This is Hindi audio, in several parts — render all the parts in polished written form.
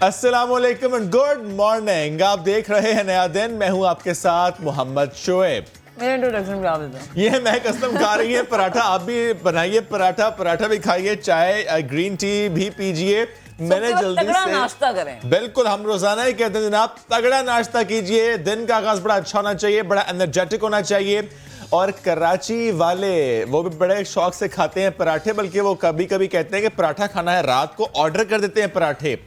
अस्सलामुअलैकुम एंड गुड मॉर्निंग। आप देख रहे हैं नया दिन। मैं हूं आपके साथ मोहम्मद शोएब। मेरा इंट्रोडक्शन बता देता। ये महक असलम खा रही है पराठा। आप भी बनाइए पराठा भी खाइए, चाय ग्रीन टी भी पीजिए। मैंने जल्दी से नाश्ता करें। बिल्कुल, हम रोजाना ही कहते हैं जनाब तगड़ा नाश्ता कीजिए। दिन का आगाज बड़ा अच्छा होना चाहिए, बड़ा एनर्जेटिक होना चाहिए। और कराची वाले वो भी बड़े शौक से खाते हैं पराठे, बल्कि वो कभी कभी कहते हैं कि पराठा खाना है, रात को ऑर्डर कर देते हैं पराठे।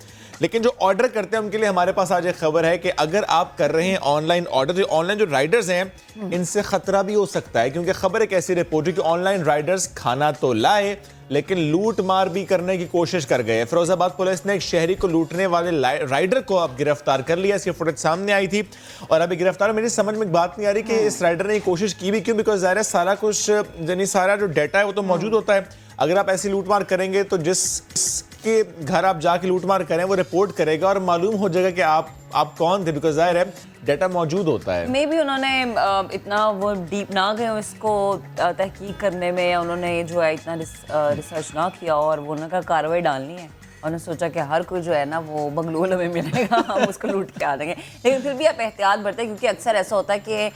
लेकिन जो ऑर्डर करते हैं उनके लिए हमारे पास आज एक खबर है कि अगर आप कर रहे हैं ऑनलाइन ऑर्डर, तो ऑनलाइन जो राइडर्स हैं इनसे खतरा भी हो सकता है। क्योंकि खबर एक ऐसी रिपोर्ट है कि ऑनलाइन राइडर्स खाना तो लाए लेकिन लूट मार भी करने की कोशिश कर गए। फिरोजाबाद पुलिस ने एक शहरी को लूटने वाले राइडर को अब गिरफ्तार कर लिया। इसकी फुटेज सामने आई थी और अभी गिरफ्तार। मेरी समझ में एक बात नहीं आ रही कि इस राइडर ने कोशिश की भी क्यों। बिकॉज ज़ाहिर है सारा कुछ यानी सारा जो डाटा है वो तो मौजूद होता है। अगर आप ऐसी लूटमार करेंगे तो जिसके घर आप जाके लूटमार करें वो रिपोर्ट करेगा और मालूम हो जाएगा कि आप कौन थे। बिकॉज जाहिर है डाटा मौजूद होता है। मे भी उन्होंने इतना वो डीप ना गए इसको तहकीक करने में, या उन्होंने जो है इतना रिसर्च ना किया और वो उन्होंने कार्रवाई डालनी है। उन्होंने सोचा कि हर कोई जो है ना वो बंगलोल हमें मिलेगा, हम उसको लूट के आ जाएंगे। लेकिन फिर भी आप एहतियात बरतें, क्योंकि अक्सर ऐसा होता है कि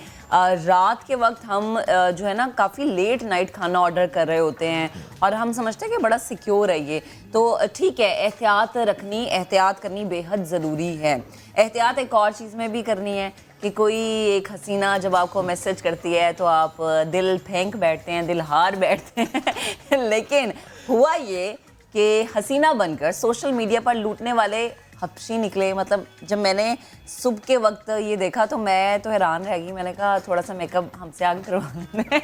रात के वक्त हम जो है ना काफ़ी लेट नाइट खाना ऑर्डर कर रहे होते हैं और हम समझते हैं कि बड़ा सिक्योर है ये। तो ठीक है, एहतियात करनी बेहद ज़रूरी है। एहतियात एक और चीज़ में भी करनी है कि कोई एक हसीना जब आपको मैसेज करती है तो आप दिल फेंक बैठते हैं, दिल हार बैठते हैं। लेकिन हुआ ये कि हसीना बनकर सोशल मीडिया पर लूटने वाले हबशी निकले। मतलब जब मैंने सुबह के वक्त ये देखा तो मैं तो हैरान रह गई। मैंने कहा थोड़ा सा मेकअप हमसे आगे करवा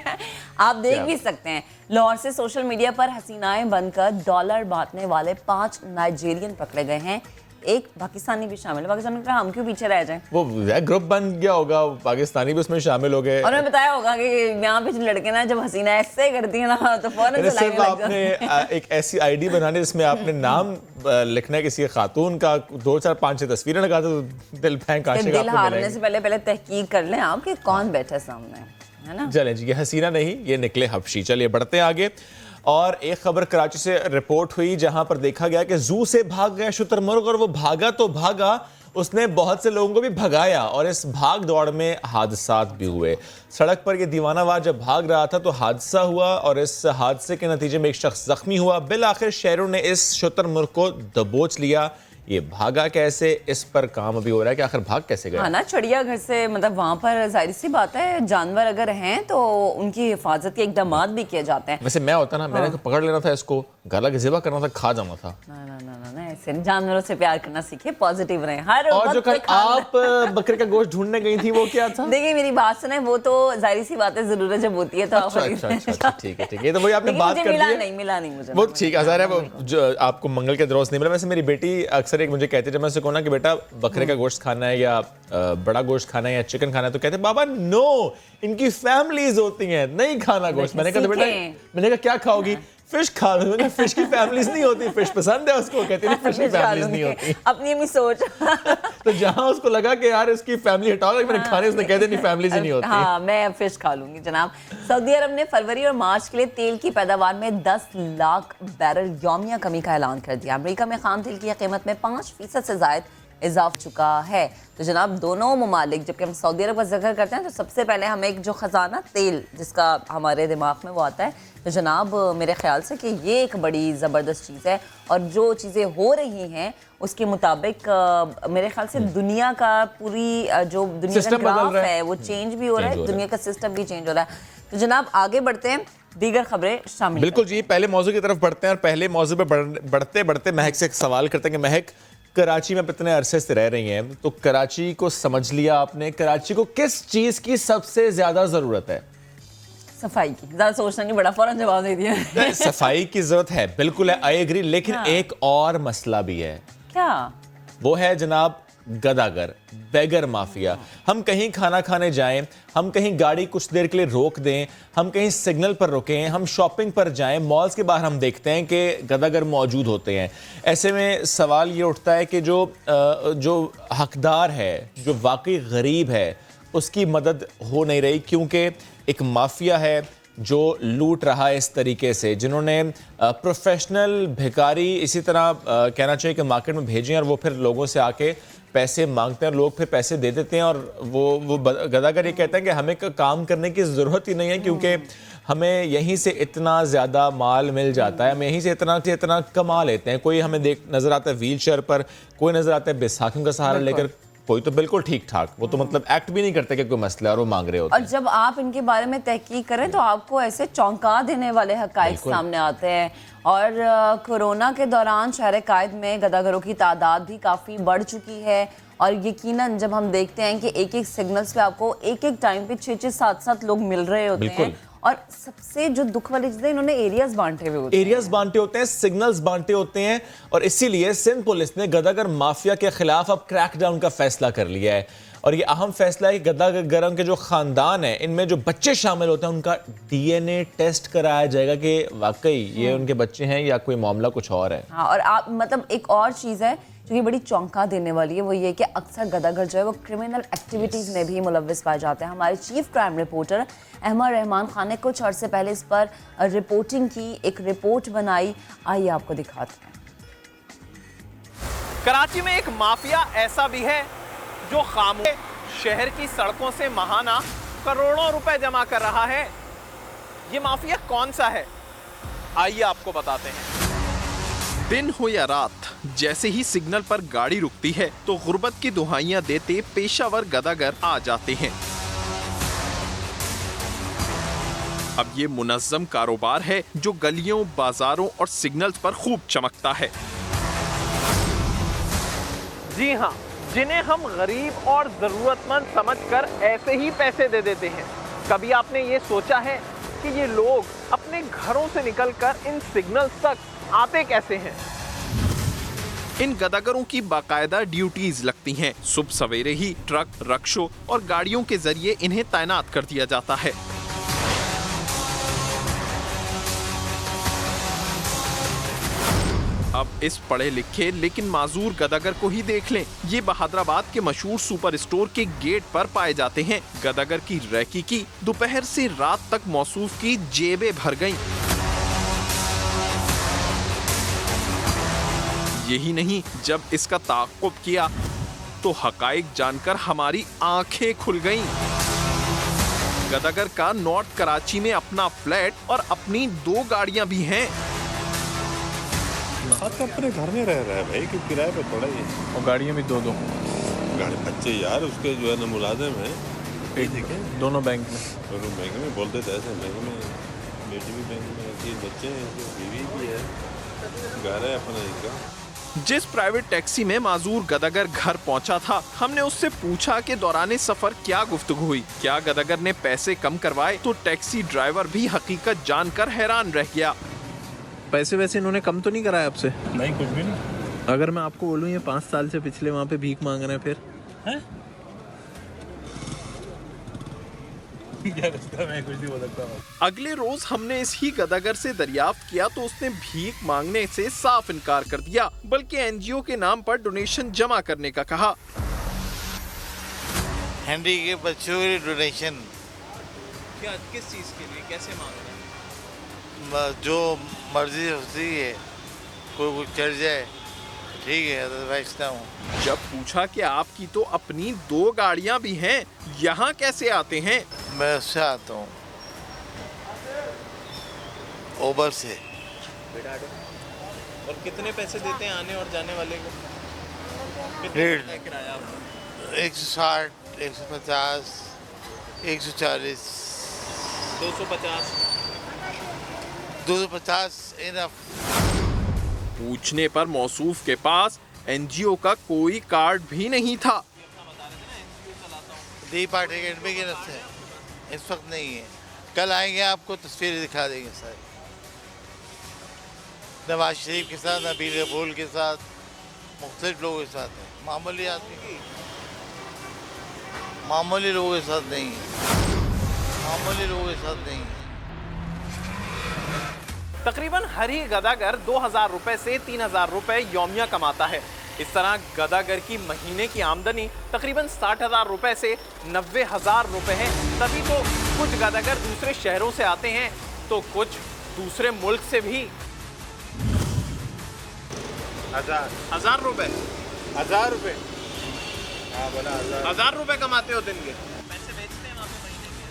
आप देख भी सकते हैं। लाहौर से सोशल मीडिया पर हसीनाएं बनकर डॉलर बांटने वाले 5 नाइजीरियन पकड़े गए हैं। एक पाकिस्तानी भी शामिल है। पाकिस्तान ने कहा हम क्यों पीछे रह जाएं। वो ग्रुप बन गया होगा, पाकिस्तानी भी उसमें शामिल हो गए। और उन्हें बताया होगा कि यहाँ पे जो लड़के ना जब हसीना ऐसे करती है ना तो फौरन से लाइन लग आपने एक ऐसी आईडी बनाने जिसमें आपने नाम लिखना है किसी खातून का, 2 4 5 6 तस्वीरें लगा दो, दिल फेंक आशिक दिल हारने से पहले तहकीक कर लें आप कि कौन बैठा सामने, है ना। चलें जी, ये हसीना नहीं, ये निकले हबशी। चलिए बढ़ते हैं आगे। और एक खबर कराची से रिपोर्ट हुई जहां पर देखा गया कि जू से भाग गया शुतुरमुर्ग और वो भागा तो भागा, उसने बहुत से लोगों को भी भगाया और इस भाग दौड़ में हादसात भी हुए। सड़क पर ये दीवानावार जब भाग रहा था तो हादसा हुआ और इस हादसे के नतीजे में एक शख्स जख्मी हुआ। बिल आखिर शहरों ने इस शुतुरमुर्ग को दबोच लिया। ये भागा कैसे, इस पर काम अभी हो रहा है कि आखिर भाग कैसे गया। हाँ ना, चिड़ियाघर से मतलब वहाँ पर जाहिर सी बात है जानवर अगर हैं तो उनकी हिफाजत के इकदाम भी किए जाते हैं। वैसे मैं होता ना, मैंने तो पकड़ लेना था इसको, गला के ज़िबा करना था, खा जाना था। ना ऐसे जानवरों से प्यार करना सीखे, पॉजिटिव रहे हर और जो कल आप बकरे का गोश्त ढूंढने गई थी वो क्या था? देखिए मेरी बात सुने, वो तो जाहिर सी बात है जरूरत जब होती है तो अच्छा, ठीक है। ये तो वही आपने बात कर दी। मिला नहीं मुझे वो ठीक है, वो जो आपको मंगल के रोज नहीं मिला। वैसे मेरी बेटी अक्सर एक मुझे कहती है, जब मैं उससे कहूँ ना कि बेटा बकरे का गोश्त खाना है या बड़ा गोश्त खाना है या चिकन खाना है, तो कहते हैं बाबा नो, इनकी फैमिलीज होती हैं, नहीं खाना गोश्त। मैंने कहा बेटा, मैंने कहा क्या खाओगी? फिश खा लो। मैंने फिश की फैमिलीज नहीं होती, फिश पसंद है उसको, कहती है फिश की फैमिलीज नहीं होती। अपनी अपनी सोच। तो जहां उसको लगा कि यार इसकी फैमिली हटाओ, मैंने खाने, उसने कहते नहीं फैमिलीज ही नहीं होती। हाँ, मैं फिश खा लूंगी जनाब। सऊदी अरब ने फरवरी और मार्च के लिए तेल की पैदावार में 10 लाख बैरल यौमिया कमी का ऐलान कर दिया। अमेरिका में खाम तेल की कीमत में 5% से जायद इजाफ चुका है। तो जनाब दोनों ममालिक, जबकि हम सऊदी अरब का जिक्र करते हैं तो सबसे पहले हमें एक जो ख़जाना तेल जिसका हमारे दिमाग में वो आता है, तो जनाब मेरे ख्याल से कि ये एक बड़ी ज़बरदस्त चीज़ है। और जो चीज़ें हो रही हैं उसके मुताबिक मेरे ख्याल से दुनिया का जो दुनिया का ग्राफ है वो चेंज भी हो रहा है, दुनिया का सिस्टम भी चेंज हो रहा है। तो जनाब आगे बढ़ते हैं, दीगर खबरें शामिल। बिल्कुल जी, पहले मौजू की तरफ बढ़ते हैं और पहले मौजू पे बढ़ते बढ़ते महक से एक सवाल करते हैं कि महक, कराची में इतने अरसे से रह रही हैं तो कराची को समझ लिया आपने, कराची को किस चीज की सबसे ज्यादा जरूरत है? सफाई की। ज्यादा सोचना नहीं, बड़ा फौरन जवाब दे दिया। सफाई की जरूरत है, बिल्कुल है, आई एग्री। लेकिन एक और मसला भी है। क्या? वो है जनाब गदागर, बेगर माफिया। हम कहीं खाना खाने जाएं, हम कहीं गाड़ी कुछ देर के लिए रोक दें, हम कहीं सिग्नल पर रुकें, हम शॉपिंग पर जाएं, मॉल्स के बाहर हम देखते हैं कि गदागर मौजूद होते हैं। ऐसे में सवाल ये उठता है कि जो हकदार है, जो वाकई गरीब है, उसकी मदद हो नहीं रही, क्योंकि एक माफिया है जो लूट रहा है इस तरीके से, जिन्होंने प्रोफेशनल भिखारी इसी तरह कहना चाहिए कि मार्केट में भेजे और वो फिर लोगों से आके पैसे मांगते हैं और लोग फिर पैसे दे देते हैं। और वो गदागर ये कहते हैं कि हमें काम करने की ज़रूरत ही नहीं है, क्योंकि हमें यहीं से इतना ज़्यादा माल मिल जाता है, हम यहीं से इतना कमा लेते हैं। कोई हमें नज़र आता है व्हील चेयर पर, कोई नज़र आता है बैसाखियों का सहारा लेकर, कोई तो बिल्कुल ठीक ठाक, वो तो मतलब एक्ट भी नहीं करते कि कोई मसला है और वो मांग रहे होते हैं। और जब आप इनके बारे में तहकीक करें तो आपको ऐसे चौंका देने वाले हकाइक सामने आते हैं। और कोरोना के दौरान शहर कायद में गदागरों की तादाद भी काफ़ी बढ़ चुकी है। और यकीनन जब हम देखते हैं कि एक एक सिग्नल्स पे आपको एक एक टाइम पे 6-6, 7-7 लोग मिल रहे होते हैं। और सबसे जो दुख वाली चीज़ है, इन्होंने एरियाज बांटे हुए होते हैं, एरियाज बांटे होते हैं, सिग्नल्स बांटे होते हैं। और इसीलिए सिंध पुलिस ने गदागर माफिया के खिलाफ अब क्रैकडाउन का फैसला कर लिया है। और ये अहम फैसला है कि गदागरों के जो खानदान है, इनमें जो बच्चे शामिल होते हैं, उनका DNA टेस्ट कराया जाएगा कि वाकई ये उनके बच्चे हैं या कोई मामला कुछ और है। हाँ, और आप मतलब एक और चीज़ है जो कि बड़ी चौंका देने वाली है, वो ये कि अक्सर गदागर जो है वो क्रिमिनल एक्टिविटीज़ में भी मुलव्वस पाए जाते हैं। हमारे chief crime reporter Ahmed Rehman Khan ने कुछ अर्से पहले इस पर रिपोर्टिंग की, एक रिपोर्ट बनाई, आइए आपको दिखाते हैं। कराची में एक माफिया ऐसा भी है जो खामोश शहर की सड़कों से महाना करोड़ों रुपए जमा कर रहा है। ये माफिया कौन सा है, आइए आपको बताते हैं। दिन हो या रात, जैसे ही सिग्नल पर गाड़ी रुकती है तो गुर्बत की दुहाइयां देते पेशावर गदागर आ जाते हैं। अब ये मुनज्जम कारोबार है जो गलियों, बाजारों और सिग्नल्स पर खूब चमकता है। जी हाँ, जिन्हें हम गरीब और जरूरतमंद समझकर ऐसे ही पैसे दे देते हैं। कभी आपने ये सोचा है कि ये लोग अपने घरों से निकलकर इन सिग्नल्स तक आते कैसे हैं? इन गदागरों की बाकायदा ड्यूटीज लगती हैं। सुबह सवेरे ही ट्रक, रक्षों और गाड़ियों के जरिए इन्हें तैनात कर दिया जाता है। अब इस पढ़े लिखे लेकिन माजूर गदागर को ही देख लें। ये बहादुराबाद के मशहूर सुपर स्टोर के गेट पर पाए जाते हैं। गदागर की रैकी की दोपहर से रात तक मौसूफ की जेबें भर गईं। यही नहीं, जब इसका ताक़ुब किया तो हकाइक जानकर हमारी आंखें खुल गईं। गदागर का नॉर्थ कराची में अपना फ्लैट और अपनी 2 गाड़ियां भी हैं। तो अपने घर में रह रहा है भाई, कि किराए पे थोड़ा ही। और गाड़ियां भी 2-2 गाड़ी बच्चे यार उसके जो है ना मुलाजिम है, दोनों बैंक में। दोनों बैंक में बोलते थे ऐसे, बैंक में बेटी भी बैंक में, 3 बच्चे हैं, बीवी भी है, घर है अपना इनका। जिस प्राइवेट टैक्सी में माजूर गदागर घर पहुंचा था, हमने उससे पूछा कि दौरान सफर क्या गुफ्तगू हुई। क्या गदागर ने पैसे कम करवाए? तो टैक्सी ड्राइवर भी हकीकत जानकर हैरान रह गया। पैसे वैसे इन्होंने कम तो नहीं कराया आपसे? नहीं, कुछ भी नहीं। अगर मैं आपको बोलूँ ये 5 साल से पिछले वहाँ पे भीख मांग रहे हैं, फिर हैं? मैं कुछ नहीं बोल सकता। अगले रोज हमने इस ही गदागर से दरियाफ्त किया तो उसने भीख मांगने से साफ इनकार कर दिया, बल्कि एनजीओ के नाम पर डोनेशन जमा करने का कहा। हेनरी के बच्चों के डोनेशन क्या, किस चीज के लिए, कैसे मांग रहे हैं? जो मर्जी होती है, कोई चढ़ जाए ठीक है, अदरवाइज ना हूँ। जब पूछा कि आपकी तो अपनी 2 गाड़ियां भी हैं, यहाँ कैसे आते हैं? मैं उससे आता हूँ, ओबर से। और कितने पैसे देते हैं आने और जाने वाले को? कितना किराया? 160, 150, 140, 250, 250 इनफ। पूछने पर मौसूफ के पास एनजीओ का कोई कार्ड भी नहीं था। दी पार्टी अकेडमी के रस्ते इस वक्त नहीं है, कल आएंगे, आपको तस्वीरें दिखा देंगे सारी। नवाज शरीफ के साथ, नबील कपूर के साथ, मुख्तलिफ लोगों के साथ है। मामूली आदमी की, मामूली लोगों के साथ नहीं है, मामूली लोगों के साथ नहीं है। तकरीबन हर ही गदागर 2000 रुपए से 3000 रुपए यौमिया कमाता है। इस तरह गदागर की महीने की आमदनी तकरीबन 60,000 रुपए से 90,000 रुपए है। तभी तो कुछ गदागर दूसरे शहरों से आते हैं तो कुछ दूसरे मुल्क से भी। 1000 रुपए 1000 रुपए। हाँ बोला 1000 रुपए कमाते हो दिन के?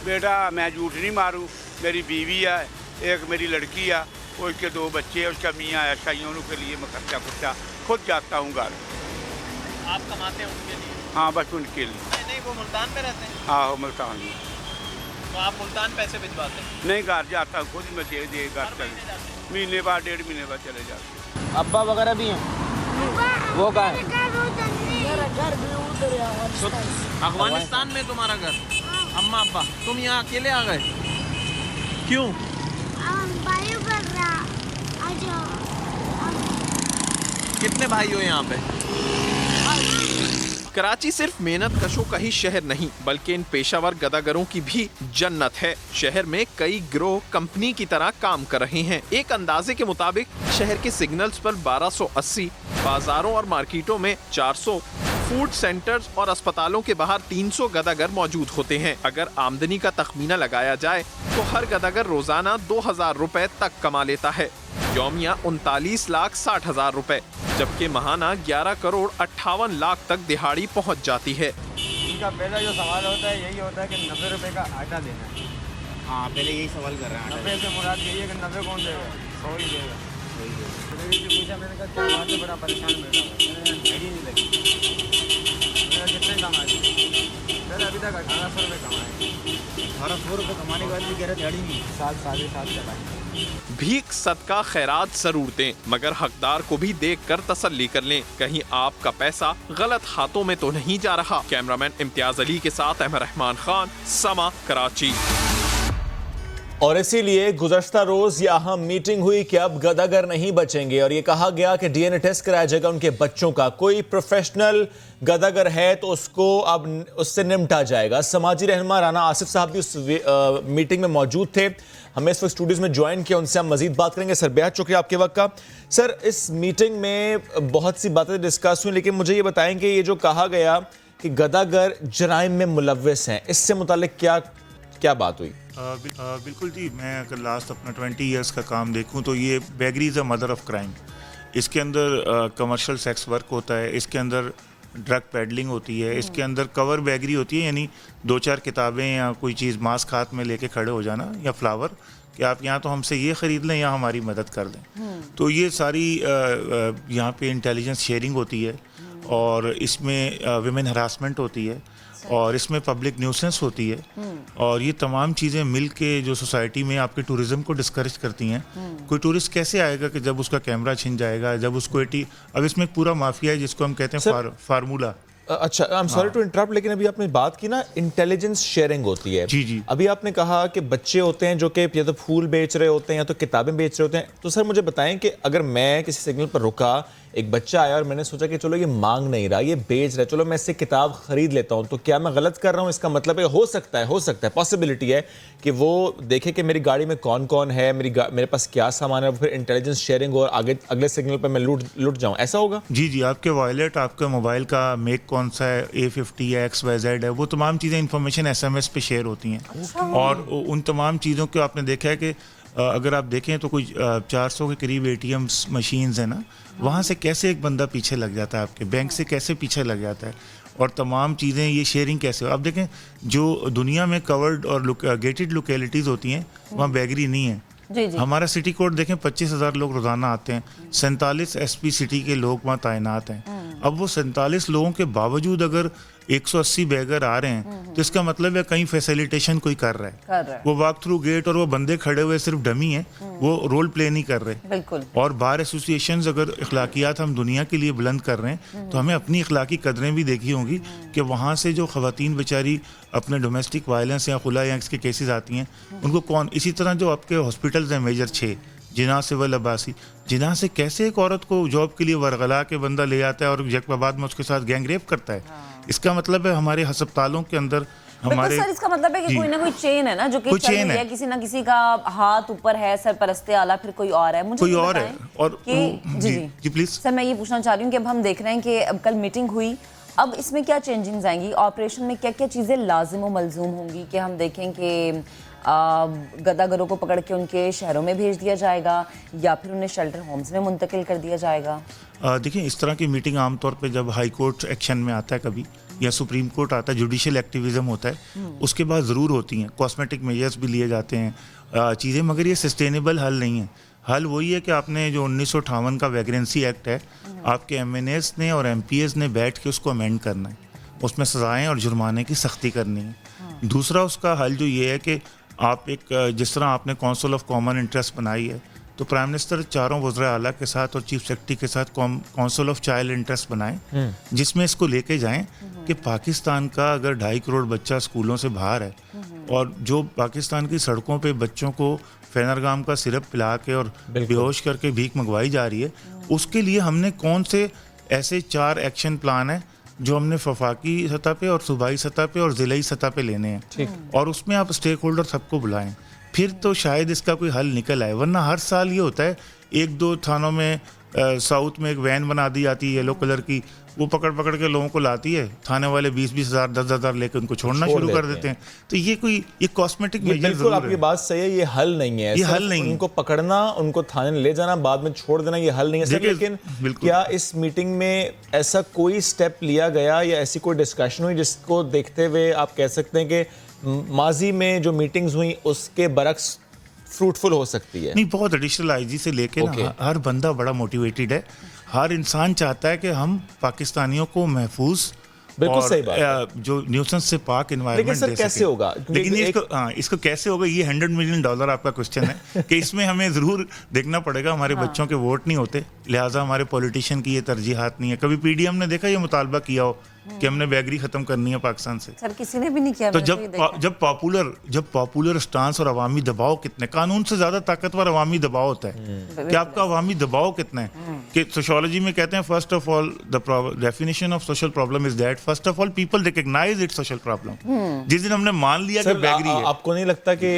बेटा मैं झूठ नहीं मारूं, मेरी बीवी है, एक मेरी लड़की है, उसके 2 बच्चे हैं, उसका मियाँ है, शाइयों के लिए मैं खर्चा खुर्चा खुद जाता हूँ घर। आप कमाते हैं उनके लिए? हाँ बस उनके लिए। नहीं वो मुल्तान में रहते हैं? हाँ मुल्तान में। तो आप मुल्तान पैसे भिजवाते हैं? नहीं घर जाता हूँ, खुद ही मैं दे घर चले, महीने बाद 1.5 महीने बाद चले जाते। अब्बा वगैरह भी हैं, वो कहाँ है? अफगानिस्तान में तुम्हारा घर? अम्मा अब्बा तुम यहाँ अकेले आ गए क्यों? कितने भाई हो यहाँ पे? कराची सिर्फ मेहनत कशों का ही शहर नहीं बल्कि इन पेशावर गदागरों की भी जन्नत है। शहर में कई गिरोह कंपनी की तरह काम कर रहे हैं। एक अंदाजे के मुताबिक शहर के सिग्नल्स पर 1280, बाजारों और मार्केटों में 400, फूड सेंटर्स और अस्पतालों के बाहर 300 गदागर मौजूद होते हैं। अगर आमदनी का तखमीना लगाया जाए तो हर गदागर रोजाना 2000 रुपए तक कमा लेता है, यौमिया 39,60,000 रुपए, जबकि महाना 11 करोड़ 58 लाख तक दिहाड़ी पहुंच जाती है। इनका पहला जो सवाल होता है यही होता है कि 90 रुपए का आटा देना है। हाँ पहले यही सवाल कर रहे हैं। 90 से मुराद यही है कि 90 कौन देगा, 100 ही देगा। पूछा मैंने कहा क्या बात है, बड़ा परेशान बैठा हुआ, मैंने नहीं लगी। मैंने कितने कमाए? मैंने अभी तक 1800 रुपये कमाए। 1800 रुपये कमाने के बाद भी कह रहे दिहाड़ी नहीं। 7 साढ़े 7 चलाए। भीख सदका खैरात जरूर दें मगर हकदार को भी देख कर तसल्ली कर लें, कहीं आपका पैसा गलत हाथों में तो नहीं जा रहा। कैमरामैन इम्तियाज अली के साथ अहमद रहमान खान, समा, कराची। और इसीलिए गुज़श्ता रोज ये अहम मीटिंग हुई कि अब गदागर नहीं बचेंगे और ये कहा गया कि डीएनए टेस्ट कराया जाएगा उनके बच्चों का। कोई प्रोफेशनल गदागर है तो उसको अब उससे निपटा जाएगा। समाजी रहनुमा राना आसिफ साहब भी उस मीटिंग में मौजूद थे, हमें इस वक्त स्टूडियोज में ज्वाइन किया, उनसे हम मजीद बात करेंगे। सर बेहद शुक्रिया आपके वक्त का। सर इस मीटिंग में बहुत सी बातें डिस्कस हुई, लेकिन मुझे ये बताएं कि ये जो कहा गया कि गदागर जराइम में मुलव्वस हैं, इससे मुतालिक क्या बात हुई? बिल्कुल जी, मैं अगर लास्ट अपना 20 इयर्स का काम देखूं तो ये beggary is a mother of crime. इसके अंदर कमर्शियल सेक्स वर्क होता है, इसके अंदर ड्रग पेडलिंग होती है, इसके अंदर कवर बेगरी होती है, यानी 2-4 किताबें या कोई चीज़ मास्क हाथ में लेके खड़े हो जाना या फ्लावर कि आप यहाँ तो हमसे ये ख़रीद लें या हमारी मदद कर दें। तो ये सारी यहाँ पे इंटेलिजेंस शेयरिंग होती है और इसमें विमेन हरासमेंट होती है और इसमें पब्लिक न्यूसेंस होती है और ये तमाम चीज़ें मिल के जो सोसाइटी में आपके टूरिज़्म को डिस्करेज करती हैं। कोई टूरिस्ट कैसे आएगा कि जब उसका कैमरा छिन जाएगा, जब उसको अब इसमें एक पूरा माफिया है जिसको हम कहते हैं फार्मूला। अच्छा, I am sorry to interrupt, लेकिन अभी आपने बात की ना इंटेलिजेंस शेयरिंग होती है। जी जी। अभी आपने कहा कि बच्चे होते हैं जो कि या तो फूल बेच रहे होते हैं या तो किताबें बेच रहे होते हैं, तो सर मुझे बताएं कि अगर मैं किसी सिग्नल पर रुका, एक बच्चा आया और मैंने सोचा कि चलो ये मांग नहीं रहा, ये बेच रहा है, चलो मैं इससे किताब खरीद लेता हूँ, तो क्या मैं गलत कर रहा हूँ? इसका मतलब है हो सकता है पॉसिबिलिटी है कि वो देखे कि मेरी गाड़ी में कौन कौन है, मेरे पास क्या सामान है, फिर इंटेलिजेंस शेयरिंग और आगे अगले सिग्नल पर मैं लूट जाऊँ, ऐसा होगा? जी जी, आपके वॉलेट, आपका मोबाइल का मेक कौन सा है, A50 है, XYZ है, वो तमाम चीज़ें इंफॉर्मेशन SMS पे शेयर होती हैं। और उन तमाम चीज़ों को आपने देखा है कि अगर आप देखें तो कोई 400 के करीब ATMs मशीन्स हैं ना, वहाँ से कैसे एक बंदा पीछे लग जाता है, आपके बैंक से कैसे पीछे लग जाता है और तमाम चीज़ें ये शेयरिंग कैसे हो। आप देखें जो दुनिया में कवर्ड और गेटेड लोकेलिटीज़ होती हैं वहाँ बेगरी नहीं है। जी जी। हमारा सिटी कोड देखें 25,000 लोग रोज़ाना आते हैं, 47 SP सिटी के लोग वहाँ तैनात हैं। अब वो 47 लोगों के बावजूद अगर 180 बैगर आ रहे हैं तो इसका मतलब है कहीं फैसिलिटेशन कोई कर रहा है। वो वॉक थ्रू गेट और वो बंदे खड़े हुए सिर्फ डमी हैं, वो रोल प्ले नहीं कर रहे। बिल्कुल। और बार एसोसिएशंस अगर इखलाकियात हम दुनिया के लिए बुलंद कर रहे हैं तो हमें अपनी इखलाकी कदरें भी देखी होंगी कि वहाँ से जो ख़वातीन बेचारी अपने डोमेस्टिक वायलेंस या खुला या इसके केसेस आती हैं उनको कौन, इसी तरह जो आपके हॉस्पिटल्स हैं मेजर 6 जिना सिविल अब्बासी, जिना से कैसे एक औरत को जॉब के लिए वरगला के बंदा ले आता है और बाद में उसके साथ गैंग रेप करता है। इसका मतलब है हमारे अस्पतालों के अंदर हमारे सर इसका मतलब है कि कोई ना कोई चेन है ना जो कि चल रही है, किसी ना किसी का हाथ ऊपर है, सरपरस्ते आला, फिर कोई और है। मुझे कोई और है और जी प्लीज सर मैं ये पूछना चाह रही हूँ कि अब हम देख रहे हैं कि अब कल मीटिंग हुई, अब इसमें क्या चेंजिंग्स आएंगी ऑपरेशन में, क्या क्या चीज़ें लाजिम व मलजूम होंगी कि हम देखें कि गदागरों को पकड़ के उनके शहरों में भेज दिया जाएगा या फिर उन्हें शेल्टर होम्स में मुंतकिल कर दिया जाएगा? देखिए, इस तरह की मीटिंग आमतौर पे जब हाई कोर्ट एक्शन में आता है कभी या सुप्रीम कोर्ट आता है, जुडिशियल एक्टिविज्म होता है, उसके बाद ज़रूर होती हैं। कॉस्मेटिक मेजर्स भी लिए जाते हैं चीज़ें, मगर ये सस्टेनेबल हल नहीं है। हल वही है कि आपने जो 1958 का वैग्रेंसी एक्ट है, आपके एमएनएस ने और एमपीएस ने बैठ के उसको अमेंड करना है, उसमें सजाएं और जुर्माने की सख्ती करनी है। दूसरा उसका हल जो ये है कि आप एक जिस तरह आपने काउंसिल ऑफ कॉमन इंटरेस्ट बनाई है, तो प्राइम मिनिस्टर चारों वज़रा आला के साथ और चीफ सेक्रेटरी के साथ काउंसिल ऑफ चाइल्ड इंटरेस्ट बनाएं, जिसमें इसको लेके जाएं कि पाकिस्तान का अगर 2.5 करोड़ बच्चा स्कूलों से बाहर है और जो पाकिस्तान की सड़कों पे बच्चों को फेनरगाम का सिरप पिला के और बेहोश करके भीख मंगवाई जा रही है, उसके लिए हमने कौन से ऐसे 4 एक्शन प्लान हैं जो हमने वफाकी सतह पे और सूबाई सतह पे और ज़िलाई सतह पे लेने हैं, और उसमें आप स्टेक होल्डर सबको बुलाएं, फिर तो शायद इसका कोई हल निकल आए। वरना हर साल ये होता है 1-2 थानों में साउथ में एक वैन बना दी जाती है येलो कलर की, वो पकड़ के लोगों को लाती है, थाने वाले 20-20 हज़ार 10 हज़ार लेकर उनको छोड़ना शुरू कर देते हैं। तो ये कॉस्मेटिक मेजर बिल्कुल आपकी बात सही है, ये हल नहीं है, ये हल नहीं है। उनको पकड़ना, उनको थाने ले जाना, बाद में छोड़ देना, ये हल नहीं है। लेकिन क्या इस मीटिंग में ऐसा कोई स्टेप लिया गया या ऐसी कोई डिस्कशन हुई जिसको देखते हुए आप कह सकते हैं कि माजी में जो मीटिंग्स हुई उसके बरक्स फ्रूटफुल हो सकती है? नहीं, बहुत एडिशनल आईजी से लेके ना हर बंदा बड़ा मोटिवेटेड है। हर इंसान चाहता है कि हम पाकिस्तानियों को महफूज बिल्कुल सही बात है, जो न्यूसेंस से पाक एनवायरनमेंट लेकिन सर कैसे होगा? लेकिन इसको कैसे होगा, ये $100 मिलियन आपका क्वेश्चन है कि इसमें हमें ज़रूर देखना पड़ेगा। हमारे बच्चों के वोट नहीं होते, लिहाजा हमारे पॉलिटिशियन की ये तरजीहात नहीं है। कभी पीडीएम ने देखा ये मुतालबा किया हो कि हमने बैगरी खत्म करनी है पाकिस्तान से? सर किसी ने भी नहीं किया। तो जब पॉपुलर स्टांस और अवामी दबाव कितने, कानून से ज्यादा ताकतवर अवामी दबाव होता है कि आपका अवामी दबाव कितना है। कि सोशियोलॉजी में कहते हैं first of all the definition of social problem is that first of all people recognise it's social problem. जिस दिन हमने मान लिया कि बैगरी है, आपको नहीं लगता कि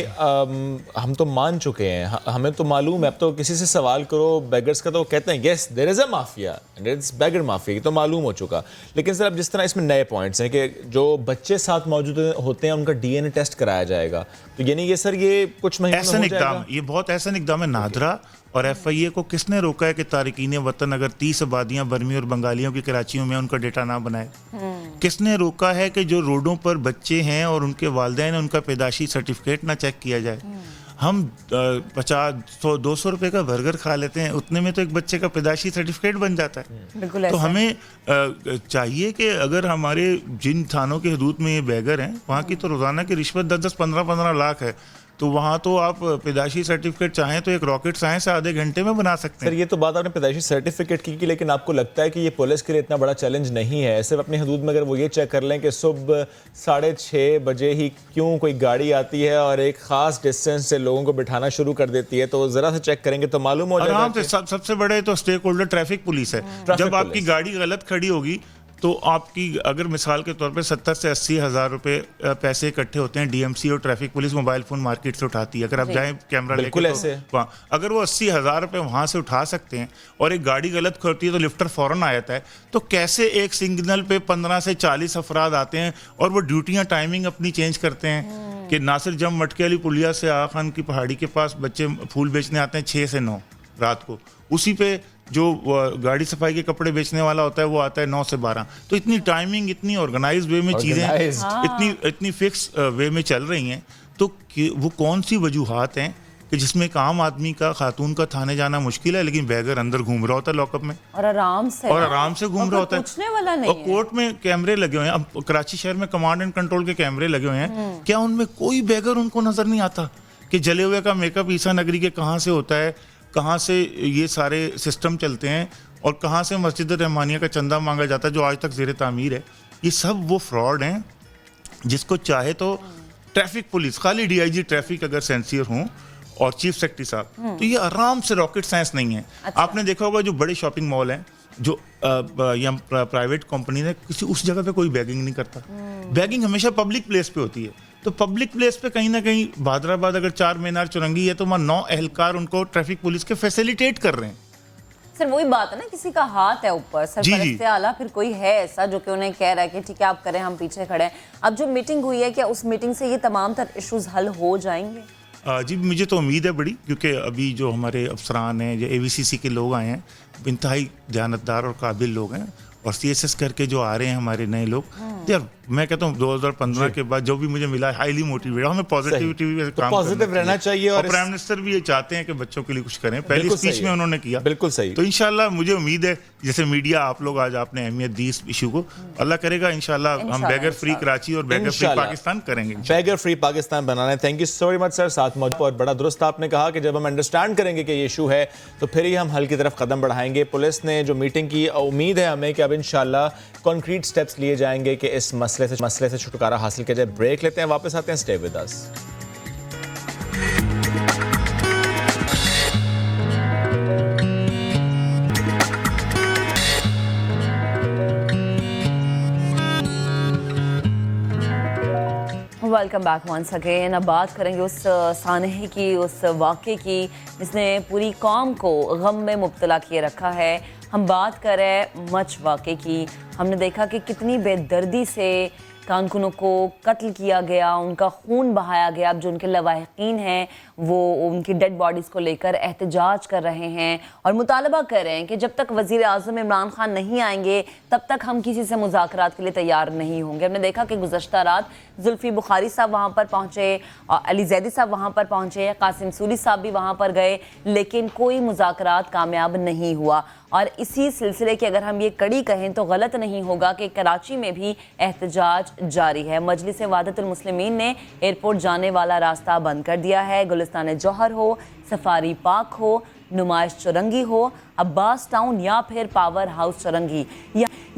हम तो मान चुके हैं, हमें तो मालूम है, अब तो किसी से सवाल करो बेगर्स का तो वो कहते हैं yes there is a mafia and it's beggar mafia, ये तो मालूम हो चुका। लेकिन सर अब जिस इसमें नए पॉइंट्स हैं कि जो बच्चे साथ मौजूद होते हैं उनका डीएनए टेस्ट कराया जाएगा, तो यानी ये सर ये कुछ महीनों में हो जाएगा? ये बहुत ऐसा इकदाम है। नादरा और एफआईए को किसने रोका है कि तारिकीन वतन अगर 30 आबादियां बर्मी और बंगालियों की कराचियों में उनका डेटा ना बनाए? किसने रोका है कि जो रोडों पर बच्चे हैं और उनके वालिदैन उनका पैदाशी सर्टिफिकेट ना चेक किया जाए? हम 50-100-200 रुपए का बर्गर खा लेते हैं, उतने में तो एक बच्चे का पैदाशी सर्टिफिकेट बन जाता है। तो हमें चाहिए कि अगर हमारे जिन थानों के हदूद में ये बैगर हैं वहाँ की तो रोज़ाना की रिश्वत 10-10, 15-15 लाख है, तो वहाँ तो आप पैदाशी सर्टिफिकेट चाहें तो एक रॉकेट साइंस आधे घंटे में बना सकते हैं। सर ये तो बात आपने पैदाशी सर्टिफिकेट की, लेकिन आपको लगता है कि ये पुलिस के लिए इतना बड़ा चैलेंज नहीं है? सिर्फ अपनी हदूद में अगर वो ये चेक कर लें कि सुबह 6:30 बजे ही क्यों कोई गाड़ी आती है और एक खास डिस्टेंस से लोगों को बिठाना शुरू कर देती है, तो जरा सा चेक करेंगे तो मालूम हो जाएगा। सबसे बड़े तो स्टेक होल्डर ट्रैफिक पुलिस है। जब आपकी गाड़ी गलत खड़ी होगी तो आपकी अगर मिसाल के तौर पे 70 से 80 हज़ार रुपए पैसे इकट्ठे होते हैं, डीएमसी और traffic police mobile phone market से उठाती है। अगर आप जाएं कैमरा लेकर तो अगर वो 80 हज़ार रुपए वहां से उठा सकते हैं और एक गाड़ी गलत करती है तो लिफ्टर फौरन आ जाता है, तो कैसे एक सिग्नल पे 15 से 40 अफराद आते हैं और वो ड्यूटियां टाइमिंग अपनी चेंज करते हैं कि नासिर जम मटके वाली पुलिया से आगा खान की पहाड़ी के पास बच्चे फूल बेचने आते हैं 6 से 9 रात को, उसी पे जो गाड़ी सफाई के कपड़े बेचने वाला होता है वो आता है 9 से 12। तो इतनी टाइमिंग, इतनी ऑर्गेनाइज वे में चीज़ें इतनी फिक्स वे में चल रही हैं, तो वो कौन सी वजूहात हैं कि जिसमें एक आम आदमी का, खातून का थाने जाना मुश्किल है लेकिन बैगर अंदर घूम रहा होता है लॉकअप में और आराम से घूम रहा होता है और कोर्ट में कैमरे लगे हुए हैं। अब कराची शहर में कमांड एंड कंट्रोल के कैमरे लगे हुए हैं, क्या उनमें कोई बैगर उनको नजर नहीं आता कि जले हुए का मेकअप ईसा नगरी के कहाँ से होता है, कहाँ से ये सारे सिस्टम चलते हैं और कहाँ से मस्जिद रहमानिया का चंदा मांगा जाता है जो आज तक ज़ेरे तामीर है? ये सब वो फ्रॉड हैं जिसको चाहे तो ट्रैफिक पुलिस, खाली डीआईजी ट्रैफिक अगर सेंसियर हों और चीफ सेक्रेटरी साहब, तो ये आराम से रॉकेट साइंस नहीं है। अच्छा। आपने देखा होगा जो बड़े शॉपिंग मॉल हैं, जो या प्राइवेट कंपनी ने किसी उस जगह पे कोई बैगिंग नहीं करता। बैगिंग हमेशा पब्लिक प्लेस पे होती है, तो पब्लिक प्लेस पे कहीं ना कहीं भादराबाद अगर 4 मीनार चुरंगी है तो वहाँ 9 एहलकार उनको ट्रैफिक पुलिस के फैसिलिटेट कर रहे हैं। सर वही बात है ना, किसी का हाथ है ऊपर, सरपरस्ते आला फिर कोई है ऐसा जो कि उन्हें कह रहा है कि ठीक है आप करें, हम पीछे खड़े हैं। अब जो मीटिंग हुई है, क्या उस मीटिंग से ये तमाम तर इश्यूज हल हो जाएंगे? जी मुझे तो उम्मीद है बड़ी, क्योंकि अभी जो हमारे अफसरान हैं, जो AVCC के लोग आए हैं, इंतहाई जानतदार और काबिल लोग हैं, और CSS करके जो आ रहे हैं हमारे नए लोग, यार मैं कहता हूँ 2015 के बाद जो भी मुझे मिला हाईली मोटिवेटेड, हमें पॉजिटिविटी भी काम पॉजिटिव रहना चाहिए। और प्राइम मिनिस्टर भी ये चाहते हैं कि बच्चों के लिए कुछ करें, पहली स्पीच में उन्होंने किया। बिल्कुल सही। तो इंशाल्लाह मुझे उम्मीद है, जैसे मीडिया आप लोग आज आपने अहमियत दी इस इशू को, अल्लाह करेगा इंशाल्लाह हम बैगर फ्री कराची और बैगर फ्री पाकिस्तान करेंगे, बैगर फ्री पाकिस्तान बनाना है। Thank you so very much sir. साथ मौजूद और बड़ा दुरुस्त आपने कहा कि जब हम अंडरस्टैंड करेंगे कि ये इशू है तो फिर ही हम हल की तरफ कदम बढ़ाएंगे। पुलिस ने जो मीटिंग की, उम्मीद है हमें कि अब इंशाल्लाह कॉन्क्रीट स्टेप्स लिए जाएंगे कि इस मसले से छुटकारा हासिल किया जाए। ब्रेक लेते हैं, वापस आते हैं, stay with us. Welcome back once again. अब बात करेंगे उस सानहे की, उस वाक़े की जिसने पूरी कौम को गम में मुब्तला किए रखा है। हम बात कर रहे हैं मच वाक़े की। हमने देखा कि कितनी बेदर्दी से कारकुनों को कत्ल किया गया, उनका खून बहाया गया। अब जो उनके लवाहिकीन हैं वो उनकी डेड बॉडीज़ को लेकर एहतजाज कर रहे हैं और मुतालबा कर रहे हैं कि जब तक वज़ीर आज़म इमरान खान नहीं आएंगे तब तक हम किसी से मुज़ाकरात के लिए तैयार नहीं होंगे। हमने देखा कि गुज़श्ता रात जुल्फ़ी बुखारी साहब वहाँ पर पहुँचे, अली ज़ैदी साहब वहाँ पर पहुँचे, कासिम सूरी साहब भी वहाँ पर गए, लेकिन कोई मुज़ाकरात कामयाब नहीं हुआ। और इसी सिलसिले की अगर हम ये कड़ी कहें तो गलत नहीं होगा कि कराची में भी एहतजाज जारी है। मजलिस वहदतुल मुस्लिमीन ने एयरपोर्ट जाने वाला रास्ता बंद कर दिया है। गुलिस्तान जौहर हो, सफारी पार्क हो, नुमाइश चौरंगी हो, अब्बास टाउन या फिर पावर हाउस चौरंगी,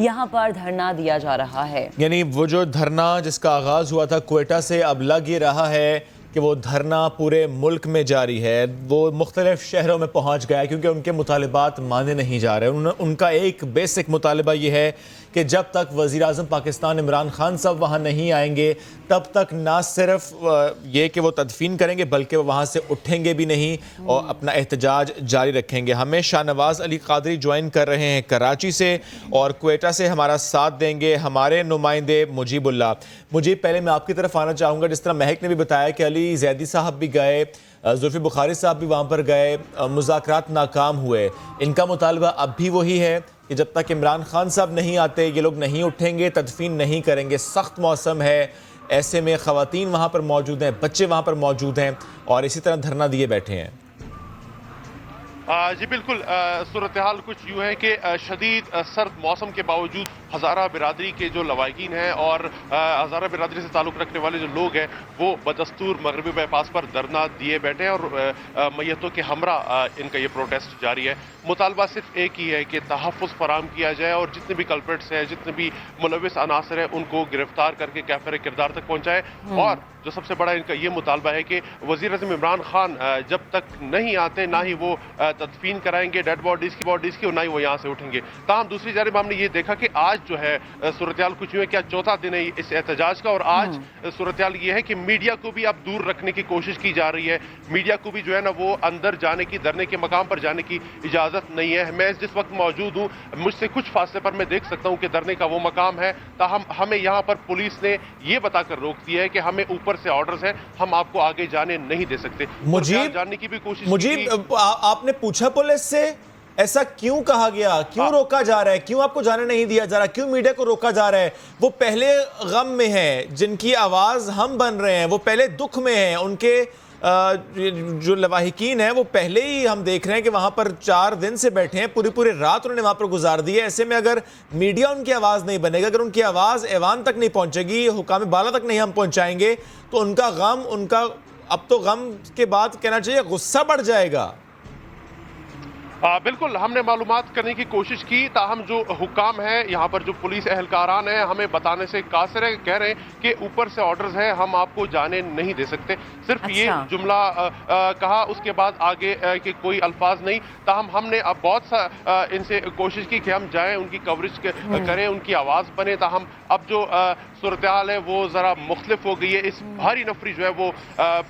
यहाँ पर धरना दिया जा रहा है। यानी वो जो धरना जिसका आगाज़ हुआ था क्वेटा से, अब लग ये रहा है कि वो धरना पूरे मुल्क में जारी है। वो मुख्तलिफ शहरों में पहुंच गया क्योंकि उनके मुतालिबात माने नहीं जा रहे। उनका एक बेसिक मुतालिबा ये है कि जब तक वज़ीर आज़म पाकिस्तान इमरान खान साहब वहाँ नहीं आएंगे तब तक ना सिर्फ ये कि वो तदफीन करेंगे बल्कि वो वहाँ से उठेंगे भी नहीं और अपना एहतजाज जारी रखेंगे। हमें शाहनवाज़ अली कादरी ज्वाइन कर रहे हैं कराची से, और क्वेटा से हमारा साथ देंगे हमारे नुमाइंदे मुजीबुल्लाह। मुझे पहले मैं आपकी तरफ आना चाहूँगा, जिस तरह महक ने भी बताया कि अली ज़ैदी साहब भी गए, जुल्फ़ी बुखारी साहब भी वहाँ पर गए, मुज़ाकरात नाकाम हुए। इनका मुतालबा अब भी वही है कि जब तक इमरान खान साहब नहीं आते ये लोग नहीं उठेंगे, तदफीन नहीं करेंगे। सख्त मौसम है, ऐसे में ख़वातीन वहाँ पर मौजूद हैं, बच्चे वहाँ पर मौजूद हैं और इसी तरह धरना दिए बैठे हैं। जी बिल्कुल, सूरत हाल कुछ यूँ है कि शदीद सर्द मौसम के बावजूद हज़ारा बिरादरी के जो लवाहिकीन हैं और हज़ारा बिरादरी से ताल्लुक़ रखने वाले जो लोग हैं वो बदस्तूर मगरबी बाईपास पर धरना दिए बैठे हैं और मैयतों के हमरा इनका ये प्रोटेस्ट जारी है। मुतालबा सिर्फ एक ही है कि तहफ़्फ़ुज़ फराहम किया जाए और जितने भी कल्प्रिट्स हैं, जितने भी मुलविस अनासर हैं, उनको गिरफ्तार करके कैफ़र किरदार तक पहुँचाए। और जो सबसे बड़ा इनका ये मुतालबा है कि वज़ीर आज़म इमरान खान जब तक नहीं आते ना ही वो तदफीन कराएंगे डेड बॉडीज़ की और ना ही वो यहाँ से उठेंगे। ताहम दूसरी जानिब हमने ये देखा कि आज जो है सूरत-ए-हाल कुछ यूँ है, क्या चौथा दिन है इस एहतजाज का, और आज सूरत-ए-हाल ये है कि मीडिया को भी अब दूर रखने की कोशिश की जा रही है। मीडिया को भी जो है ना वो अंदर जाने की, धरने के मकाम पर जाने की इजाज़त नहीं है। मैं जिस वक्त मौजूद हूँ, मुझसे कुछ फासले पर मैं देख सकता हूँ कि धरने का वो मकाम है, ताहम हमें यहाँ पर पुलिस ने ये बताकर रोक दिया है कि हमें ऊपर से ऑर्डर्स हैं, हम आपको आगे जाने नहीं दे सकते। मुझीब जानने की भी कोशिश मुझीब आपने पूछा पुलिस से ऐसा क्यों कहा गया, क्यों रोका जा रहा है, क्यों आपको जाने नहीं दिया जा रहा, क्यों मीडिया को रोका जा रहा है? वो पहले गम में है, जिनकी आवाज़ हम बन रहे हैं, वो पहले दुख में हैं, उनके जो लवाहिकीन हैं वो पहले ही हम देख रहे हैं कि वहाँ पर 4 दिन से बैठे हैं, पूरी रात उन्होंने वहाँ पर गुजार दी है। ऐसे में अगर मीडिया उनकी आवाज़ नहीं बनेगा, अगर उनकी आवाज़ ऐवान तक नहीं पहुँचेगी, हुकाम बाला तक नहीं हम पहुँचाएंगे, तो उनका गम, उनका अब तो गम के बाद कहना चाहिए गुस्सा बढ़ जाएगा। बिल्कुल, हमने मालूमात करने की कोशिश की, ताहम जो हुकाम है यहाँ पर, जो पुलिस एहलकारान है, हमें बताने से कासिर है, कह रहे हैं कि ऊपर से ऑर्डर्स हैं, हम आपको जाने नहीं दे सकते। सिर्फ ये जुमला कहा, उसके बाद आगे के कोई अल्फाज नहीं। ताहम हमने अब बहुत सा इनसे कोशिश की कि हम जाएं, उनकी कवरेज करें, उनकी आवाज़ बने। ताहम अब जो सूरत हाल है वो ज़रा मुख्तलिफ हो गई है। इस भारी नफरी जो है वो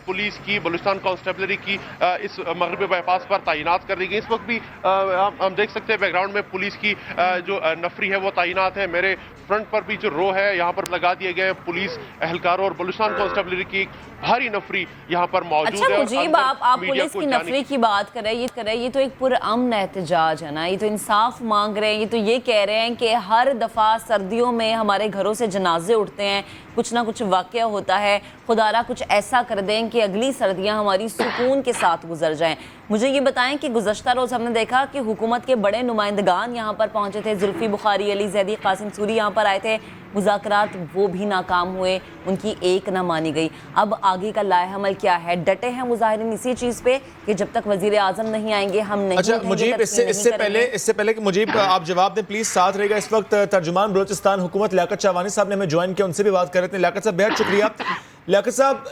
पुलिस की, बलूचिस्तान कॉन्स्टेबलरी की इस मगरबी बाईपास पर तैनात कर दी गई। इस वक्त भी हम देख सकते हैं बैकग्राउंड में पुलिस की जो नफरी है वो तैनात है। मेरे फ्रंट पर भी जो रो है यहाँ पर लगा दिए गए हैं पुलिस एहलकारों और बलूचिस्तान कांस्टेबलरी की एक भारी नफरी यहाँ पर मौजूद अच्छा है। मुजीब, आप पुलिस की नफरी की बात कर रहे हैं, ये तो एक पुरअमन एहतजाज है ना, ये तो इंसाफ मांग रहे हैं, ये तो ये कह रहे हैं कि हर दफ़ा सर्दियों में हमारे घरों से जनाजे उठते हैं, कुछ ना कुछ वाक़या होता है, खुदारा कुछ ऐसा कर दें कि अगली सर्दियां हमारी सुकून के साथ गुजर जाएं। मुझे ये बताएं कि गुज़श्ता रोज़ हमने देखा कि हुकूमत के बड़े नुमाइंदगान यहाँ पर पहुँचे थे, जुल्फी बुखारी, अली जैदी, कासिम सूरी यहाँ पर आए थे, मुज़ाकरात वो भी नाकाम हुए, उनकी एक ना मानी गई। अब आगे का लाएहमल क्या है? डटे हैं मुजाहिरीन इसी चीज़ पे कि जब तक वज़ीर आज़म नहीं आएंगे हम नहीं। अच्छा मुजीब, इससे पहले कि मुजीब आप जवाब दें प्लीज़, साथ रहेगा इस वक्त तर्जुमान बलूचिस्तान हुकूमत लियाकत शाहवानी साहब ने हमें ज्वाइन किया, उनसे भी बात कर रहे थे। लियाकत साहब बेहद शुक्रिया। लियाकत साहब,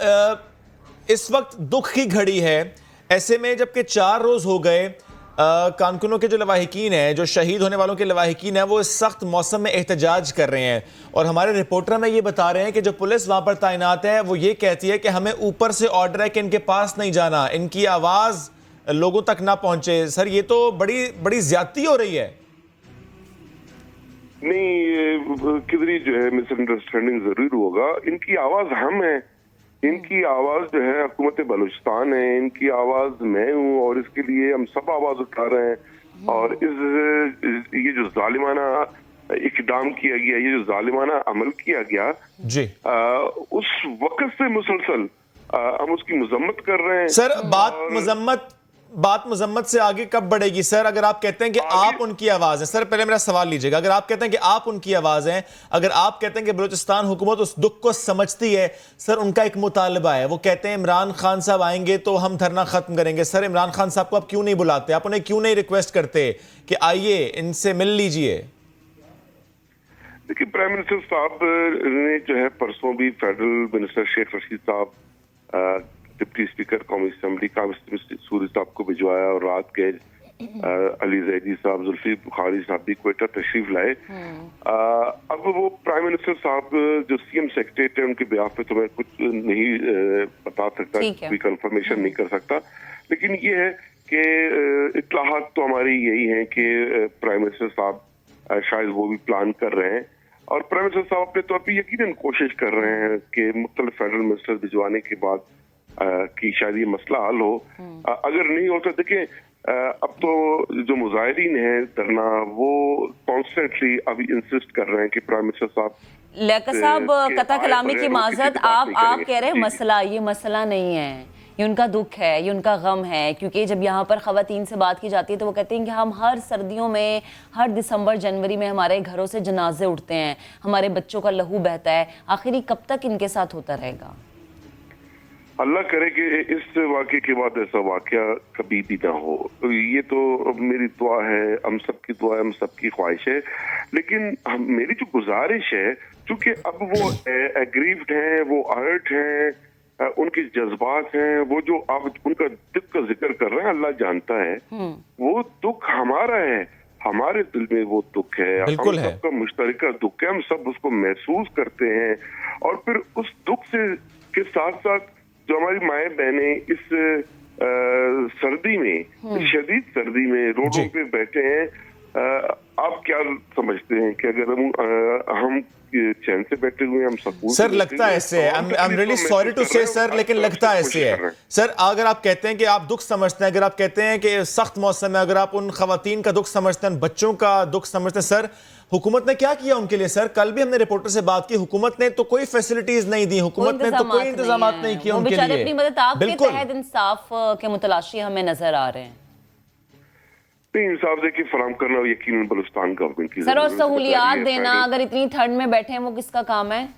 इस वक्त दुख की घड़ी है, ऐसे में जबकि 4 रोज़ हो गए कारकुनों के जो लवाहिकीन हैं, जो शहीद होने वालों के लवाहिकीन हैं, वो इस सख्त मौसम में एहतजाज कर रहे हैं और हमारे रिपोर्टर में ये बता रहे हैं कि जो पुलिस वहाँ पर तैनात है वो ये कहती है कि हमें ऊपर से ऑर्डर है कि इनके पास नहीं जाना, इनकी आवाज़ लोगों तक ना पहुँचे। सर ये तो बड़ी बड़ी ज्यादती हो रही है। नहीं, किधरी जो है मिसअंडरस्टैंडिंग जरूर होगा। इनकी आवाज़ हम हैं, इनकी आवाज जो है हुकूमत बलूचिस्तान है, इनकी आवाज मैं हूँ और इसके लिए हम सब आवाज उठा रहे हैं। और ये जो जालिमाना इकदाम किया गया, ये जो जालिमाना अमल किया गया जी, उस वक्त से मुसलसल हम उसकी मजम्मत कर रहे हैं। सर बात मजम्मत से आगे कब बढ़ेगी सर? अगर आप कहते हैं कि आप उनकी आवाज़ हैं, सर पहले मेरा सवाल लीजिएगा, अगर आप कहते हैं कि आप उनकी आवाज़ हैं, अगर आप कहते हैं कि बलूचिस्तान हुकूमत उस दुख को समझती है, सर उनका एक मुतालबा है, वो कहते हैं इमरान खान साहब आएंगे तो हम धरना खत्म करेंगे। सर इमरान खान साहब को आप क्यों नहीं बुलाते, आप उन्हें क्यों नहीं रिक्वेस्ट करते कि आइए इनसे मिल लीजिए? देखिए, प्राइम मिनिस्टर साहब ने जो है परसों भी फेडरल मिनिस्टर शेख रशीद साहब, डिप्टी स्पीकर कौमी असेंबली कासिम सूरी साहब को भिजवाया और रात के अली जैदी साहब, जुल्फी बुखारी साहब भी क्वेटा तशरीफ लाए। अब वो प्राइम मिनिस्टर साहब जो सीएम सेक्रेटरीट है उनके बिहाफ पे तो मैं कुछ नहीं बता सकता, कोई कंफर्मेशन नहीं कर सकता, लेकिन ये है कि इत्तलाहात तो हमारी यही है कि प्राइम मिनिस्टर साहब शायद वो भी प्लान कर रहे हैं और प्राइम मिनिस्टर साहब अपने तौर पर यकीनन कोशिश कर रहे हैं कि मुख्तलिफ फेडरल मिनिस्टर भिजवाने के बाद कि शायद ये मसला हल हो। अगर नहीं होता, देखिए अब तो जो मुजाहिरीन है धरना वो कॉन्स्टेंटली अभी इंसिस्ट कर रहे हैं कि प्राइम मिनिस्टर साहब, लियाकत साहब कता कलामी की माजरत, आप कह रहे हैं मसला, ये मसला नहीं है, ये उनका दुख है, ये उनका गम है, क्योंकि जब यहाँ पर ख़वातीन से बात की जाती है तो वो कहते हैं कि हम हर सर्दियों में, हर दिसंबर जनवरी में हमारे घरों से जनाजे उठते हैं, हमारे बच्चों का लहू बहता है, आखिर ये कब तक इनके साथ होता रहेगा? अल्लाह करे कि इस वाक़े के बाद ऐसा वाक़या कभी भी ना हो, ये तो मेरी दुआ है, हम सबकी दुआ है, हम सबकी ख्वाहिश है। लेकिन मेरी जो गुजारिश है, चूंकि अब वो एग्रीव्ड हैं, वो हर्ट हैं, उनके जज्बात हैं, वो जो आप उनका दुख का जिक्र कर रहे हैं, अल्लाह जानता है वो दुख हमारा है, हमारे दिल में वो दुख है, हम सबका मुश्तरका दुख है, हम सब उसको महसूस करते हैं। और फिर उस दुख से के साथ साथ जो हमारी माए बहने इस सर्दी में, शदीद सर्दी में रोडों पे बैठे हैं, आप क्या समझते हैं कि अगर हम चैन से बैठे हुए, हम सकून सर लगता है ऐसे है, I am really sorry to say sir, लेकिन लगता है ऐसे है सर। अगर आप कहते हैं कि आप दुख समझते हैं, अगर आप कहते हैं कि सख्त मौसम है, अगर आप उन खवातीन का दुख समझते हैं, बच्चों का दुख समझते हैं, सर हुकूमत ने क्या किया उनके लिए? सर कल भी हमने रिपोर्टर से बात की, हुकूमत ने तो कोई फैसिलिटीज नहीं दी, हुकूमत ने तो कोई इंतजाम नहीं किया उनके लिए। अपनी मदद आपके तहत इंसाफ के मुतलाशी हमें नजर आ रहे हैं। इंसाफ देखिए फराम करना यकीनन बलूचिस्तान गवर्नमेंट की सर, और सहूलियात देना, अगर इतनी ठंड में बैठे हैं वो किसका काम है?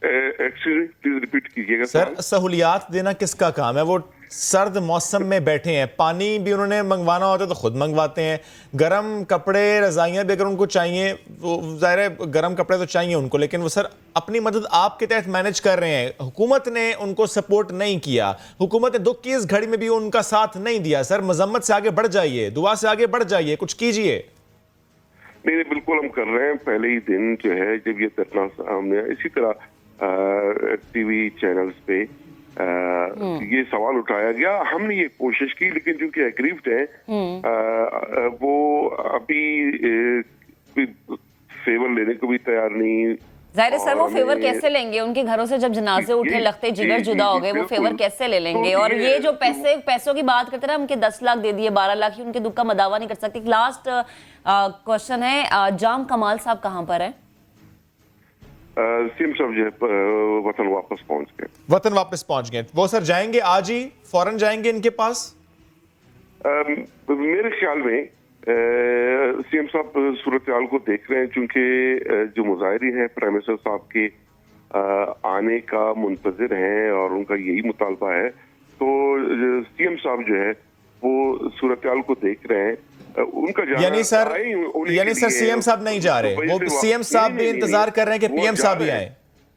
प्लीज रिपीट कीजिएगा सर। सहूलियात देना किसका काम है? वो सर्द मौसम में बैठे हैं, पानी भी उन्होंने मंगवाना होता है तो खुद मंगवाते हैं, गर्म कपड़े रजाइयाँ भी अगर उनको चाहिए, वो ज़ाहिर है गर्म कपड़े तो चाहिए उनको, लेकिन वो सर अपनी मदद आपके तहत मैनेज कर रहे हैं। हुकूमत ने उनको सपोर्ट नहीं किया, हुकूमत ने दुख की इस घड़ी में भी उनका साथ नहीं दिया। सर मजम्मत से आगे बढ़ जाइए, दुआ से आगे बढ़ जाइए, कुछ कीजिए। नहीं, बिल्कुल हम कर रहे हैं। पहले ही दिन जो है जब ये धरना हमने इसी तरह टीवी चैनल्स पे ये सवाल उठाया गया। हमने ये कोशिश की, लेकिन चूंकि एग्रीव्ड है वो अभी फेवर लेने को भी तैयार नहीं। जाहिर है सर, वो फेवर कैसे लेंगे? उनके घरों से जब जनाजे उठे, लगते जिगर जुदा हो गए, वो फेवर कैसे ले लेंगे? और ये जो पैसों की बात करते हैं, उनके 10 लाख दे दिए, 12 लाख ही उनके दुख का मदावा नहीं कर सकते। लास्ट क्वेश्चन है, जाम कमाल साहब कहाँ पर है? सीएम साहब जो है वतन वापस पहुंच गए। वतन वापस पहुंच गए। वो सर जाएंगे आज ही, फौरन जाएंगे इनके पास? मेरे ख्याल में सीएम साहब सूरत हाल को देख रहे हैं, चूंकि जो मुजाहिरीन हैं प्राइम मिनिस्टर साहब के आने का मुंतजिर हैं और उनका यही मुतालबा है, तो सीएम साहब जो है वो सूरत हाल को देख रहे हैं। उनका यानी सर सीएम साहब नहीं जा रहे, वो सीएम साहब भी इंतजार कर रहे हैं कि पीएम साहब भी आए।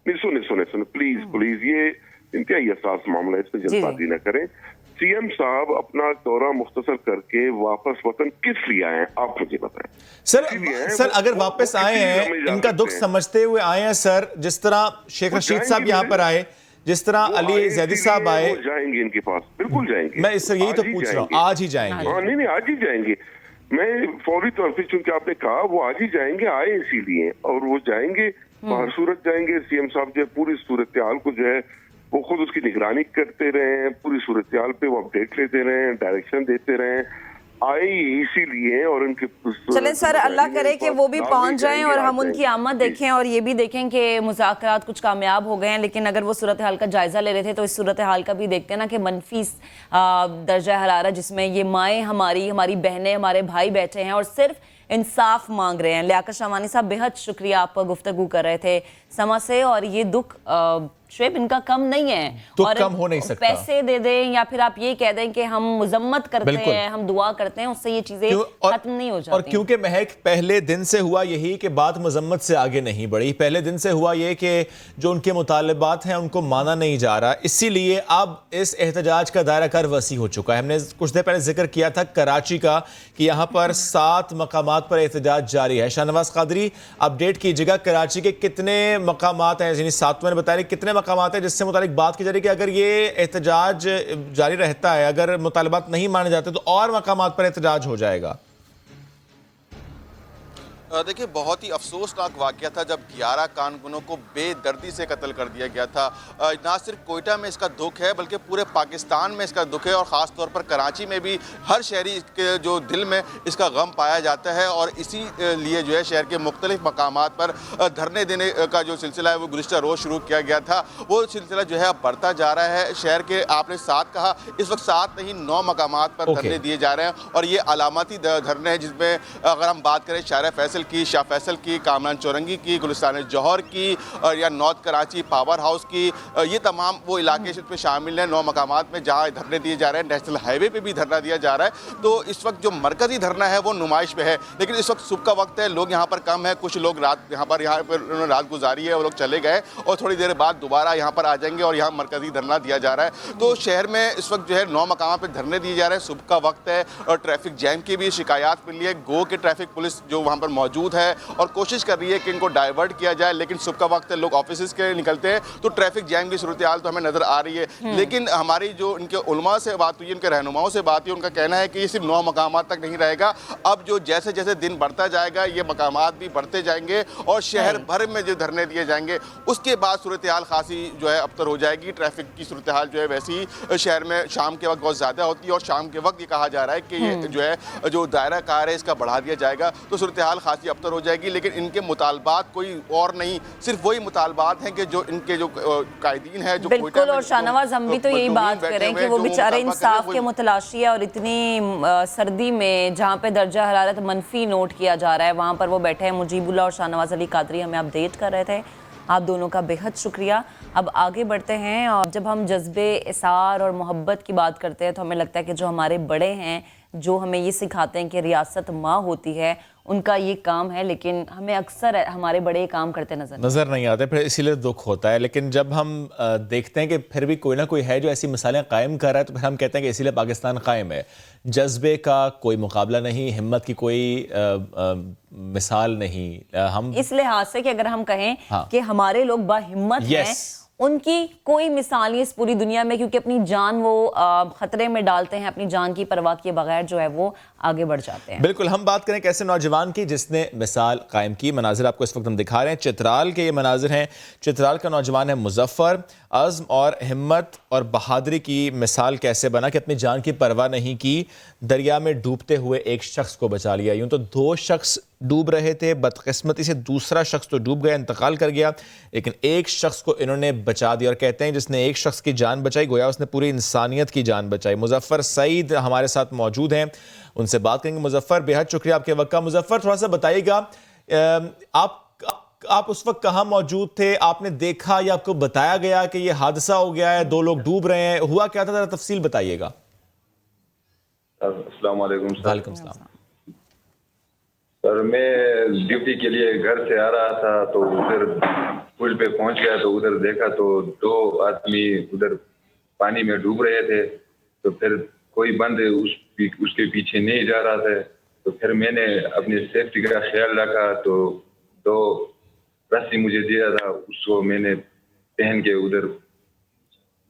नहीं, सुने प्लीज ये इंतहाई हसास मामला है, इसमें जल्दबाजी न करें। सीएम साहब अपना दौरा मुख्तसर करके वापस वतन किस लिए आए हैं, आप मुझे बताएं। सर अगर वापस आए हैं, इनका दुख समझते हुए आए हैं सर, जिस तरह शेख रशीद साहब यहाँ पर आए, जिस तरह अली जैदी साहब आए, जाएंगे इनके पास, बिल्कुल जाएंगे। मैं इससे यही तो पूछ रहा हूँ, आज ही जाएंगे? हाँ, नहीं, आज ही जाएंगे। मैं फौरी तौर पे, चूंकि आपने कहा वो आज ही जाएंगे, आए इसीलिए, और वो जाएंगे बाहर सूरत जाएंगे। सीएम साहब जो है पूरी सूरत हाल को जो है वो खुद उसकी निगरानी करते रहे हैं, पूरी सूरत हाल पे वो अपडेट लेते रहे हैं, डायरेक्शन देते रहे हैं, आए इसीलिए। और उनके चलें सर, अल्लाह करे कि वो भी पहुंच जाएं और हम उनकी आमद देखें, और ये भी देखें कि मुज़ाकरात कुछ कामयाब हो गए हैं। लेकिन अगर वो सूरत हाल का जायजा ले रहे थे, तो इस सूरत हाल का भी देखते हैं ना कि मनफी दर्जा हरारत, जिसमें ये माएँ हमारी बहनें, हमारे भाई बैठे हैं और सिर्फ इंसाफ मांग रहे हैं। लियाकत शामानी साहब, बेहद शुक्रिया, आप गुफ्तगू कर रहे थे समा से, और ये दुख शुएब इनका कम नहीं है, तो और कम हो नहीं सकता। पैसे दे दें या फिर आप ये कह दें कि हम मुजम्मत करते हैं, हम दुआ करते हैं, उससे ये चीजें खत्म नहीं हो जाती। और क्योंकि महक पहले दिन से हुआ यही कि बात मुजम्मत से आगे नहीं बढ़ी, पहले दिन से हुआ ये कि जो उनके मुतालबात हैं उनको माना नहीं जा रहा, इसीलिए अब इस एहतजाज का दायरा कार वसी हो चुका है। हमने कुछ देर पहले जिक्र किया था कराची का, कि यहाँ पर 7 मकामात पर एहतजाज जारी है। शाहनवाज कादरी, अपडेट कीजिएगा, कराची के कितने मकामात हैं, यानी 7 मैंने बताया, कितने मकामात हैं जिससे मुतालिक बात की जा रही है कि अगर ये एहतजाज जारी रहता है, अगर मुतालबात नहीं माने जाते तो और मकामात पर एहतजाज हो जाएगा? देखिए, बहुत ही अफसोसनाक वाक़या था जब 11 कारकुनों को बेदर्दी से कत्ल कर दिया गया था। ना सिर्फ कोयटा में इसका दुख है, बल्कि पूरे पाकिस्तान में इसका दुख है, और ख़ास तौर पर कराची में भी हर शहरी के जो दिल में इसका गम पाया जाता है। और इसी लिए जो है शहर के मुख्तलिफ मकामात पर धरने देने का जो सिलसिला है वो गुज़िश्ता रोज़ शुरू किया गया था, वो सिलसिला जो है अब बढ़ता जा रहा है। शहर के आपने 7 कहा, इस वक्त 7 नहीं 9 मकामात पर धरने दिए जा रहे हैं, और ये अलामती धरने हैं, जिसमें अगर हम बात करें शाह फैसल की, शाह फैसल की, कामरान चौरंगी की, गुलिस्तान जौहर की, और या नॉर्थ कराची पावर हाउस की, ये तमाम वो इलाके इसमें शामिल हैं 9 मकामात में जहाँ धरने दिए जा रहे हैं। नेशनल हाईवे पे भी धरना दिया जा रहा है। तो इस वक्त जो मरकजी धरना है वो नुमाइश पे है, लेकिन इस वक्त सुबह का वक्त है, लोग यहाँ पर कम है, कुछ लोग रात यहाँ पर उन्होंने रात गुजारी है, वो लोग चले गए और थोड़ी देर बाद दोबारा यहाँ पर आ जाएंगे और यहाँ मरकजी धरना दिया जा रहा है। तो शहर में इस वक्त जो है 9 मकामात पर धरने दिए जा रहे हैं, सुबह का वक्त है, और ट्रैफिक जैम की भी शिकायत मिली है। गो के ट्रैफिक पुलिस जो वहाँ पर मौजूद है और कोशिश कर रही है कि इनको डाइवर्ट किया जाए, लेकिन सुबह का वक्त है, लोग ऑफिस के निकलते हैं, तो ट्रैफिक जैम की सूरत हाल तो हमें नजर आ रही है। लेकिन हमारी जो इनके उलमा से बात हुई, इनके रहनुमाओं से बात हुई, उनका कहना है कि ये सिर्फ 9 मकामात तक नहीं रहेगा, अब जो जैसे जैसे दिन बढ़ता जाएगा ये मकामात भी बढ़ते जाएंगे और शहर भर में जो धरने दिए जाएंगे, उसके बाद सूरत हाल खासी जो है अबतर हो जाएगी। ट्रैफिक की सूरत हाल जो है वैसी शहर में शाम के वक्त बहुत ज़्यादा होती है, और शाम के वक्त ये कहा जा रहा है कि ये जो है जो दायरा कार है इसका बढ़ा दिया जाएगा, तो सूरत हाल खासी अबतर हो जाएगी। लेकिन इनके मुतालबात कोई और नहीं, सिर्फ वही मुतालबात हैं कि जो इनके जो कायदीन है जो बिल्कुल। और शाहनवाज, हम भी तो यही बात करें कि वो बेचारे इंसाफ के मुतलाशी है, और इतनी सर्दी में जहाँ पे दर्जा हरारत मनफी नोट किया जा रहा है, वहाँ पर वो बैठे हैं। मुजीबुल्लाह और शाहनवाज अली कादरी हमें अपडेट कर रहे थे, आप दोनों का बेहद शुक्रिया। अब आगे बढ़ते हैं, और जब हम जज्बे इसार और मोहब्बत की बात करते हैं तो हमें लगता है कि जो हमारे बड़े हैं, जो हमें ये सिखाते हैं कि रियासत माँ होती है, उनका ये काम है, लेकिन हमें अक्सर हमारे बड़े काम करते नजर नहीं आते, फिर इसीलिए दुख होता है। लेकिन जब हम देखते हैं कि फिर भी कोई ना कोई है जो ऐसी मिसालें कायम कर रहा है, तो फिर हम कहते हैं कि इसीलिए पाकिस्तान कायम है। जज्बे का कोई मुकाबला नहीं, हिम्मत की कोई मिसाल नहीं। हम इस लिहाज से कि अगर हम कहें कि हमारे लोग बाहिम्मत हैं उनकी कोई मिसाल नहीं इस पूरी दुनिया में, क्योंकि अपनी जान वो खतरे में डालते हैं, अपनी जान की परवाह किए बगैर जो है वो आगे बढ़ जाते हैं। बिल्कुल, हम बात करें कैसे नौजवान की जिसने मिसाल कायम की। मनाजिर आपको इस वक्त हम दिखा रहे हैं, चित्राल के ये मनाजिर हैं। चित्राल का नौजवान है मुजफ्फर, अज़्म और हिम्मत और बहादुरी की मिसाल कैसे बना कि अपनी जान की परवाह नहीं की, दरिया में डूबते हुए एक शख्स को बचा लिया। यूं तो 2 शख्स डूब रहे थे, बदकिस्मती से दूसरा शख्स तो डूब गया, इंतकाल कर गया, लेकिन एक शख्स को इन्होंने बचा दिया। और कहते हैं जिसने एक शख्स की जान बचाई गोया उसने पूरी इंसानियत की जान बचाई। मुजफ्फर सईद हमारे साथ मौजूद हैं, उनसे बात करेंगे। मुजफ्फर, बेहद शुक्रिया आपके वक्त का। मुजफ्फर, थोड़ा सा बताइएगा, आप उस वक्त कहाँ मौजूद थे? आपने देखा या आपको बताया गया कि ये हादसा हो गया है, 2 लोग डूब रहे हैं, हुआ क्या था? जरा तफसील बताइएगा। अस्सलाम वालेकुम सर। वालेकुम सलाम। सर, मैं ड्यूटी के लिए घर से आ रहा था तो उधर पुल पे पहुंच गया तो उधर देखा तो 2 आदमी उधर पानी में डूब रहे थे। तो फिर कोई बंदे उसके पीछे नहीं जा रहा था, तो फिर मैंने अपनी सेफ्टी का ख्याल रखा तो 2 रस्सी मुझे दिया था, उसको मैंने पहन के उधर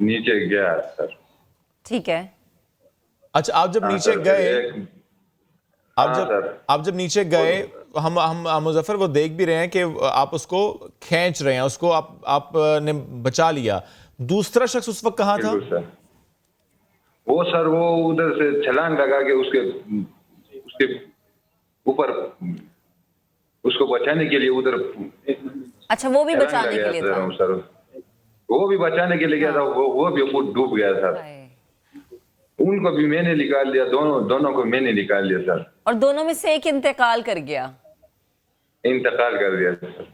नीचे गया सर। ठीक है। अच्छा, आप जब नीचे गए, आप जब नीचे गए, हम मुजफ्फर वो देख भी रहे हैं कि आप उसको खींच रहे हैं, उसको आपने बचा लिया। दूसरा शख्स उस वक्त कहाँ था? वो सर वो उधर से छलांग लगा के उसके ऊपर उसको बचाने के लिए उधर। अच्छा, वो भी बचाने के लिए था सर, वो भी बचाने के लिए गया था, वो भी खुद डूब गया सर। उनको भी मैंने निकाल लिया, दोनों को मैंने निकाल लिया सर। और दोनों में से एक इंतकाल कर गया? इंतकाल कर दिया सर।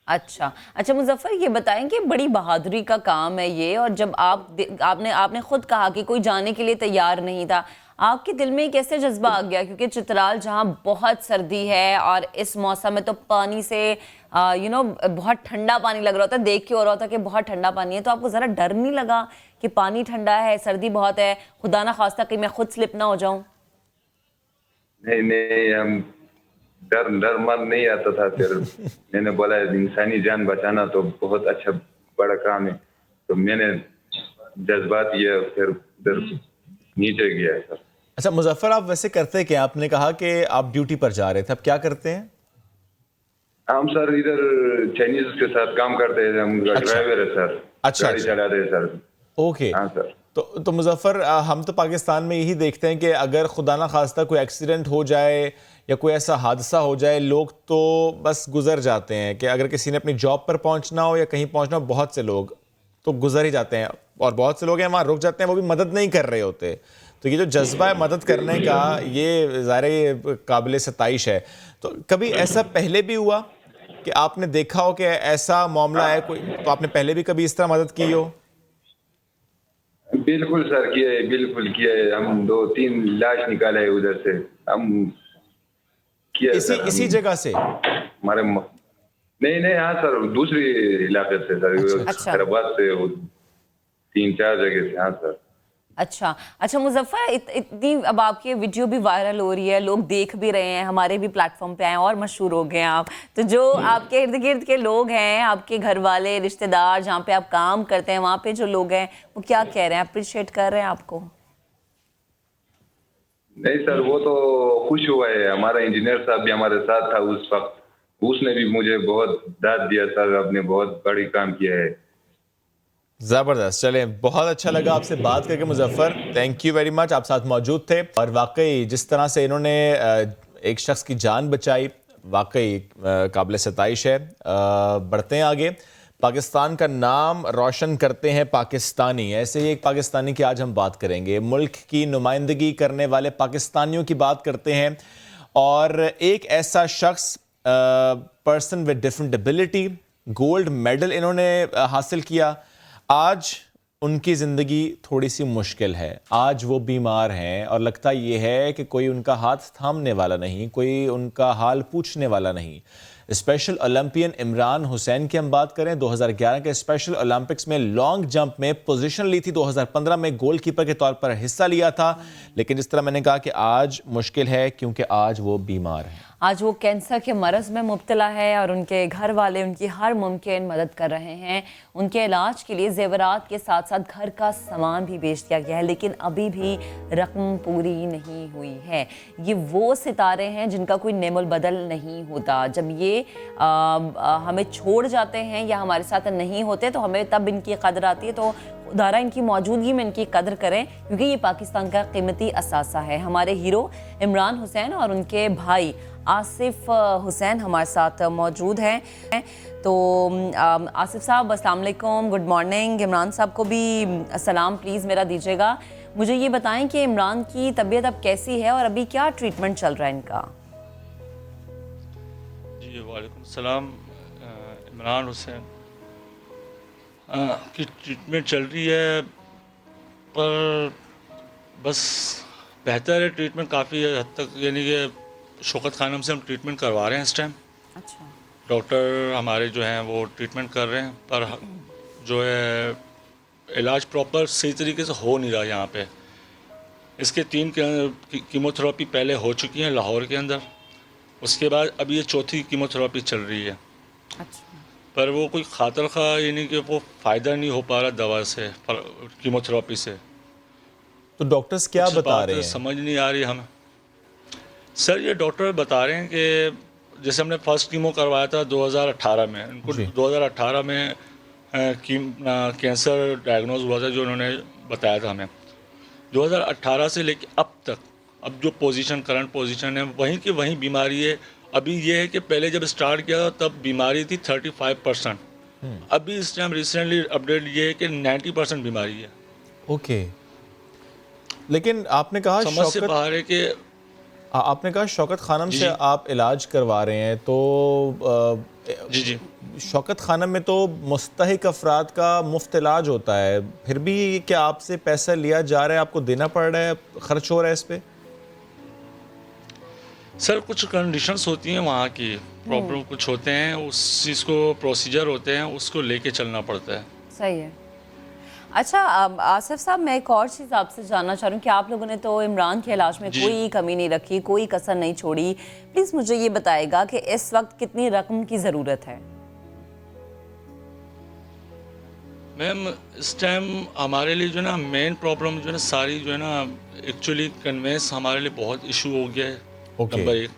अच्छा मुजफ्फर, ये बताएं कि बड़ी बहादुरी का काम है ये, और जब आपने खुद कहा कि कोई जाने के लिए तैयार नहीं था, आपके दिल में कैसे जज्बा आ गया? क्योंकि चित्राल जहाँ बहुत सर्दी है और इस मौसम में तो पानी से बहुत ठंडा पानी लग रहा था, देख के हो रहा था कि बहुत ठंडा पानी है, तो आपको ज़रा डर नहीं लगा कि पानी ठंडा है, सर्दी बहुत है, खुदा ना खास्ता कि मैं खुद स्लिप ना हो जाऊं? नहीं, हम डर मन नहीं आता था। फिर मैंने बोला इंसानी जान बचाना तो बहुत अच्छा बड़ा काम है, तो मैंने जज्बात किया, फिर उधर नीचे गया सर। अच्छा मुजफ्फर, आप वैसे करते क्या? आपने कहा कि आप ड्यूटी पर जा रहे थे, अब क्या करते हैं? हम सर इधर चाइनीज के साथ काम करते हैं, हम ड्राइवर है सर। अच्छा, गाड़ी चलाते हैं सर। ओके। हाँ सर। तो मुजफ्फर, हम तो पाकिस्तान में यही देखते हैं कि अगर खुदा ना खास्ता कोई एक्सीडेंट हो जाए या कोई ऐसा हादसा हो जाए, लोग तो बस गुजर जाते हैं कि अगर किसी ने अपनी जॉब पर पहुंचना हो या कहीं पहुंचना हो, बहुत से लोग तो गुजर ही जाते हैं, और बहुत से लोग हैं वहाँ रुक जाते हैं, वो भी मदद नहीं कर रहे होते। तो ये जो जज्बा है मदद करने का, ये ज़ाहिर काबिल सताइश है। तो कभी ऐसा पहले भी हुआ कि आपने देखा हो कि ऐसा मामला है कोई, तो आपने पहले भी कभी इस तरह मदद की हो? बिल्कुल सर, किए, बिल्कुल किए। हम 2-3 लाश निकाले है उधर से, हम किया इसी जगह से? हमारे नहीं हाँ सर, दूसरी इलाके से सर। अच्छा। हैदराबाद से 3-4 जगह से। हाँ सर। अच्छा मुजफ्फर, इतनी अब आपकी वीडियो भी वायरल हो रही है, लोग देख भी रहे हैं, हमारे भी प्लेटफॉर्म पे आए और मशहूर हो गए हैं आप, तो जो आपके इर्द गिर्द के लोग हैं, आपके घर वाले, रिश्तेदार, जहाँ पे आप काम करते हैं, वहाँ पे जो लोग हैं, वो क्या कह रहे हैं? अप्रिशिएट कर रहे हैं आपको? नहीं सर, वो तो खुश हुआ है। हमारा इंजीनियर साहब भी हमारे साथ था उस वक्त, उसने भी मुझे बहुत दाद दिया सर, आपने बहुत बड़ी काम किया है। ज़बरदस्त। चलें, बहुत अच्छा लगा आपसे बात करके Muzaffar, thank you very much. आप साथ मौजूद थे, और वाकई जिस तरह से इन्होंने एक शख्स की जान बचाई, वाकई काबिल सताइश है। बढ़ते हैं आगे। पाकिस्तान का नाम रोशन करते हैं पाकिस्तानी, ऐसे ही एक पाकिस्तानी की आज हम बात करेंगे। मुल्क की नुमाइंदगी करने वाले पाकिस्तानियों की बात करते हैं, और एक ऐसा शख्स, person with different ability, gold medal इन्होंने हासिल किया। आज उनकी ज़िंदगी थोड़ी सी मुश्किल है, आज वो बीमार हैं, और लगता ये है कि कोई उनका हाथ थामने वाला नहीं, कोई उनका हाल पूछने वाला नहीं। स्पेशल ओलंपियन इमरान हुसैन की हम बात करें, 2011 के स्पेशल ओलंपिक्स में लॉन्ग जंप में पोजीशन ली थी, 2015 में गोलकीपर के तौर पर हिस्सा लिया था, लेकिन जिस तरह मैंने कहा कि आज मुश्किल है क्योंकि आज वो बीमार है। आज वो कैंसर के मरज़ में मुब्तला है और उनके घर वाले उनकी हर मुमकिन मदद कर रहे हैं। उनके इलाज के लिए जेवरात के साथ साथ घर का सामान भी बेच दिया गया है, लेकिन अभी भी रकम पूरी नहीं हुई है। ये वो सितारे हैं जिनका कोई नेमुल बदल नहीं होता। जब ये हमें छोड़ जाते हैं या हमारे साथ नहीं होते तो हमें तब इनकी कदर आती है। तो खुदारा इनकी मौजूदगी में इनकी कदर करें, क्योंकि ये पाकिस्तान का कीमती असासा है। हमारे हीरो इमरान हुसैन और उनके भाई आसिफ हुसैन हमारे साथ मौजूद हैं। तो आसिफ साहब अस्सलाम वालेकुम, गुड मॉर्निंग। इमरान साहब को भी सलाम प्लीज़ मेरा दीजिएगा। मुझे ये बताएं कि इमरान की तबीयत अब कैसी है और अभी क्या ट्रीटमेंट चल रहा है इनका? जी वालेकुम सलाम। इमरान हुसैन की ट्रीटमेंट चल रही है, पर बस बेहतर है ट्रीटमेंट काफ़ी हद तक, यानी कि शौकत खानम से हम ट्रीटमेंट करवा रहे हैं इस टाइम। अच्छा। डॉक्टर हमारे जो हैं वो ट्रीटमेंट कर रहे हैं, पर जो है इलाज प्रॉपर सही तरीके से हो नहीं रहा यहाँ पे। इसके 3 कीमोथेरेपी पहले हो चुकी हैं लाहौर के अंदर, उसके बाद अभी ये 4थी कीमोथेरेपी चल रही है। अच्छा। पर वो कोई खातर खा, यानी कि वो फ़ायदा नहीं हो पा रहा दवा से, कीमोथेरेपी से। तो डॉक्टर्स क्या बता रहे हैं? समझ नहीं आ रही हमें। सर ये डॉक्टर बता रहे हैं कि जैसे हमने फर्स्ट कीमो करवाया था 2018 में, उनको 2018 में कैंसर डायग्नोज हुआ था, जो उन्होंने बताया था हमें। 2018 से लेके अब तक, अब जो पोजीशन करंट पोजीशन है वहीं की वहीं बीमारी है। अभी ये है कि पहले जब स्टार्ट किया तब बीमारी थी 35%, अभी इस टाइम रिसेंटली अपडेट ये है कि 90% बीमारी है। ओके, लेकिन आपने कहा समझ से बाहर है कि आपने कहा शौकत खानम से आप इलाज करवा रहे हैं, तो जी शौकत खानम में तो मुस्तहिक अफराद का मुफ्त इलाज होता है, फिर भी क्या आपसे पैसा लिया जा रहा है, आपको देना पड़ रहा है, खर्च हो रहा है इस पे? सर कुछ कंडीशंस होती हैं वहाँ की, प्रॉब्लम कुछ होते हैं, उस चीज़ को प्रोसीजर होते हैं, उसको लेके चलना पड़ता है। सही है। अच्छा आसिफ साहब, मैं एक और चीज़ आपसे जानना चाह रही हूँ कि आप लोगों ने तो इमरान के इलाज में कोई कमी नहीं रखी, कोई कसर नहीं छोड़ी। प्लीज़ मुझे ये बताएगा कि इस वक्त कितनी रकम की ज़रूरत है? मैम इस टाइम हमारे लिए जो है ना मेन प्रॉब्लम जो है ना सारी जो है ना एक्चुअली कन्वेंस हमारे लिए बहुत इशू हो गया है। नंबर 1।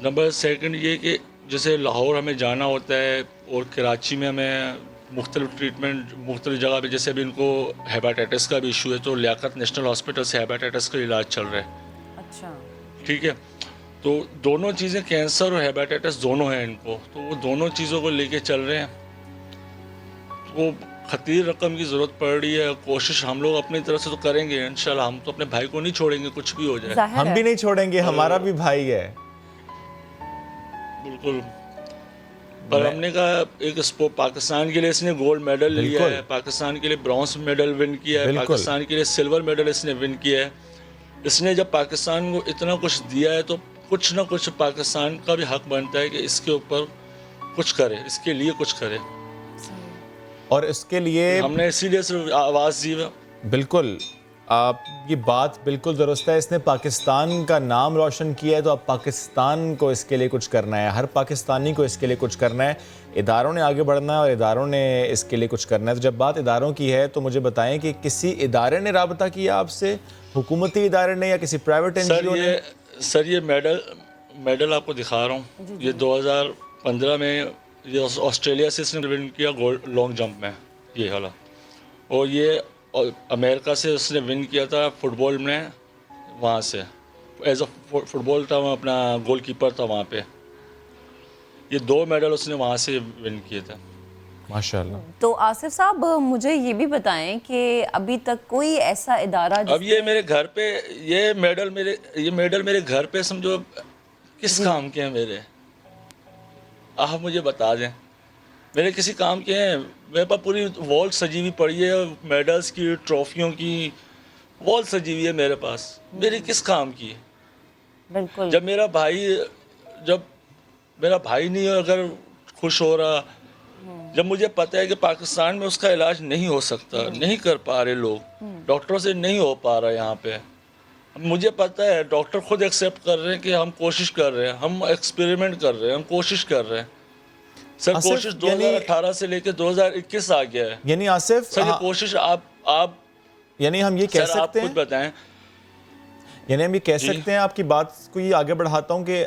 नंबर 2 ये कि जैसे लाहौर हमें जाना होता है और कराची में हमें मुख्तलिफ ट्रीटमेंट मुख्तलिफ जगह पे, जैसे अभी इनको हेपेटाइटिस का भी इशू है, तो लियाकत नेशनल हॉस्पिटल से हेपेटाइटिस का इलाज चल रहा है। अच्छा। ठीक है, तो दोनों चीज़ें, कैंसर और हेपेटाइटिस दोनों हैं इनको, तो वो दोनों चीज़ों को लेके चल रहे हैं। वो खतीर रकम की ज़रूरत पड़ रही है। कोशिश हम लोग अपनी तरफ से तो करेंगे इंशाल्लाह, हम तो अपने भाई को नहीं छोड़ेंगे, कुछ भी हो जाए। हम भी नहीं छोड़ेंगे, हमारा भी भाई है। बिल्कुल, पर हमने कहा एक पाकिस्तान के लिए इसने गोल्ड मेडल लिया है, पाकिस्तान के लिए ब्रॉन्ज मेडल विन किया है, पाकिस्तान के लिए सिल्वर मेडल इसने विन किया है। इसने जब पाकिस्तान को इतना कुछ दिया है तो कुछ ना कुछ पाकिस्तान का भी हक बनता है कि इसके ऊपर कुछ करे, इसके लिए कुछ करे, और इसके लिए हमने इसीलिए सिर्फ आवाज़ दी है। बिल्कुल, आप ये बात बिल्कुल दुरुस्त है। इसने पाकिस्तान का नाम रोशन किया है, तो अब पाकिस्तान को इसके लिए कुछ करना है, हर पाकिस्तानी को इसके लिए कुछ करना है। इदारों ने आगे बढ़ना है और इदारों ने इसके लिए कुछ करना है। तो जब बात इदारों की है तो मुझे बताएं कि किसी इदारे ने राबता किया आपसे, हुकूमती इदारे ने या किसी प्राइवेट NGO ने? सर ये मेडल आपको दिखा रहा हूँ, ये 2015 में ये ऑस्ट्रेलिया से इसने विन किया गोल्ड लॉन्ग जंप में, ये वाला, और ये अमेरिका से उसने विन किया था फुटबॉल में, वहाँ से एज अ फुटबॉल था, अपना गोलकीपर था वहाँ पे। ये 2 मेडल उसने वहाँ से विन किए थे। माशाल्लाह। तो आसिफ साहब मुझे ये भी बताएं कि अभी तक कोई ऐसा इदारा, अब ये मेरे घर पे ये मेडल मेरे घर पे समझो किस काम के हैं मेरे, आप मुझे बता दें, मेरे किसी काम के हैं? मेरे पास पूरी वॉल सजी हुई पड़ी है, मेडल्स की, ट्रॉफियों की वॉल सजी हुई है मेरे पास, मेरी किस काम की? बिल्कुल। जब मेरा भाई जब मेरा भाई नहीं अगर खुश हो रहा, जब मुझे पता है कि पाकिस्तान में उसका इलाज नहीं हो सकता, नहीं कर पा रहे लोग, डॉक्टरों से नहीं हो पा रहा यहाँ पे, मुझे पता है डॉक्टर खुद एक्सेप्ट कर रहे हैं कि हम कोशिश कर रहे हैं, हम एक्सपेरिमेंट कर रहे हैं, हम कोशिश कर रहे हैं। सर आसिफ, कोशिश 2018 से लेकर 2021 आ गया है। यानी आसिफ सर ये कोशिश आप यानी हम ये कह सर आप सकते हैं, खुद बताएं, यानी हम ये कह सकते हैं, आपकी बात को ये आगे बढ़ाता हूं कि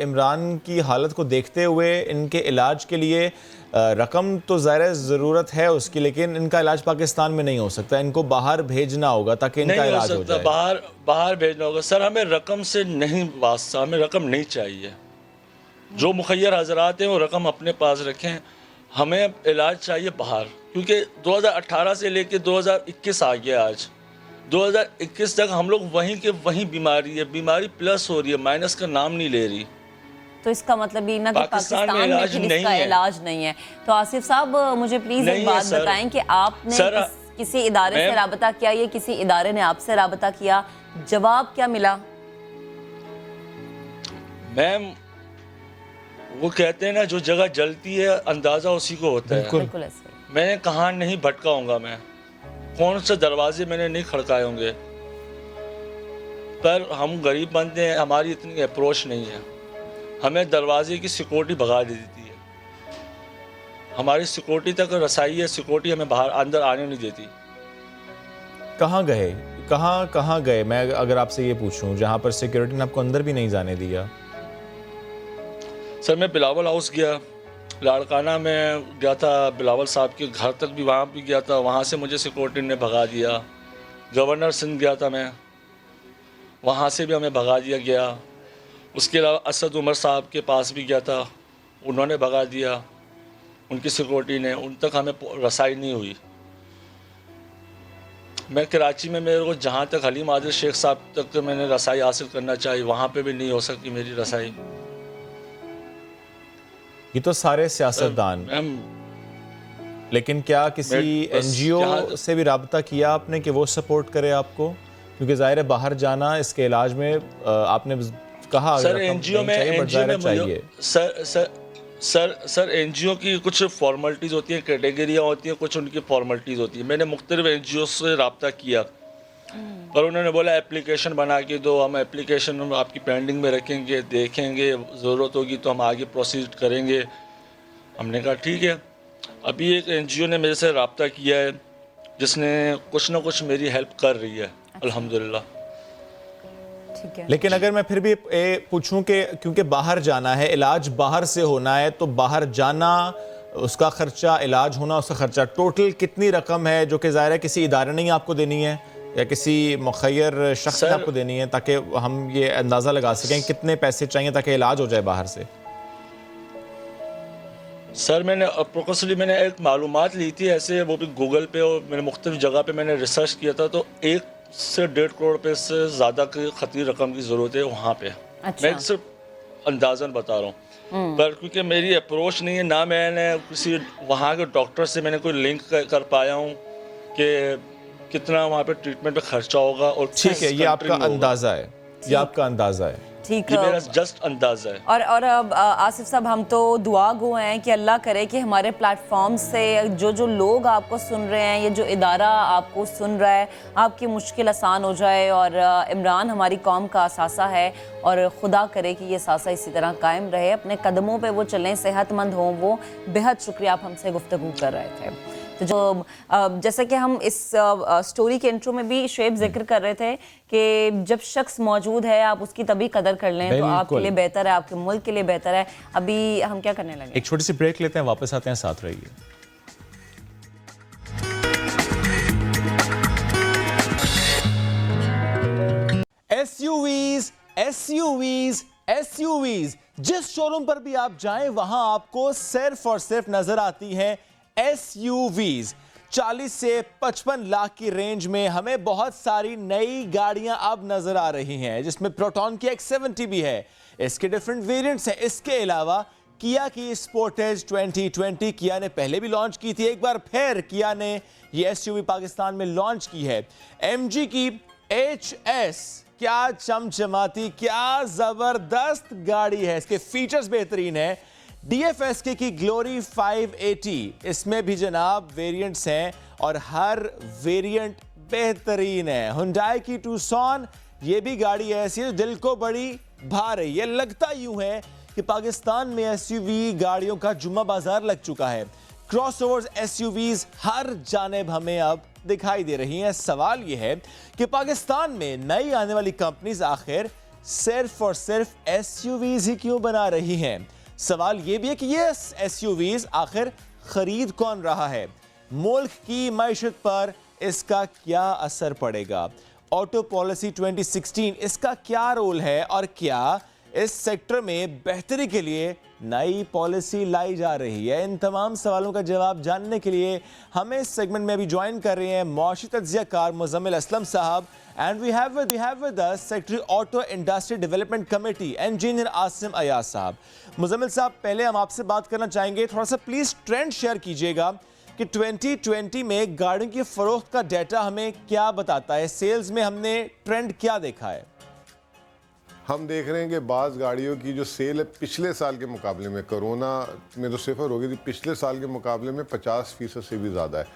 इमरान की हालत को देखते हुए इनके इलाज के लिए रकम तो ज़ाहिर ज़रूरत है उसकी, लेकिन इनका इलाज पाकिस्तान में नहीं हो सकता, इनको बाहर भेजना होगा ताकि इनका नहीं हो इलाज हो सकता, जाए। बाहर भेजना होगा। सर हमें रकम से नहीं वास्ता, हमें रकम नहीं चाहिए। जो मुखैर हजरात हैं वो रकम अपने पास रखें, हमें इलाज चाहिए बाहर, क्योंकि 2018 से लेकर 2021 आ गया, आज 2021 तक हम लोग वहीं के वहीं बीमारी है, बीमारी प्लस हो रही है, माइनस का नाम नहीं ले रही। तो इसका मतलब ये ना कि पाकिस्तान में पाकिस्तान में इलाज फिर नहीं इसका है। इलाज नहीं है। तो आसिफ साहब मुझे प्लीज नहीं एक है, बात सर। बताएं कि आपने सर, किसी इदारे से राबता किया, या किसी इदारे ने आपसे राबता किया, जवाब क्या मिला? मैम वो कहते हैं ना, जो जगह जलती है अंदाजा उसी को होता है। बिल्कुल ऐसे। मैंने कहाँ नहीं भटकाऊंगा, मैं कौन से दरवाजे मैंने नहीं खड़काए होंगे, पर हम गरीब बंदे हैं, हमारी इतनी अप्रोच नहीं है, हमें दरवाजे की सिक्योरिटी भगा देती है, हमारी सिक्योरिटी तक रसाई है, सिक्योरिटी हमें बाहर अंदर आने नहीं देती। कहाँ गए, कहाँ गए, मैं अगर आपसे ये पूछूं जहाँ पर सिक्योरिटी ने आपको अंदर भी नहीं जाने दिया? सर मैं बिलावल हाउस गया, लाड़काना में गया था, बिलावल साहब के घर तक भी वहाँ भी गया था, वहाँ से मुझे सिक्योरिटी ने भगा दिया। गवर्नर सिंध गया था मैं, वहाँ से भी हमें भगा दिया गया। उसके अलावा असद उमर साहब के पास भी गया था, उन्होंने भगा दिया, उनकी सिक्योरिटी ने, उन तक हमें रसाई नहीं हुई। मैं कराची में मेरे को जहाँ तक हलीम आदिल शेख साहब तक मैंने रसाई हासिल करना चाहिए, वहाँ पे भी नहीं हो सकती मेरी रसाई। ये तो सारे सियासतदान, लेकिन क्या किसी एनजीओ से भी राब्ता किया आपने कि वो सपोर्ट करे आपको? क्योंकि जाहिर है बाहर जाना इसके इलाज में आपने कहा सर एनजीओ में चाहिए। सर एनजीओ की कुछ फॉर्मेलिटीज़ होती हैं, कैटेगरियाँ होती हैं, कुछ उनकी फॉर्मेलिटीज़ होती हैं। मैंने मुख्तलिफ एनजीओ से रब्ता किया, पर उन्होंने बोला एप्लीकेशन बना के दो, हम एप्लीकेशन आपकी पेंडिंग में रखेंगे, देखेंगे, ज़रूरत होगी तो हम आगे प्रोसीड करेंगे। हमने कहा ठीक है। अभी एक एनजीओ ने मेरे से रब्ता किया है, जिसने कुछ ना कुछ मेरी हेल्प कर रही है, अल्हम्दुलिल्लाह। ठीक है। लेकिन अगर मैं फिर भी पूछूं कि क्योंकि बाहर जाना है, इलाज बाहर से होना है, तो बाहर जाना, उसका खर्चा, इलाज होना, उसका खर्चा, टोटल कितनी रकम है जो कि ज़ाहिर है किसी इदारे ने आपको देनी है या किसी मुखैर शख्स ने आपको देनी है, ताकि हम ये अंदाज़ा लगा सकें कितने पैसे चाहिए ताकि इलाज हो जाए बाहर से? सर मैंने अप्रोक्सिमेटली मैंने एक मालूमात ली थी ऐसे, वो भी गूगल पे और मैंने मुख्तलिफ जगह पे मैंने रिसर्च किया था, तो 1 से 1.5 करोड़ रुपये से ज़्यादा की खतीर रकम की ज़रूरत है वहाँ पे। अच्छा। मैं सिर्फ अंदाज़न बता रहा हूँ, पर क्योंकि मेरी अप्रोच नहीं है, ना मैंने किसी वहाँ के डॉक्टर से मैंने कोई लिंक कर पाया हूँ कि कितना वहाँ पे ट्रीटमेंट पे खर्चा होगा। और ठीक है, ये आपका अंदाज़ा है, ये आपका अंदाज़ा है। ठीक ये है, मेरा जस्ट अंदाज़ा है। और अब आसिफ साहब हम तो दुआ गो हैं कि अल्लाह करे कि हमारे प्लेटफॉर्म से जो लोग आपको सुन रहे हैं, ये जो इदारा आपको सुन रहा है, आपकी मुश्किल आसान हो जाए। और इमरान हमारी कौम का असासा है, और खुदा करे कि ये असासा इसी तरह कायम रहे, अपने कदमों पे वो चलें, सेहतमंद हों वो। बेहद शुक्रिया, आप हमसे गुफ्तगू कर रहे थे। तो जो जैसे कि हम इस स्टोरी के इंट्रो में भी शुएब जिक्र कर रहे थे कि जब शख्स मौजूद है आप उसकी तभी कदर कर लें तो आपके लिए बेहतर है, आपके मुल्क के लिए बेहतर है। अभी हम क्या करने लगे, एक छोटी सी ब्रेक लेते हैं, वापस आते हैं, साथ रहिए। SUVs, जिस शोरूम पर भी आप जाएं वहां आपको सिर्फ और सिर्फ नजर आती है SUVs। 40 से 55 लाख की रेंज में हमें बहुत सारी नई गाड़ियां अब नजर आ रही हैं, जिसमें प्रोटॉन की X70 भी है। इसके डिफरेंट वेरिएंट्स हैं। इसके अलावा किया की स्पोर्टेज 2020 किया ने पहले भी लॉन्च की थी, एक बार फिर किया ने ये SUV पाकिस्तान में लॉन्च की है। MG की HS क्या चमचमाती, क्या जबरदस्त गाड़ी है। इसके फीचर्स बेहतरीन है। DFSK की ग्लोरी 580, इसमें भी जनाब वेरिएंट्स हैं और हर वेरिएंट बेहतरीन है। हुंडई की टूसॉन, ये भी गाड़ी ऐसी है जो दिल को बड़ी भा रही है। लगता यूं है कि पाकिस्तान में SUV गाड़ियों का जुम्मा बाजार लग चुका है। क्रॉसओवर्स SUVs हर जानिब हमें अब दिखाई दे रही हैं। सवाल यह है कि पाकिस्तान में नई आने वाली कंपनीज आखिर सिर्फ और सिर्फ SUVs ही क्यों बना रही हैं। सवाल यह भी है कि ये SUVs आखिर खरीद कौन रहा है। मुल्क की मईशत पर इसका क्या असर पड़ेगा। ऑटो पॉलिसी 2016, इसका क्या रोल है और क्या इस सेक्टर में बेहतरी के लिए नई पॉलिसी लाई जा रही है। इन तमाम सवालों का जवाब जानने के लिए हमें इस सेगमेंट में अभी ज्वाइन कर रहे हैं मौशी तज्जियाकार Muzammil Aslam sahab, and we have with us secretary auto industry development committee engineer Asim Ayaz sahab. Muzammil साहब, पहले हम आपसे बात करना चाहेंगे, थोड़ा सा प्लीज ट्रेंड शेयर कीजिएगा कि 2020 में गाड़ियों की फरोख्त का डाटा हमें क्या बताता है। सेल्स में हमने ट्रेंड क्या देखा है। हम देख रहे हैं कि बाज़ गाड़ियों की जो सेल है पिछले साल के मुकाबले में, कोरोना में तो सिफर हो गई थी, पिछले साल के मुकाबले में 50% से भी ज़्यादा है।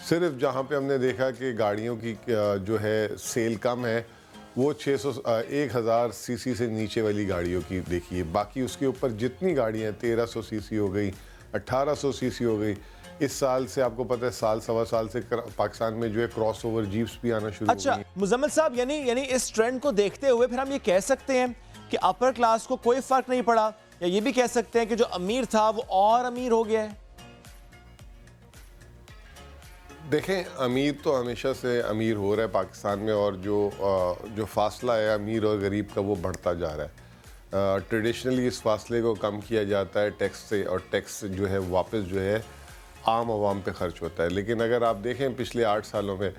सिर्फ जहां पे हमने देखा कि गाड़ियों की जो है सेल कम है वो 1000 सीसी से नीचे वाली गाड़ियों की देखिए। बाकी उसके ऊपर जितनी गाड़ियाँ 1300 सीसी हो गई, 1800 सीसी हो गई। इस साल से आपको पता है साल सवा साल से पाकिस्तान में जो है क्रॉस ओवर जीप्स भी आना शुरू हो गई। अच्छा मुजम्मिल साहब, यानी इस ट्रेंड को देखते हुए फिर हम ये कह सकते हैं कि अपर क्लास को कोई फर्क नहीं पड़ा, या ये भी कह सकते हैं कि जो अमीर था वो और अमीर हो गया है। देखें, अमीर तो हमेशा से अमीर हो रहा है पाकिस्तान में, और जो फासला है अमीर और गरीब का वो बढ़ता जा रहा है। ट्रेडिशनली इस फासले को कम किया जाता है टैक्स से, और टैक्स जो है वापस जो है आम आवाम पे खर्च होता है। लेकिन अगर आप देखें पिछले 8 सालों में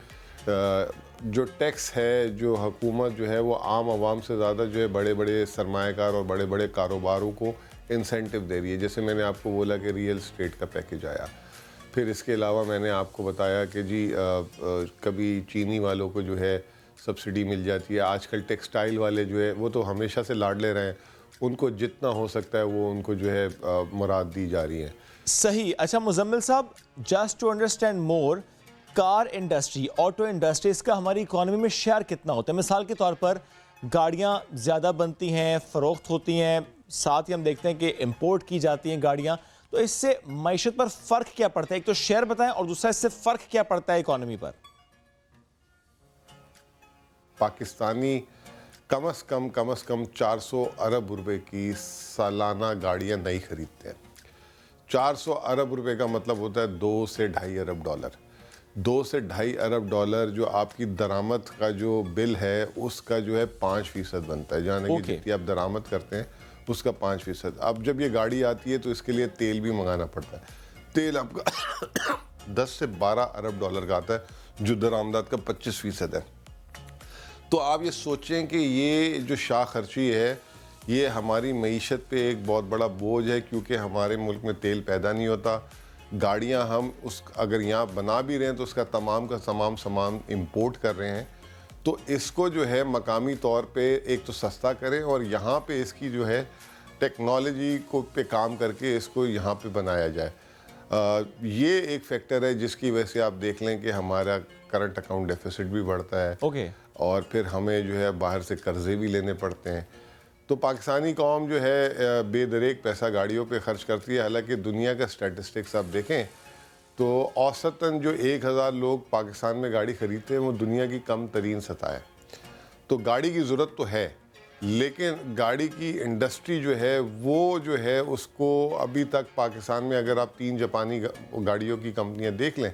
जो टैक्स है, जो हुकूमत जो है वो आम आवाम से ज़्यादा जो है बड़े बड़े सरमाएकार और बड़े बड़े कारोबारों को इंसेंटिव दे रही है। जैसे मैंने आपको बोला कि रियल एस्टेट का पैकेज आया, फिर इसके अलावा मैंने आपको बताया कि जी कभी चीनी वालों को जो है सब्सिडी मिल जाती है। आजकल टेक्सटाइल वाले जो है वो तो हमेशा से लाड ले रहे हैं, उनको जितना हो सकता है वो उनको जो है मुराद दी जा रही है। सही। अच्छा Muzammil sahab, just to understand more, car industry, auto industry, इसका हमारी इकोनॉमी में शेयर कितना होता है? मिसाल के तौर पर गाड़ियां ज़्यादा बनती हैं, फ़रोख्त होती हैं, साथ ही हम देखते हैं कि इंपोर्ट की जाती हैं गाड़ियां, तो इससे मईशत पर फ़र्क क्या पड़ता है? एक तो शेयर बताएं, और दूसरा इससे फ़र्क क्या पड़ता है इकोनॉमी पर? पाकिस्तानी कम से कम 400 अरब रुपए की सालाना गाड़ियां नई खरीदते हैं। 400 अरब रुपए का मतलब होता है 2 से ढाई अरब डॉलर। 2 से ढाई अरब डॉलर जो आपकी दरामद का जो बिल है उसका जो है 5% बनता है। जाने कि जितनी आप दरामद करते हैं उसका 5%। अब जब ये गाड़ी आती है तो इसके लिए तेल भी मंगाना पड़ता है। तेल आपका 10 से 12 अरब डॉलर का आता है जो दरामदात का 25% है। तो आप ये सोचें कि ये जो शाह खर्ची है ये हमारी मईशत पे एक बहुत बड़ा बोझ है, क्योंकि हमारे मुल्क में तेल पैदा नहीं होता। गाड़ियां हम उस अगर यहाँ बना भी रहे हैं तो उसका तमाम का तमाम सामान इंपोर्ट कर रहे हैं। तो इसको जो है मकामी तौर पे एक तो सस्ता करें, और यहाँ पे इसकी जो है टेक्नोलॉजी को पे काम करके इसको यहाँ पे बनाया जाए। ये एक फैक्टर है जिसकी वजह से आप देख लें कि हमारा करंट अकाउंट डेफिसिट भी बढ़ता है। और फिर हमें जो है बाहर से कर्जे भी लेने पड़ते हैं। तो पाकिस्तानी कौम जो है बेदरेक पैसा गाड़ियों पे खर्च करती है। हालांकि दुनिया का स्टैटिस्टिक्स आप देखें तो औसतन जो 1000 लोग पाकिस्तान में गाड़ी ख़रीदते हैं वो दुनिया की कम तरीन सतह है। तो गाड़ी की ज़रूरत तो है, लेकिन गाड़ी की इंडस्ट्री जो है वो जो है उसको अभी तक पाकिस्तान में अगर आप 3 जापानी गाड़ियों की कंपनियां देख लें,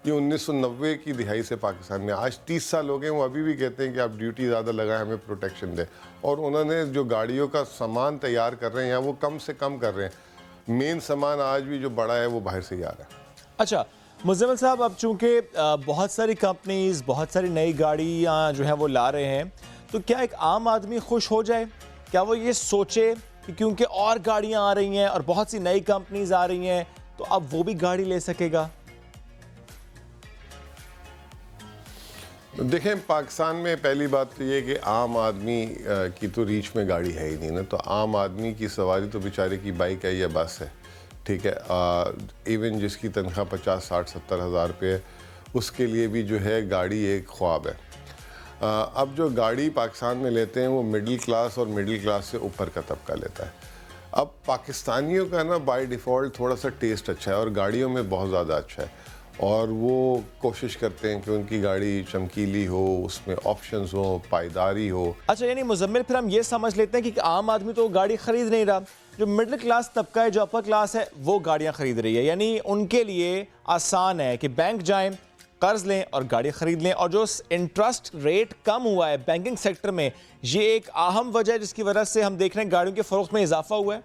ये 1990 की दिहाई से पाकिस्तान में, आज 30 साल हो गए, वो अभी भी कहते हैं कि आप ड्यूटी ज़्यादा लगाएं, हमें प्रोटेक्शन दें। और उन्होंने जो गाड़ियों का सामान तैयार कर रहे हैं या वो कम से कम कर रहे हैं। मेन सामान आज भी जो बड़ा है वो बाहर से ही आ रहा है। अच्छा मुजम्मिल साहब, अब चूँकि बहुत सारी कंपनीज बहुत सारी नई गाड़ियाँ जो है वो ला रहे हैं, तो क्या एक आम आदमी खुश हो जाए? क्या वो ये सोचे कि क्योंकि और गाड़ियाँ आ रही हैं और बहुत सी नई कंपनीज आ रही हैं तो अब वो भी गाड़ी ले सकेगा? देखें, पाकिस्तान में पहली बात तो ये कि आम आदमी की तो रीच में गाड़ी है ही नहीं ना, तो आम आदमी की सवारी तो बेचारे की बाइक है या बस है, ठीक है। इवन जिसकी तनख्वाह 50, 60, 70 हज़ार रुपये है, उसके लिए भी जो है गाड़ी एक ख्वाब है। अब जो गाड़ी पाकिस्तान में लेते हैं वो मिडिल क्लास और मिडिल क्लास से ऊपर का तबका लेता है। अब पाकिस्तानियों का ना बाय डिफ़ॉल्ट थोड़ा सा टेस्ट अच्छा है और गाड़ियों में बहुत ज़्यादा अच्छा है, और वो कोशिश करते हैं कि उनकी गाड़ी चमकीली हो, उसमें ऑप्शंस हो, पायदारी हो। अच्छा, यानी मुजम्मिल फिर हम ये समझ लेते हैं कि आम आदमी तो गाड़ी खरीद नहीं रहा, जो मिडिल क्लास तबका है, जो अपर क्लास है, वो गाड़ियाँ खरीद रही है। यानी उनके लिए आसान है कि बैंक जाएं, कर्ज लें और गाड़ी खरीद लें। और जो इंटरेस्ट रेट कम हुआ है बैंकिंग सेक्टर में, ये एक अहम वजह है जिसकी वजह से हम देख रहे हैं गाड़ियों के फरोख्त में इजाफा हुआ है।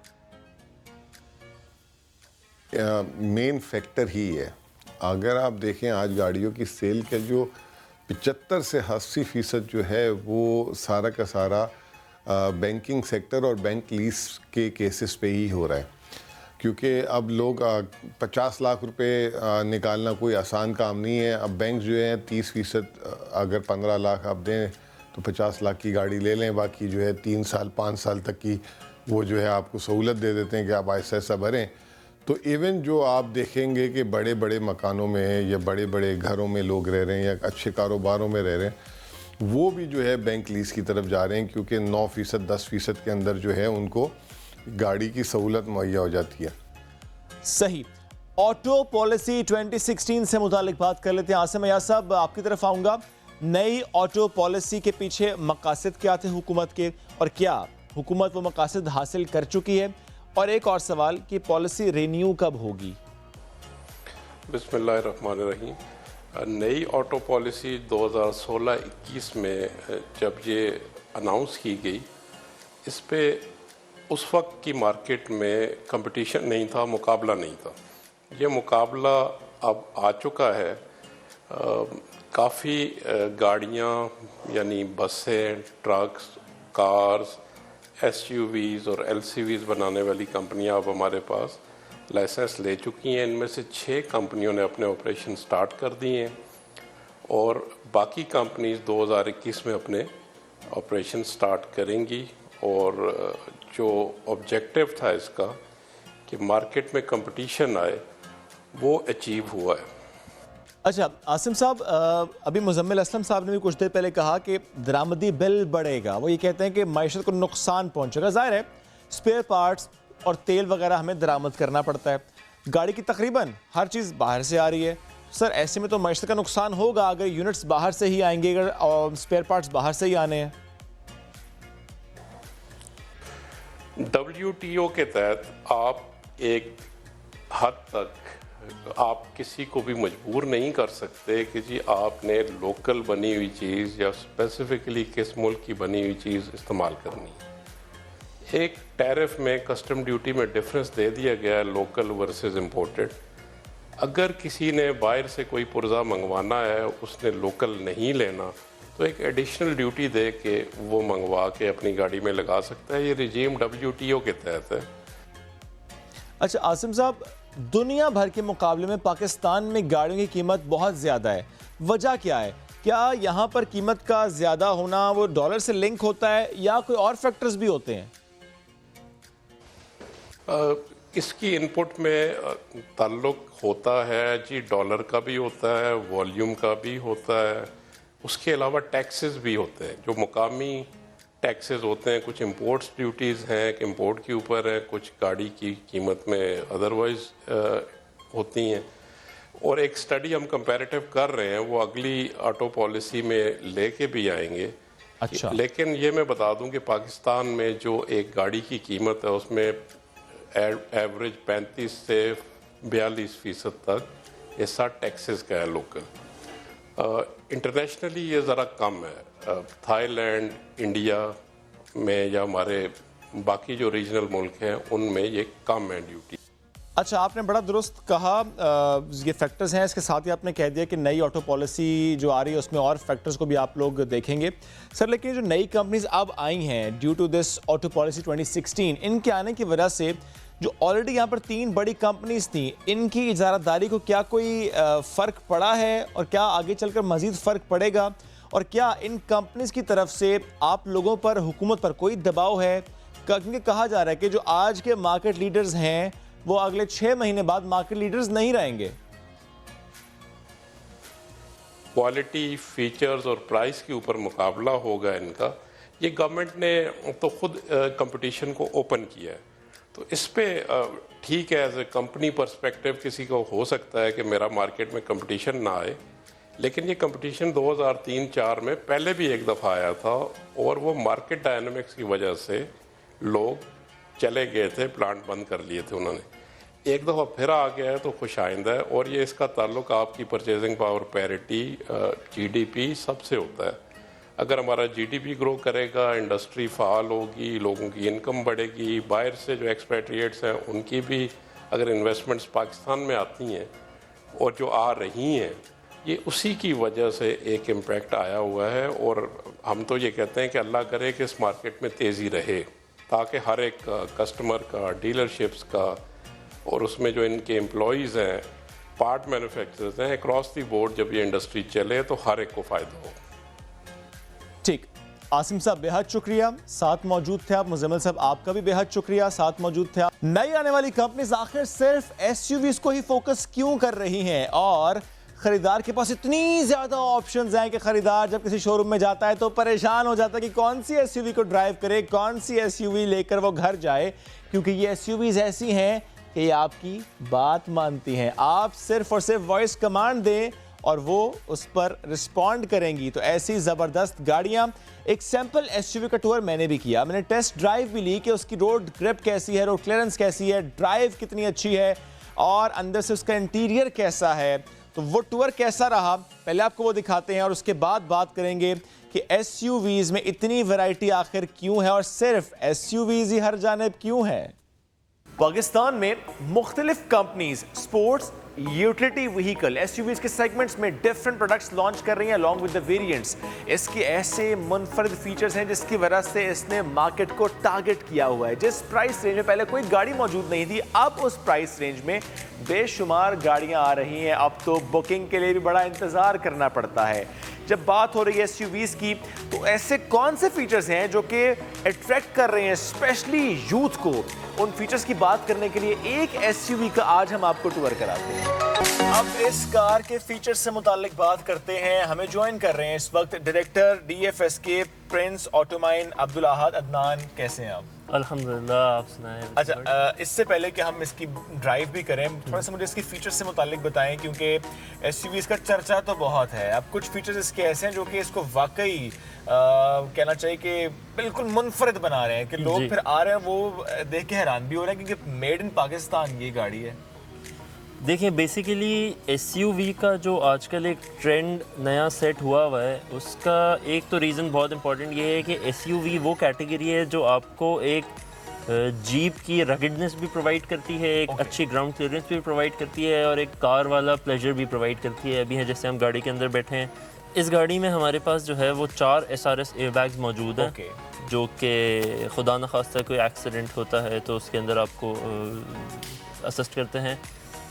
मेन फैक्टर ही है। अगर आप देखें आज गाड़ियों की सेल के जो 75 से 80% जो है वो सारा का सारा बैंकिंग सेक्टर और बैंक लीज के केसेस पे ही हो रहा है, क्योंकि अब लोग 50 लाख रुपए निकालना कोई आसान काम नहीं है। अब बैंक जो है 30% अगर 15 लाख आप दें तो 50 लाख की गाड़ी ले लें, बाकी जो है 3 साल 5 साल तक की वो जो है आपको सहूलत दे देते हैं कि आप ऐसा ऐसा भरें। तो इवन जो आप देखेंगे कि बड़े बड़े मकानों में या बड़े बड़े घरों में लोग रह रहे हैं या अच्छे कारोबारों में रह रहे हैं, वो भी जो है बैंक लीज की तरफ जा रहे हैं, क्योंकि 9%, 10% के अंदर जो है उनको गाड़ी की सहूलत मुहैया हो जाती है। सही। ऑटो पॉलिसी 2016 से मुतालिक बात कर लेते हैं। आसिम अय्याज साहब, आपकी तरफ आऊँगा। नई ऑटो पॉलिसी के पीछे मकासद क्या थे हुकूमत के, और क्या हुकूमत वो मकासद हासिल कर चुकी है? और एक और सवाल कि पॉलिसी रिन्यू कब होगी? बिस्मिल्लाहिर्रहमानिर्रहीम। नई ऑटो पॉलिसी 2016-21 में जब ये अनाउंस की गई, इस पे उस वक्त की मार्केट में कंपटीशन नहीं था, मुकाबला नहीं था। ये मुकाबला अब आ चुका है। काफ़ी गाड़ियाँ यानी बसें, ट्रक्स, कार्स, SUVs और LCVs बनाने वाली कंपनियां अब हमारे पास लाइसेंस ले चुकी हैं। इनमें से 6 कंपनियों ने अपने ऑपरेशन स्टार्ट कर दिए हैं और बाकी कंपनीज 2021 में अपने ऑपरेशन स्टार्ट करेंगी। और जो ऑब्जेक्टिव था इसका कि मार्केट में कंपटीशन आए, वो अचीव हुआ है। अच्छा आसिम साहब, अभी मुजम्मिल असलम साहब ने भी कुछ देर पहले कहा कि दरामदी बिल बढ़ेगा। वो ये कहते हैं कि मईशत को नुकसान पहुंचेगा। जाहिर है स्पेयर पार्ट्स और तेल वगैरह हमें दरामद करना पड़ता है। गाड़ी की तकरीबन हर चीज़ बाहर से आ रही है। सर, ऐसे में तो मईशत का नुकसान होगा अगर यूनिट्स बाहर से ही आएंगे, अगर स्पेयर पार्ट्स बाहर से ही आने हैं। WTO के तहत आप एक हद तक आप किसी को भी मजबूर नहीं कर सकते कि जी आपने लोकल बनी हुई चीज़ या स्पेसिफिकली किस मुल्क की बनी हुई चीज़ इस्तेमाल करनी है। एक टैरिफ में, कस्टम ड्यूटी में डिफरेंस दे दिया गया है लोकल वर्सेस इंपोर्टेड। अगर किसी ने बाहर से कोई पुर्जा मंगवाना है, उसने लोकल नहीं लेना, तो एक एडिशनल ड्यूटी दे के वो मंगवा के अपनी गाड़ी में लगा सकता है। ये रिजीम WTO के तहत है। अच्छा आसिम साहब, दुनिया भर के मुकाबले में पाकिस्तान में गाड़ियों की कीमत बहुत ज़्यादा है। वजह क्या है? क्या यहाँ पर कीमत का ज़्यादा होना वो डॉलर से लिंक होता है या कोई और फैक्टर्स भी होते हैं? इसकी इनपुट में ताल्लुक होता है जी, डॉलर का भी होता है, वॉल्यूम का भी होता है, उसके अलावा टैक्सेस भी होते हैं जो मुकामी टैक्सेस होते हैं। कुछ इंपोर्ट्स ड्यूटीज़ हैं कि इंपोर्ट के ऊपर है, कुछ गाड़ी की कीमत में अदरवाइज होती हैं। और एक स्टडी हम कंपैरेटिव कर रहे हैं, वो अगली ऑटो पॉलिसी में लेके भी आएंगे। अच्छा। लेकिन ये मैं बता दूं कि पाकिस्तान में जो एक गाड़ी की कीमत है उसमें एवरेज 35 से 42% तक हिस्सा टैक्सेस का है लोकल। इंटरनेशनली ये ज़रा कम है। थाईलैंड, इंडिया में या हमारे बाकी जो रीजनल मुल्क हैं उनमें ये कम है ड्यूटी। अच्छा, आपने बड़ा दुरुस्त कहा, ये फैक्टर्स हैं। इसके साथ ही आपने कह दिया कि नई ऑटो पॉलिसी जो आ रही है उसमें और फैक्टर्स को भी आप लोग देखेंगे। सर, लेकिन जो नई कंपनीज अब आई हैं due to this auto policy 2016, इनके आने की वजह से जो ऑलरेडी यहाँ पर 3 बड़ी कंपनीज थी, इनकी इजारादारी को क्या कोई फ़र्क पड़ा है और क्या आगे चलकर मज़ीद फ़र्क पड़ेगा? और क्या इन कंपनीज की तरफ से आप लोगों पर, हुकूमत पर कोई दबाव है? क्योंकि कहा जा रहा है कि जो आज के मार्केट लीडर्स हैं वो अगले 6 महीने बाद मार्केट लीडर्स नहीं रहेंगे। क्वालिटी, फीचर्स और प्राइस के ऊपर मुकाबला होगा इनका। ये गवर्नमेंट ने तो खुद कंपटीशन को ओपन किया है, तो इस पे ठीक है, एज ए कंपनी पर्सपेक्टिव किसी को हो सकता है कि मेरा मार्केट में कंपटीशन ना आए, लेकिन ये कंपटीशन 2003-04 में पहले भी एक दफ़ा आया था और वो मार्केट डायनामिक्स की वजह से लोग चले गए थे, प्लांट बंद कर लिए थे उन्होंने। एक दफ़ा फिर आ गया है तो खुश आइंदा है, और ये इसका ताल्लुक आपकी परचेजिंग पावर पैरिटी, जीडीपी सबसे होता है। अगर हमारा जीडीपी ग्रो करेगा, इंडस्ट्री फाल होगी, लोगों की इनकम बढ़ेगी, बाहर से जो एक्सपेट्रिएट्स हैं उनकी भी अगर इन्वेस्टमेंट्स पाकिस्तान में आती हैं और जो आ रही हैं, ये उसी की वजह से एक इम्पैक्ट आया हुआ है। और हम तो ये कहते हैं कि अल्लाह करे कि इस मार्केट में तेज़ी रहे, ताकि हर एक कस्टमर का, डीलरशिप्स का और उसमें जो इनके एम्प्लॉयज़ हैं, पार्ट मैन्युफैक्चरर्स हैं, अक्रॉस दी बोर्ड जब ये इंडस्ट्री चले तो हर एक को फ़ायदा हो। ठीक, आसिम साहब बेहद शुक्रिया, साथ मौजूद थे आप। मुजम्मिल साहब आपका भी बेहद शुक्रिया, साथ मौजूद थे आप। नई आने वाली कंपनीज आखिर सिर्फ एसयूवीज को ही फोकस क्यों कर रही हैं, और खरीदार के पास इतनी ज्यादा ऑप्शंस हैं कि खरीदार जब किसी शोरूम में जाता है तो परेशान हो जाता है कि कौन सी एसयूवी को ड्राइव करे, कौन सी एसयूवी लेकर वो घर जाए, क्योंकि ये एसयूवीज ऐसी हैं कि ये आपकी बात मानती हैं। आप सिर्फ और सिर्फ वॉइस कमांड दें और वो उस पर रिस्पॉन्ड करेंगी। तो ऐसी ज़बरदस्त गाड़ियाँ, एक सैम्पल एसयूवी का टूर मैंने भी किया, मैंने टेस्ट ड्राइव भी ली कि उसकी रोड ग्रिप कैसी है, रोड क्लियरेंस कैसी है, ड्राइव कितनी अच्छी है और अंदर से उसका इंटीरियर कैसा है। तो वो टूर कैसा रहा, पहले आपको वो दिखाते हैं और उसके बाद बात करेंगे कि एसयूवीज में इतनी वैरायटी आखिर क्यों है और सिर्फ एसयूवीज ही हर जानिब क्यों है। पाकिस्तान में मुख्तलिफ companies sports, utility vehicle, SUVs के सेगमेंट्स में डिफरेंट प्रोडक्ट्स लॉन्च कर रही हैं अलॉन्ग विद द वेरिएंट्स। इसके ऐसे मुनफरद फीचर्स हैं जिसकी वजह से इसने मार्केट को टारगेट किया हुआ है। जिस प्राइस रेंज में पहले कोई गाड़ी मौजूद नहीं थी, अब उस प्राइस रेंज में बेशुमार गाड़ियां आ रही हैं। अब तो बुकिंग के लिए भी बड़ा इंतज़ार करना पड़ता है। जब बात हो रही है एसयूवीज की, तो ऐसे कौन से फीचर्स हैं जो कि अट्रैक्ट कर रहे हैं स्पेशली यूथ को? उन फीचर्स की बात करने के लिए एक एसयूवी का आज हम आपको टूर कराते हैं। अब इस कार के फीचर्स से मुतालिक बात करते हैं। हमें ज्वाइन कर रहे हैं इस वक्त डायरेक्टर DFS के प्रिंस ऑटोमाइन अब्दुल अहद अदनान। कैसे हैं आप? अल्हम्दुलिल्लाह, आप सुनाएं? अच्छा, इससे पहले कि हम इसकी ड्राइव भी करें, थोड़ा सा मुझे इसकी फीचर्स से मुतालिक बताएं, क्योंकि एसयूवीज का चर्चा तो बहुत है। अब कुछ फीचर्स इसके ऐसे हैं जो कि इसको वाकई कहना चाहिए कि बिल्कुल मुनफरद बना रहे हैं कि लोग फिर आ रहे हैं, वो देख के हैरान भी हो रहे हैं, क्योंकि मेड इन पाकिस्तान ये गाड़ी है। देखिए, बेसिकली एसयूवी का जो आजकल एक ट्रेंड नया सेट हुआ है, उसका एक तो रीज़न बहुत इंपॉर्टेंट ये है कि एसयूवी वो कैटेगरी है जो आपको एक जीप की रगडनेस भी प्रोवाइड करती है, एक अच्छी ग्राउंड क्लियरेंस भी प्रोवाइड करती है और एक कार वाला प्लेजर भी प्रोवाइड करती है। अभी है जैसे हम गाड़ी के अंदर बैठे हैं, इस गाड़ी में हमारे पास जो है वो 4 SRS एयरबैग्स मौजूद हैं, जो कि खुदा न खास्ता कोई एक्सीडेंट होता है तो उसके अंदर आपको असिस्ट करते हैं।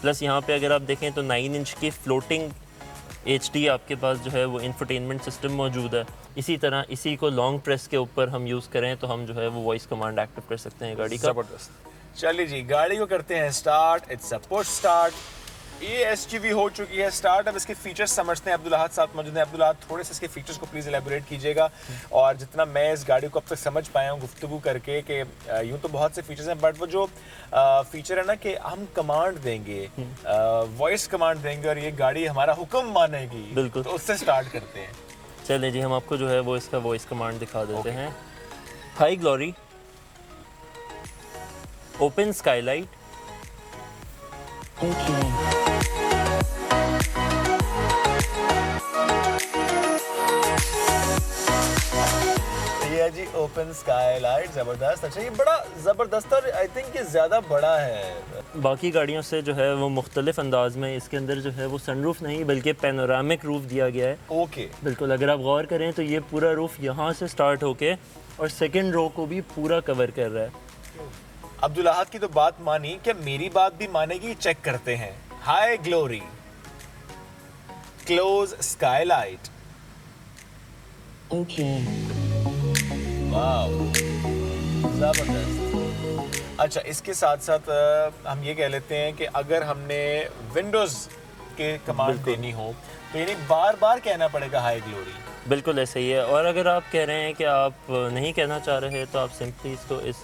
प्लस यहाँ पे अगर आप देखें तो 9 इंच की फ्लोटिंग HD आपके पास जो है वो इंफोटेनमेंट सिस्टम मौजूद है। इसी तरह इसी को लॉन्ग प्रेस के ऊपर हम यूज़ करें तो हम जो है वो वॉइस कमांड एक्टिव कर सकते हैं गाड़ी का। ज़बरदस्त। चलिए जी, गाड़ी को करते हैं start. It's a push start. ये एसयूवी हो चुकी है स्टार्ट। अब इसके फीचर्स समझते हैं। अब्दुल अहद साथ मौजूद हैं। अब्दुल अहद, थोड़े से इसके फीचर्स को प्लीज़ एलेबोरेट कीजिएगा। और जितना मैं इस गाड़ी को अब तक समझ पाया हूँ गुफ्तगू करके, कि यूँ तो बहुत से फीचर्स हैं, बट वो जो फीचर है ना कि हम कमांड देंगे, वॉइस कमांड देंगे और ये गाड़ी हमारा हुक्म मानेगी, बिल्कुल, तो उससे स्टार्ट करते हैं। चलिए जी, हम आपको जो है वो इसका वॉइस कमांड दिखा देते हैं। हाई ग्लोरी, ओपन स्काईलाइट, जी ओपन स्काईलाइट, जबरदस्त। अच्छा, ये बड़ा जबरदस्त और आई थिंक ये ज्यादा बड़ा है बाकी गाड़ियों से जो है वो मुख्तलिफ अंदाज में। इसके अंदर जो है वो सनरूफ नहीं बल्कि पैनोरामिक रूफ दिया गया है। ओके, बिल्कुल, अगर आप गौर करें तो ये पूरा रूफ यहाँ से स्टार्ट होके और सेकंड रो को भी पूरा कवर कर रहा है। अब्दुल अहद की तो बात मानी, क्या मेरी बात भी मानेगी? चेक करते हैं। हाई ग्लोरी, क्लोज स्काईलाइट, वाह, जबरदस्त। अच्छा, इसके साथ साथ हम ये कह लेते हैं कि अगर हमने विंडोज़ के कमांड देनी हो तो यानी बार बार कहना पड़ेगा हाई ग्लोरी। बिल्कुल ऐसे ही है। और अगर आप कह रहे हैं कि आप नहीं कहना चाह रहे तो आप सिंपली इसको इस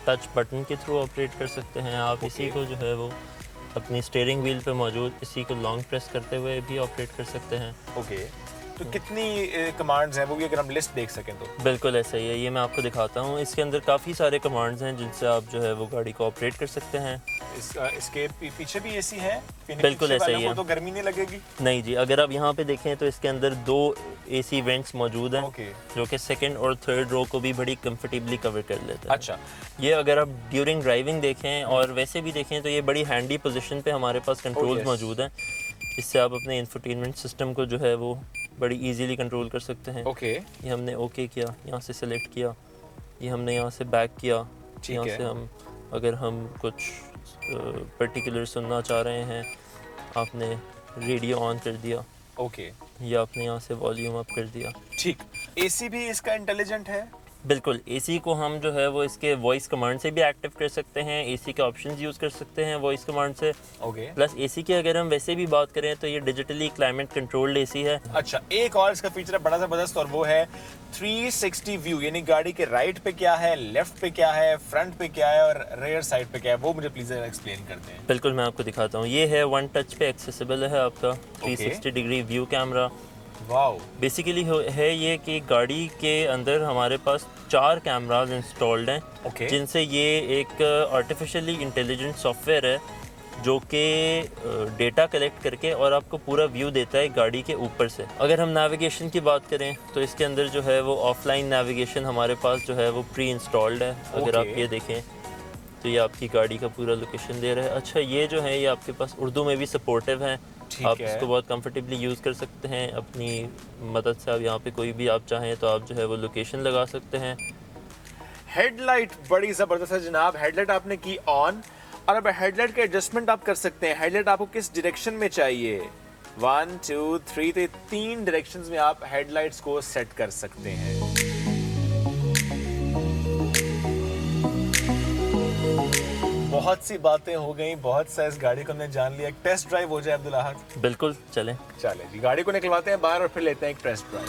टच बटन के थ्रू ऑपरेट कर सकते हैं। आप इसी को जो है वो अपनी स्टीयरिंग व्हील पे मौजूद इसी को लॉन्ग प्रेस करते हुए भी ऑपरेट कर सकते हैं। ओके, तो कितनी कमांड्स हैं वो भी अगर हम लिस्ट देख सकें तो? बिल्कुल ऐसा ही है, ये मैं आपको दिखाता हूँ। इसके अंदर काफ़ी सारे कमांड्स हैं जिनसे आप जो है वो गाड़ी को ऑपरेट कर सकते हैं। इसके पीछे भी एसी है? बिल्कुल ऐसा ही है। तो गर्मी नहीं लगेगी? नहीं जी, अगर आप यहाँ पे देखें तो इसके अंदर 2 एसी वेंट्स मौजूद हैं जो कि सेकंड और थर्ड रो को भी बड़ी कंफर्टेबली कवर कर लेते हैं। अच्छा, ये अगर आप ड्यूरिंग ड्राइविंग देखें और वैसे भी देखें तो ये बड़ी हैंडी पोजीशन पे हमारे पास कंट्रोल्स मौजूद हैं। इससे आप अपने इंफोटेनमेंट सिस्टम को जो है वो बड़ी इजीली कंट्रोल कर सकते हैं। ये हमने ओके किया, यहाँ से सेलेक्ट किया, ये हमने यहाँ से बैक किया, यहाँ से हम अगर हम कुछ पर्टिकुलर सुनना चाह रहे हैं आपने रेडियो ऑन कर दिया। या आपने यहाँ से वॉल्यूम अप कर दिया। ठीक। एसी भी इसका इंटेलिजेंट है? बिल्कुल, एसी को हम जो है वो इसके वॉइस कमांड से भी एक्टिव कर सकते हैं। एसी के ऑप्शंस यूज़ कर सकते हैं वॉइस कमांड से। प्लस एसी की अगर हम वैसे भी बात करें तो ये डिजिटली क्लाइमेट कंट्रोल्ड एसी है। अच्छा, एक और इसका फीचर है बड़ा ज़बरदस्त और वो है 360 व्यू, यानी गाड़ी के राइट पे क्या है, लेफ्ट पे क्या है, फ्रंट पे क्या है और रेयर साइड पे क्या है, वो मुझे प्लीज एक्सप्लेन करते हैं। बिल्कुल, मैं आपको दिखाता हूँ। ये है वन टच पे एक्सेसिबल है आपका 360 degree view camera. Wow. Basically है ये कि गाड़ी के अंदर हमारे पास 4 कैमराज इंस्टॉल्ड हैं जिनसे ये एक आर्टिफिशियली इंटेलिजेंट सॉफ्टवेयर है जो कि डेटा कलेक्ट करके और आपको पूरा व्यू देता है गाड़ी के ऊपर से। अगर हम नेविगेशन की बात करें तो इसके अंदर जो है वो ऑफलाइन नेविगेशन हमारे पास जो है वो प्री इंस्टॉल्ड है। अगर आप ये देखें तो ये आपकी गाड़ी का पूरा लोकेशन दे रहा है। अच्छा, ये जो है ये आपके पास उर्दू में भी सपोर्टिव हैं। आप इसको बहुत कंफर्टेबली यूज़ कर सकते हैं अपनी मदद से। आप यहाँ पे कोई भी आप चाहें तो आप जो है वो लोकेशन लगा सकते हैं। हेडलाइट बड़ी ज़बरदस्त है जनाब। हेडलाइट आपने की ऑन और अब हेडलाइट का एडजस्टमेंट आप कर सकते हैं। हेडलाइट आपको किस डायरेक्शन में चाहिए, 1 2 3 तो 3 डायरेक्शंस में आप हेडलाइट्स को सेट कर सकते हैं। बहुत सी बातें हो गई, बहुत सा इस गाड़ी को हमने जान लिया। टेस्ट ड्राइव हो जाए अब्दुल अहद? बिल्कुल, चलें जी, गाड़ी को निकलवाते हैं बाहर और फिर लेते हैं एक टेस्ट ड्राइव।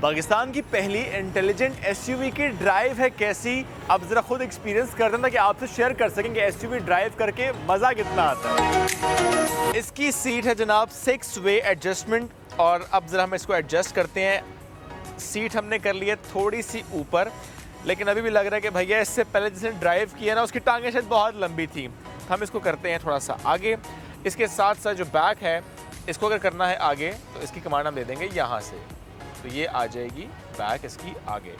पाकिस्तान की पहली इंटेलिजेंट एसयूवी की ड्राइव है कैसी, अब जरा खुद एक्सपीरियंस करते हैं ताकि आपसे शेयर कर सकेंगे एसयूवी ड्राइव करके मजा कितना आता है। इसकी सीट है जनाब 6 वे एडजस्टमेंट और अब जरा हम इसको एडजस्ट करते हैं। सीट हमने कर ली है थोड़ी सी ऊपर, लेकिन अभी भी लग रहा है कि भैया इससे पहले जिसने ड्राइव किया ना उसकी टांगें शायद बहुत लंबी थी। हम इसको करते हैं थोड़ा सा आगे। इसके साथ साथ जो बैक है इसको अगर करना है आगे तो इसकी कमांड हम दे देंगे यहाँ से, तो ये आ जाएगी बैक इसकी आगे।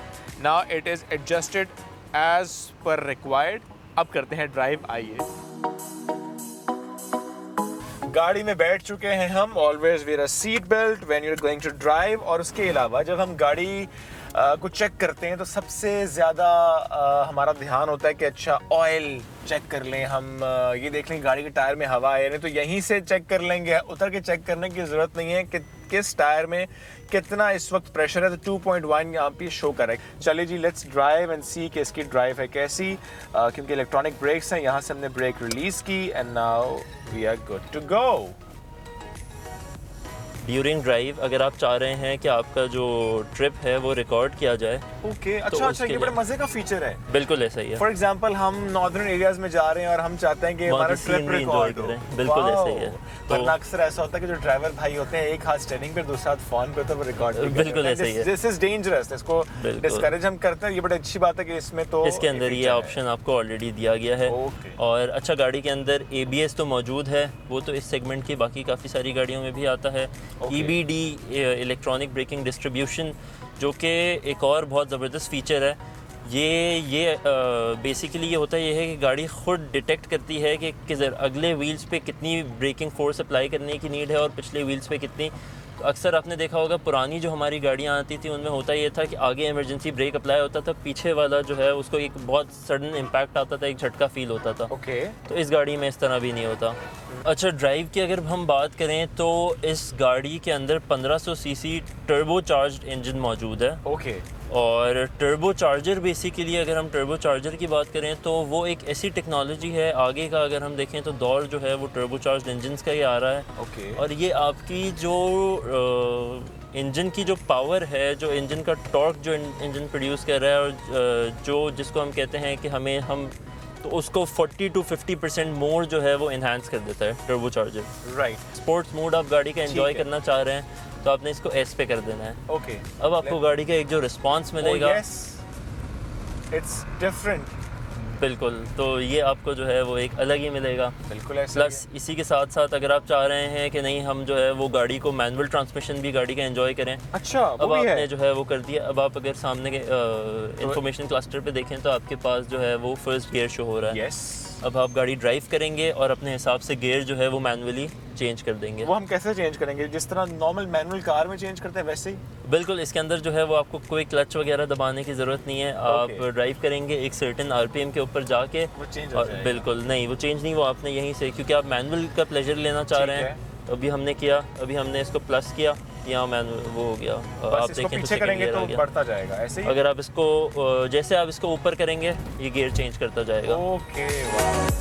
Now it is adjusted as per required. अब करते हैं ड्राइव, आइए। गाड़ी में बैठ चुके हैं हम। Always wear a seat belt when you are going to drive. और उसके अलावा जब हम गाड़ी को चेक करते हैं तो सबसे ज़्यादा हमारा ध्यान होता है कि अच्छा ऑयल चेक कर लें हम। ये देख लें गाड़ी के टायर में हवा है नहीं तो यहीं से चेक कर लेंगे, उतर के चेक करने की ज़रूरत नहीं है कि किस टायर में कितना इस वक्त प्रेशर है। तो 2.1 यहाँ पे शो कर रहा है। चलिए जी, लेट्स ड्राइव एंड सी कि इसकी ड्राइव है कैसी, क्योंकि इलेक्ट्रॉनिक ब्रेक्स हैं। यहाँ से हमने ब्रेक रिलीज़ की and now we are good to go. During drive अगर आप चाह रहे हैं कि आपका जो ट्रिप है वो रिकॉर्ड किया जाए। अच्छा, ये बड़ा मजे का फीचर है। बिल्कुल ऐसा ही है। फॉर एग्जांपल हम नॉर्दर्न एरियाज में जा रहे हैं और हम चाहते हैं कि हमारा ट्रिप रिकॉर्ड हो। बिल्कुल ऐसा ही है। तो अक्सर ऐसा होता है कि जो ड्राइवर भाई होते हैं एक हाथ स्टीयरिंग पे दूसरा हाथ फोन पे, तो वो रिकॉर्ड बिल्कुल ऐसा ही है। दिस इज डेंजरस, इसको डिस्करेज हम करते हैं। ये बड़ी अच्छी बात है कि इसमें तो इसके अंदर ये ऑप्शन आपको ऑलरेडी दिया गया है। और अच्छा, गाड़ी के अंदर ABS तो मौजूद है, वो तो इस सेगमेंट की बाकी काफ़ी सारी गाड़ियों में भी आता है। EBD इलेक्ट्रॉनिक ब्रेकिंग डिस्ट्रीब्यूशन जो कि एक और बहुत ज़बरदस्त फ़ीचर है। ये बेसिकली ये होता है, ये है कि गाड़ी ख़ुद डिटेक्ट करती है कि अगले व्हील्स पे कितनी ब्रेकिंग फोर्स अप्लाई करने की नीड है और पिछले व्हील्स पे कितनी। तो अक्सर आपने देखा होगा पुरानी जो हमारी गाड़ियाँ आती थी उनमें होता ये था कि आगे इमरजेंसी ब्रेक अप्लाई होता था, पीछे वाला जो है उसको एक बहुत सडन इम्पैक्ट आता था, एक झटका फील होता था। ओके। तो इस गाड़ी में इस तरह भी नहीं होता। अच्छा, ड्राइव की अगर हम बात करें तो इस गाड़ी के अंदर 1500 सीसी टर्बो चार्ज्ड इंजन मौजूद है। ओके। और टर्बो चार्जर बेसिकली अगर हम टर्बो चार्जर की बात करें तो वो एक ऐसी टेक्नोलॉजी है, आगे का अगर हम देखें तो दौर जो है वो टर्बो चार्ज्ड इंजन्स का ही आ रहा है। ओके। और ये आपकी जो इंजन की जो पावर है, जो इंजन का टॉर्क जो इंजन प्रोड्यूस कर रहा है, और जो जिसको हम कहते हैं कि हम तो उसको 40 to 50% मोर जो है वो इन्हांस कर देता है turbo charger. Right. Sports mode आप गाड़ी का एंजॉय करना चाह रहे हैं तो आपने इसको एस पे कर देना है। ओके। अब आपको गाड़ी का एक जो रिस्पांस मिलेगा, इट्स डिफरेंट। बिल्कुल, तो ये आपको जो है वो एक अलग ही मिलेगा। बिल्कुल ऐसा। प्लस इसी के साथ साथ अगर आप चाह रहे हैं कि नहीं हम जो है वो गाड़ी को मैनुअल ट्रांसमिशन भी गाड़ी का एंजॉय करें, अच्छा, अब आपने जो है वो कर दिया। अब आप अगर सामने के इंफॉर्मेशन क्लस्टर पे देखें तो आपके पास जो है वो फर्स्ट गियर शो हो रहा है। यस। अब आप गाड़ी ड्राइव करेंगे और अपने हिसाब से गियर जो है वो मैनुअली चेंज कर देंगे। वो हम कैसे चेंज करेंगे? जिस तरह नॉर्मल मैनुअल कार में चेंज करते हैं वैसे ही? बिल्कुल, इसके अंदर जो है वो आपको कोई क्लच वगैरह दबाने की ज़रूरत नहीं है। आप ड्राइव करेंगे एक सर्टेन आरपीएम के ऊपर जाके, वो चेंज और बिल्कुल नहीं, वो चेंज नहीं, वो आपने यहीं से, क्योंकि आप मैनुअल का प्लेजर लेना चाह रहे हैं। अभी हमने किया, अभी हमने इसको प्लस किया, यहाँ मैनुअल वो हो गया। आप देखें तो पीछे करेंगे तो बढ़ता जाएगा ऐसे ही। अगर आप इसको जैसे आप इसको ऊपर करेंगे ये गियर चेंज करता जाएगा। ओके, वाह।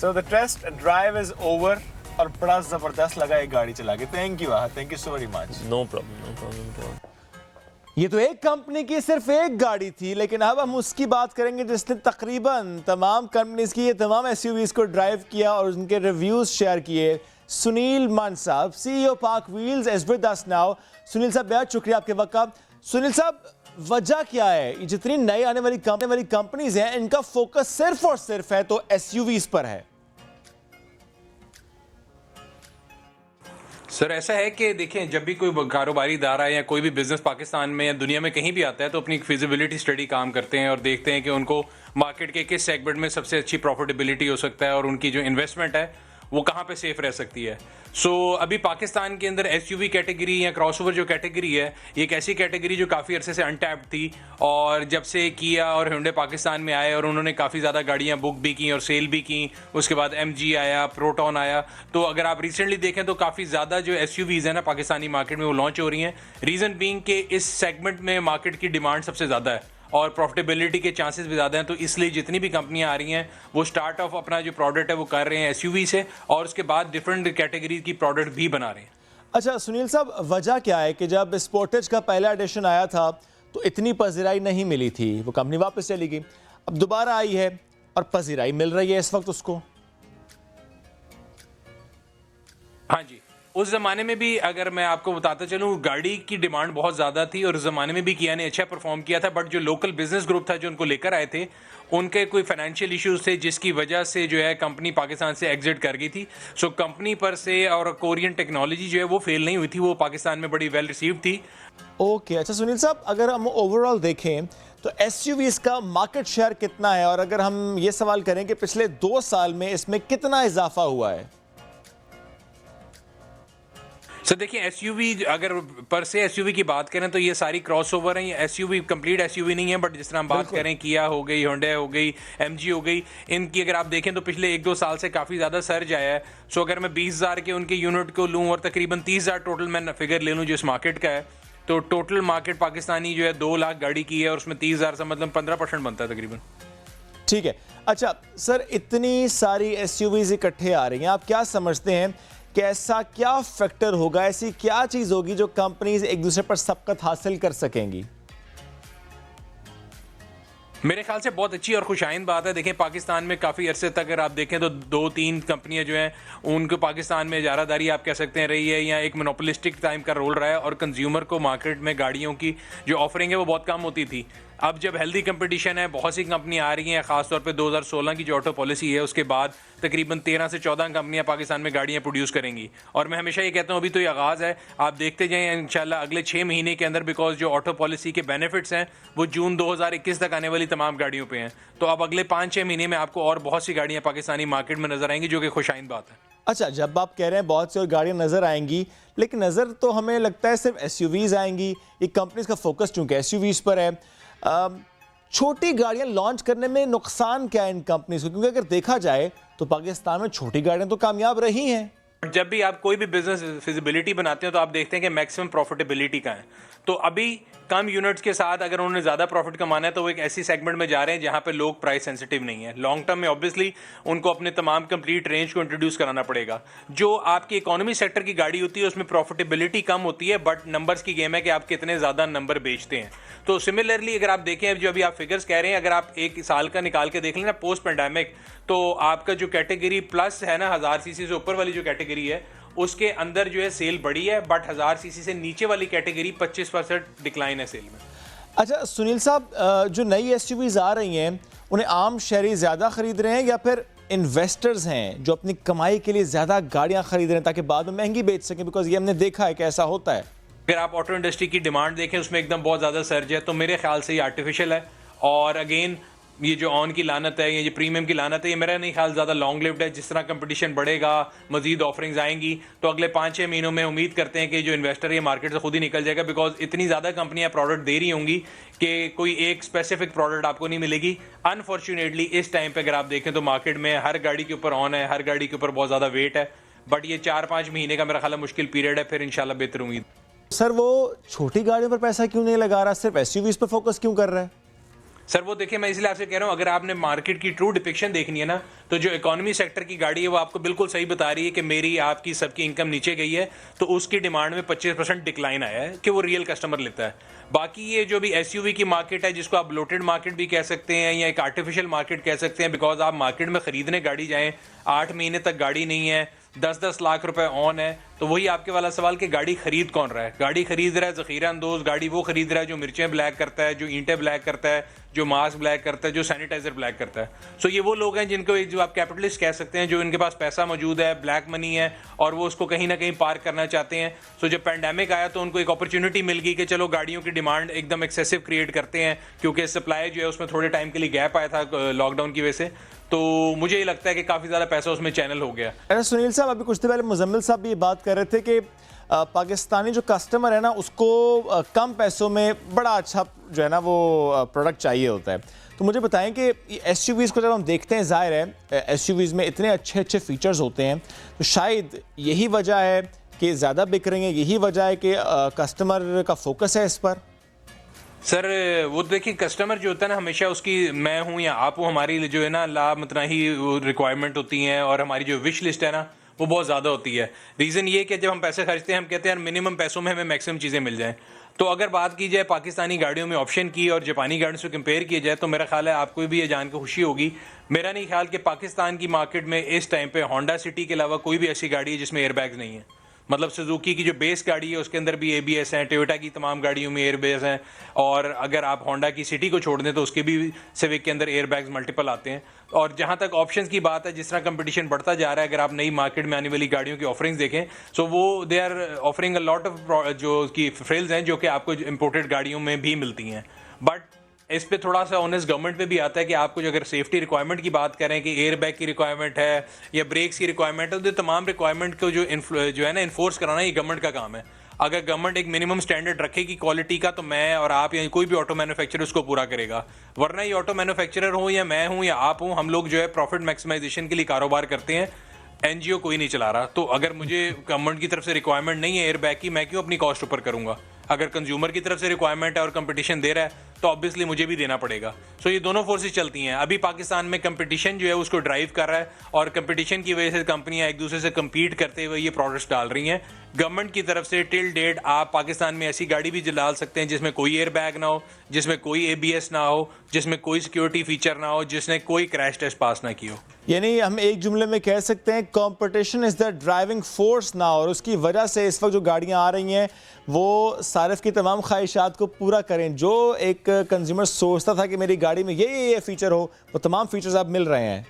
So the test drive is over और बड़ा जबरदस्त लगा एक गाड़ी चला के। Thank you, thank you so very much. No problem. ये तो एक कंपनी की सिर्फ एक गाड़ी थी, लेकिन अब हम उसकी बात करेंगे जिसने तकरीबन तमाम कंपनीज की ये तमाम एसयूवीज को ड्राइव किया और उनके रिव्यूज शेयर किए। सुनील मान साहब, CEO park wheels, is with us now. Sunil साहब, बेहद शुक्रिया आपके वक्त का। सुनील साहब, वजह क्या है? ये जितनी नई आने वाली कंपनीज हैं, इनका फोकस सिर्फ और सिर्फ है तो एसयूवीज पर है। सर, ऐसा है कि देखें, जब भी कोई कारोबारी इदारा है या कोई भी बिजनेस पाकिस्तान में या दुनिया में कहीं भी आता है तो अपनी फिजिबिलिटी स्टडी काम करते हैं और देखते हैं कि उनको मार्केट के किस सेगमेंट में सबसे अच्छी प्रॉफिटेबिलिटी हो सकता है और उनकी जो इन्वेस्टमेंट है वो कहाँ पे सेफ रह सकती है। सो अभी पाकिस्तान के अंदर एसयूवी कैटेगरी या क्रॉसओवर जो कैटेगरी है, ये एक ऐसी कैटेगरी जो काफ़ी अरसे से अनटैप्ड थी, और जब से किया और Hyundai पाकिस्तान में आए और उन्होंने काफ़ी ज़्यादा गाड़ियाँ बुक भी की और सेल भी की, उसके बाद MG आया, प्रोटॉन आया, तो अगर आप रिसेंटली देखें तो काफ़ी ज़्यादा जो एसयूवीज़ हैं ना पाकिस्तानी मार्केट में वो लॉन्च हो रही हैं। रीज़न बीइंग कि इस सेगमेंट में मार्केट की डिमांड सबसे ज़्यादा है और प्रॉफिटेबिलिटी के चांसेस भी ज़्यादा हैं, तो इसलिए जितनी भी कंपनियां आ रही हैं वो स्टार्ट ऑफ अपना जो प्रोडक्ट है वो कर रहे हैं एसयूवी से, और उसके बाद डिफरेंट कैटेगरी की प्रोडक्ट भी बना रहे हैं। अच्छा सुनील साहब, वजह क्या है कि जब स्पोर्टेज का पहला एडिशन आया था तो इतनी पजीराई नहीं मिली थी, वो कंपनी वापस चली गई, अब दोबारा आई है और पजीराई मिल रही है इस वक्त उसको? हाँ जी, उस ज़माने में भी अगर मैं आपको बताता चलूँ, गाड़ी की डिमांड बहुत ज़्यादा थी और उस ज़माने में भी किया ने अच्छा परफॉर्म किया था, बट जो लोकल बिजनेस ग्रुप था जो उनको लेकर आए थे उनके कोई फाइनेंशियल इश्यूज थे जिसकी वजह से जो है कंपनी पाकिस्तान से एग्जिट कर गई थी। सो कंपनी पर से और कोरियन टेक्नोलॉजी जो है वो फेल नहीं हुई थी, वो पाकिस्तान में बड़ी वेल रिसीव्ड थी। ओके, अच्छा सुनील साहब, अगर हम ओवरऑल देखें तो एसयूवीज का मार्केट शेयर कितना है, और अगर हम ये सवाल करें कि पिछले 2 साल में इसमें कितना इजाफा हुआ है? सर देखिए, एसयूवी अगर पर से एसयूवी की बात करें तो ये सारी क्रॉसओवर हैं, ये एसयूवी कंप्लीट एसयूवी नहीं है, बट जिस तरह हम बात करें किया हो गई, Hyundai हो गई, MG हो गई, इनकी अगर आप देखें तो पिछले 1-2 साल से काफ़ी ज़्यादा सर्ज आया है। सो अगर मैं 20,000 के उनके यूनिट को लूँ और तकरीबन 30,000 टोटल मैं फिगर ले लूँ जो इस मार्केट का है, तो टोटल मार्केट पाकिस्तानी जो है 2 लाख गाड़ी की है और उसमें 30,000 से मतलब 15% बनता है तकरीबन। ठीक है, अच्छा सर, इतनी सारी एसयूवीज इकट्ठे आ रही हैं, आप क्या समझते हैं कि ऐसा क्या फैक्टर होगा, ऐसी क्या चीज होगी जो कंपनीज एक दूसरे पर सबकत हासिल कर सकेंगी? मेरे ख्याल से बहुत अच्छी और खुशाइंद बात है। देखें, पाकिस्तान में काफ़ी अरसे तक अगर आप देखें तो 2-3 कंपनियां जो हैं उनको पाकिस्तान में इजारादारी आप कह सकते हैं रही है, या एक मोनोपोलिस्टिक टाइम का रोल रहा है, और कंज्यूमर को मार्केट में गाड़ियों की जो ऑफरिंग है वो बहुत कम होती थी। अब जब हेल्दी कंपटीशन है, बहुत सी कंपनियां आ रही हैं, खासतौर पे 2016 की जो ऑटो पॉलिसी है उसके बाद तकरीबन 13 से 14 कंपनियां पाकिस्तान में गाड़ियां प्रोड्यूस करेंगी। और मैं हमेशा ये कहता हूं अभी तो ये आगाज़ है, आप देखते जाएं इंशाल्लाह अगले 6 महीने के अंदर, बिकॉज जो ऑटो पॉलिसी के बेनिफिट्स हैं वो जून 2021 तक आने वाली तमाम गाड़ियों पर हैं, तो अब अगले 5-6 महीने में आपको और बहुत सी गाड़ियाँ पाकिस्तानी मार्केट में नजर आएंगी, जो कि खुशाइंद बात है। अच्छा, जब आप कह रहे हैं बहुत सी और गाड़ियां नज़र आएंगी, लेकिन नज़र तो हमें लगता है सिर्फ एसयूवीज आएंगी। ये कंपनीज का फोकस चूंकि एसयूवीज पर है। छोटी गाड़ियां लॉन्च करने में नुकसान क्या है इन कंपनीज को? क्योंकि अगर देखा जाए तो पाकिस्तान में छोटी गाड़ियां तो कामयाब रही हैं। जब भी आप कोई भी बिजनेस फिजिबिलिटी बनाते हैं तो आप देखते हैं कि मैक्सिमम प्रॉफिटेबिलिटी का है। तो अभी कम यूनिट्स के साथ अगर उन्होंने ज़्यादा प्रॉफिट कमाना है तो वो एक ऐसी सेगमेंट में जा रहे हैं जहाँ पे लोग प्राइस सेंसिटिव नहीं है। लॉन्ग टर्म में ऑब्वियसली उनको अपने तमाम कंप्लीट रेंज को इंट्रोड्यूस कराना पड़ेगा। जो आपकी इकोनॉमी सेक्टर की गाड़ी होती है उसमें प्रॉफिटेबिलिटी कम होती है, बट नंबर्स की गेम है कि आप कितने ज़्यादा नंबर बेचते हैं। तो सिमिलरली अगर आप देखें, जो अभी आप फिगर्स कह रहे हैं, अगर आप एक साल का निकाल के देख लें ना पोस्ट पैंडेमिक, तो आपका जो कैटेगरी प्लस है ना 1000 सीसी से ऊपर वाली जो कैटेगरी है उसके अंदर जो है सेल बढ़ी है, बट 1000 सीसी से नीचे वाली कैटेगरी 25% डिक्लाइन है सेल में। अच्छा सुनील साहब, जो नई एसयूवीज आ रही हैं उन्हें आम शहरी ज़्यादा खरीद रहे हैं या फिर इन्वेस्टर्स हैं जो अपनी कमाई के लिए ज़्यादा गाड़ियां खरीद रहे हैं ताकि बाद में महंगी बेच सकें? बिकॉज ये हमने देखा है कि ऐसा होता है। अगर आप ऑटो इंडस्ट्री की डिमांड देखें उसमें एकदम बहुत ज़्यादा सर्ज है, तो मेरे ख्याल से ये आर्टिफिशियल है। और अगेन ये जो ऑन की लानत है, ये प्रीमियम की लानत है, ये मेरा नहीं ख्याल ज़्यादा लॉन्ग लिव्ड है। जिस तरह कंपटीशन बढ़ेगा, मजीद ऑफरिंग्स आएंगी, तो अगले 5-6 महीनों में उम्मीद करते हैं कि जो इन्वेस्टर ये मार्केट से खुद ही निकल जाएगा। बिकॉज इतनी ज़्यादा कंपनियां प्रोडक्ट दे रही होंगी कि कोई एक स्पेसिफिक प्रोडक्ट आपको नहीं मिलेगी। अनफॉर्चुनेटली इस टाइम पर अगर आप देखें तो मार्केट में हर गाड़ी के ऊपर ऑन है, हर गाड़ी के ऊपर बहुत ज़्यादा वेट है। बट ये 4-5 महीने का मेरा ख्याल मुश्किल पीरियड है, फिर इंशाल्लाह बेहतर उम्मीद। सर वो छोटी गाड़ियों पर पैसा क्यों नहीं लगा रहा, सिर्फ एसयूवीज पर फोकस क्यों कर रहा है? सर वो देखिए, मैं इसलिए आपसे कह रहा हूँ, अगर आपने मार्केट की ट्रू डिपिक्शन देखनी है ना, तो जो इकोनॉमी सेक्टर की गाड़ी है वो आपको बिल्कुल सही बता रही है कि मेरी आपकी सबकी इनकम नीचे गई है, तो उसकी डिमांड में 25% डिक्लाइन आया है कि वो रियल कस्टमर लेता है। बाकी ये जो भी एसयूवी की मार्केट है, जिसको आप ब्लोटेड मार्केट भी कह सकते हैं या एक आर्टिफिशियल मार्केट कह सकते हैं, बिकॉज आप मार्केट में खरीदने गाड़ी जाएँ, 8 महीने तक गाड़ी नहीं है, 10-10 लाख रुपए ऑन है, तो वही आपके वाला सवाल कि गाड़ी खरीद कौन रहा है? गाड़ी खरीद रहा है ज़ख़ीरा अंदोज़, गाड़ी वो खरीद रहा है जो मिर्चें ब्लैक करता है, जो ईंटें ब्लैक करता है, जो मास्क ब्लैक करता है, जो सैनिटाइजर ब्लैक करता है। सो ये वो लोग हैं जिनको जो आप कैपिटलिस्ट कह सकते हैं, जो इनके पास पैसा मौजूद है, ब्लैक मनी है, और वो उसको कहीं ना कहीं पार्क करना चाहते हैं। सो जब पैंडेमिक आया तो उनको एक अपॉर्चुनिटी मिल गई कि चलो गाड़ियों की डिमांड एकदम एक्सेसिव क्रिएट करते हैं, क्योंकि सप्लाई जो है उसमें थोड़े टाइम के लिए गैप आया था लॉकडाउन की वजह से। तो मुझे ये लगता है कि काफ़ी ज़्यादा पैसा उसमें चैनल हो गया। अरे सुनील साहब, अभी कुछ देर पहले मुजम्मिल साहब भी ये बात कर रहे थे कि पाकिस्तानी जो कस्टमर है ना उसको कम पैसों में बड़ा अच्छा जो है ना वो प्रोडक्ट चाहिए होता है। तो मुझे बताएं कि एसयूवीज़ को जब हम देखते हैं, ज़ाहिर है एसयूवीज़ में इतने अच्छे अच्छे फीचर्स होते हैं, तो शायद यही वजह है कि ज़्यादा बिक रही हैं, यही वजह है कि कस्टमर का फोकस है इस पर। सर वो देखिए, कस्टमर जो होता है ना हमेशा उसकी, मैं हूँ या आप हो, हमारी जो है ना लामतनाही रिक्वायरमेंट होती हैं और हमारी जो विश लिस्ट है ना वो बहुत ज़्यादा होती है। रीज़न ये कि जब हम पैसे खर्चते हैं हम कहते हैं यार मिनिमम पैसों में हमें मैक्सिमम चीज़ें मिल जाएं। तो अगर बात की जाए पाकिस्तानी गाड़ियों में ऑप्शन की और जापानी गाड़ियों से कंपेयर किया जाए, तो मेरा ख्याल है आपको भी ये जान के खुशी होगी, मेरा नहीं ख्याल कि पाकिस्तान की मार्केट में इस टाइम पे होंडा सिटी के अलावा कोई भी ऐसी गाड़ी है जिसमें एयरबैग्स नहीं है। मतलब सुजुकी की जो बेस गाड़ी है उसके अंदर भी ABS हैं, टोयोटा की तमाम गाड़ियों में एयरबैग्स हैं, और अगर आप होंडा की सिटी को छोड़ दें तो उसके भी सिविक के अंदर एयरबैग्स मल्टीपल आते हैं। और जहाँ तक ऑप्शंस की बात है, जिस तरह कंपटीशन बढ़ता जा रहा है, अगर आप नई मार्केट में आने वाली गाड़ियों की ऑफरिंग्स देखें, सो वो they are offering a lot of जो की फ्रिल्स हैं जो कि आपको इंपोर्टेड गाड़ियों में भी मिलती हैं। बट इस पे थोड़ा सा ऑनेस्ट गवर्नमेंट पे भी आता है कि आपको जो अगर सेफ्टी रिक्वायरमेंट की बात करें कि एयर बैग की रिक्वायरमेंट है या ब्रेक्स की रिक्वायरमेंट है, तो तमाम रिक्वायरमेंट को जो है ना इन्फोर्स कराना ये गवर्नमेंट का काम है। अगर गवर्नमेंट एक मिनिमम स्टैंडर्ड रखेगी क्वालिटी का, तो मैं और आप या कोई भी ऑटो मैन्युफैक्चरर उसको पूरा करेगा। वरना ये ऑटो मैन्युफैक्चरर हो या मैं हूँ या आप हूँ, हम लोग जो है प्रॉफिट मैक्सिमाइजेशन के लिए कारोबार करते हैं, NGO कोई नहीं चला रहा। तो अगर मुझे गवर्नमेंट की तरफ से रिक्वायरमेंट नहीं है एयर बैग की, मैं क्यों अपनी कॉस्ट ऊपर करूँगा? अगर कंज्यूमर की तरफ से रिक्वायरमेंट है और कंपटीशन दे रहा है तो ऑब्वियसली मुझे भी देना पड़ेगा। सो ये दोनों फोर्सेस चलती हैं। अभी पाकिस्तान में कंपटीशन जो है उसको ड्राइव कर रहा है, और कंपटीशन की वजह से कंपनियां एक दूसरे से compete करते हुए ये प्रोडक्ट्स डाल रही हैं। गवर्नमेंट की तरफ से टिल डेट आप पाकिस्तान में ऐसी गाड़ी भी डाल सकते हैं जिसमें कोई एयर बैग ना हो, जिसमें कोई ABS ना हो, जिसमें कोई सिक्योरिटी फीचर ना हो, जिसने कोई क्रैश टेस्ट पास ना की हो। यानी हम एक जुमले में कह सकते हैं competition is the driving force ना, और उसकी वजह से इस वक्त जो गाड़ियां आ रही हैं वो सारिफ की तमाम ख्वाहिशात को पूरा करें। जो एक कंज्यूमर सोचता था कि मेरी गाड़ी में ये फीचर हो, वो तमाम फीचर्स अब मिल रहे हैं।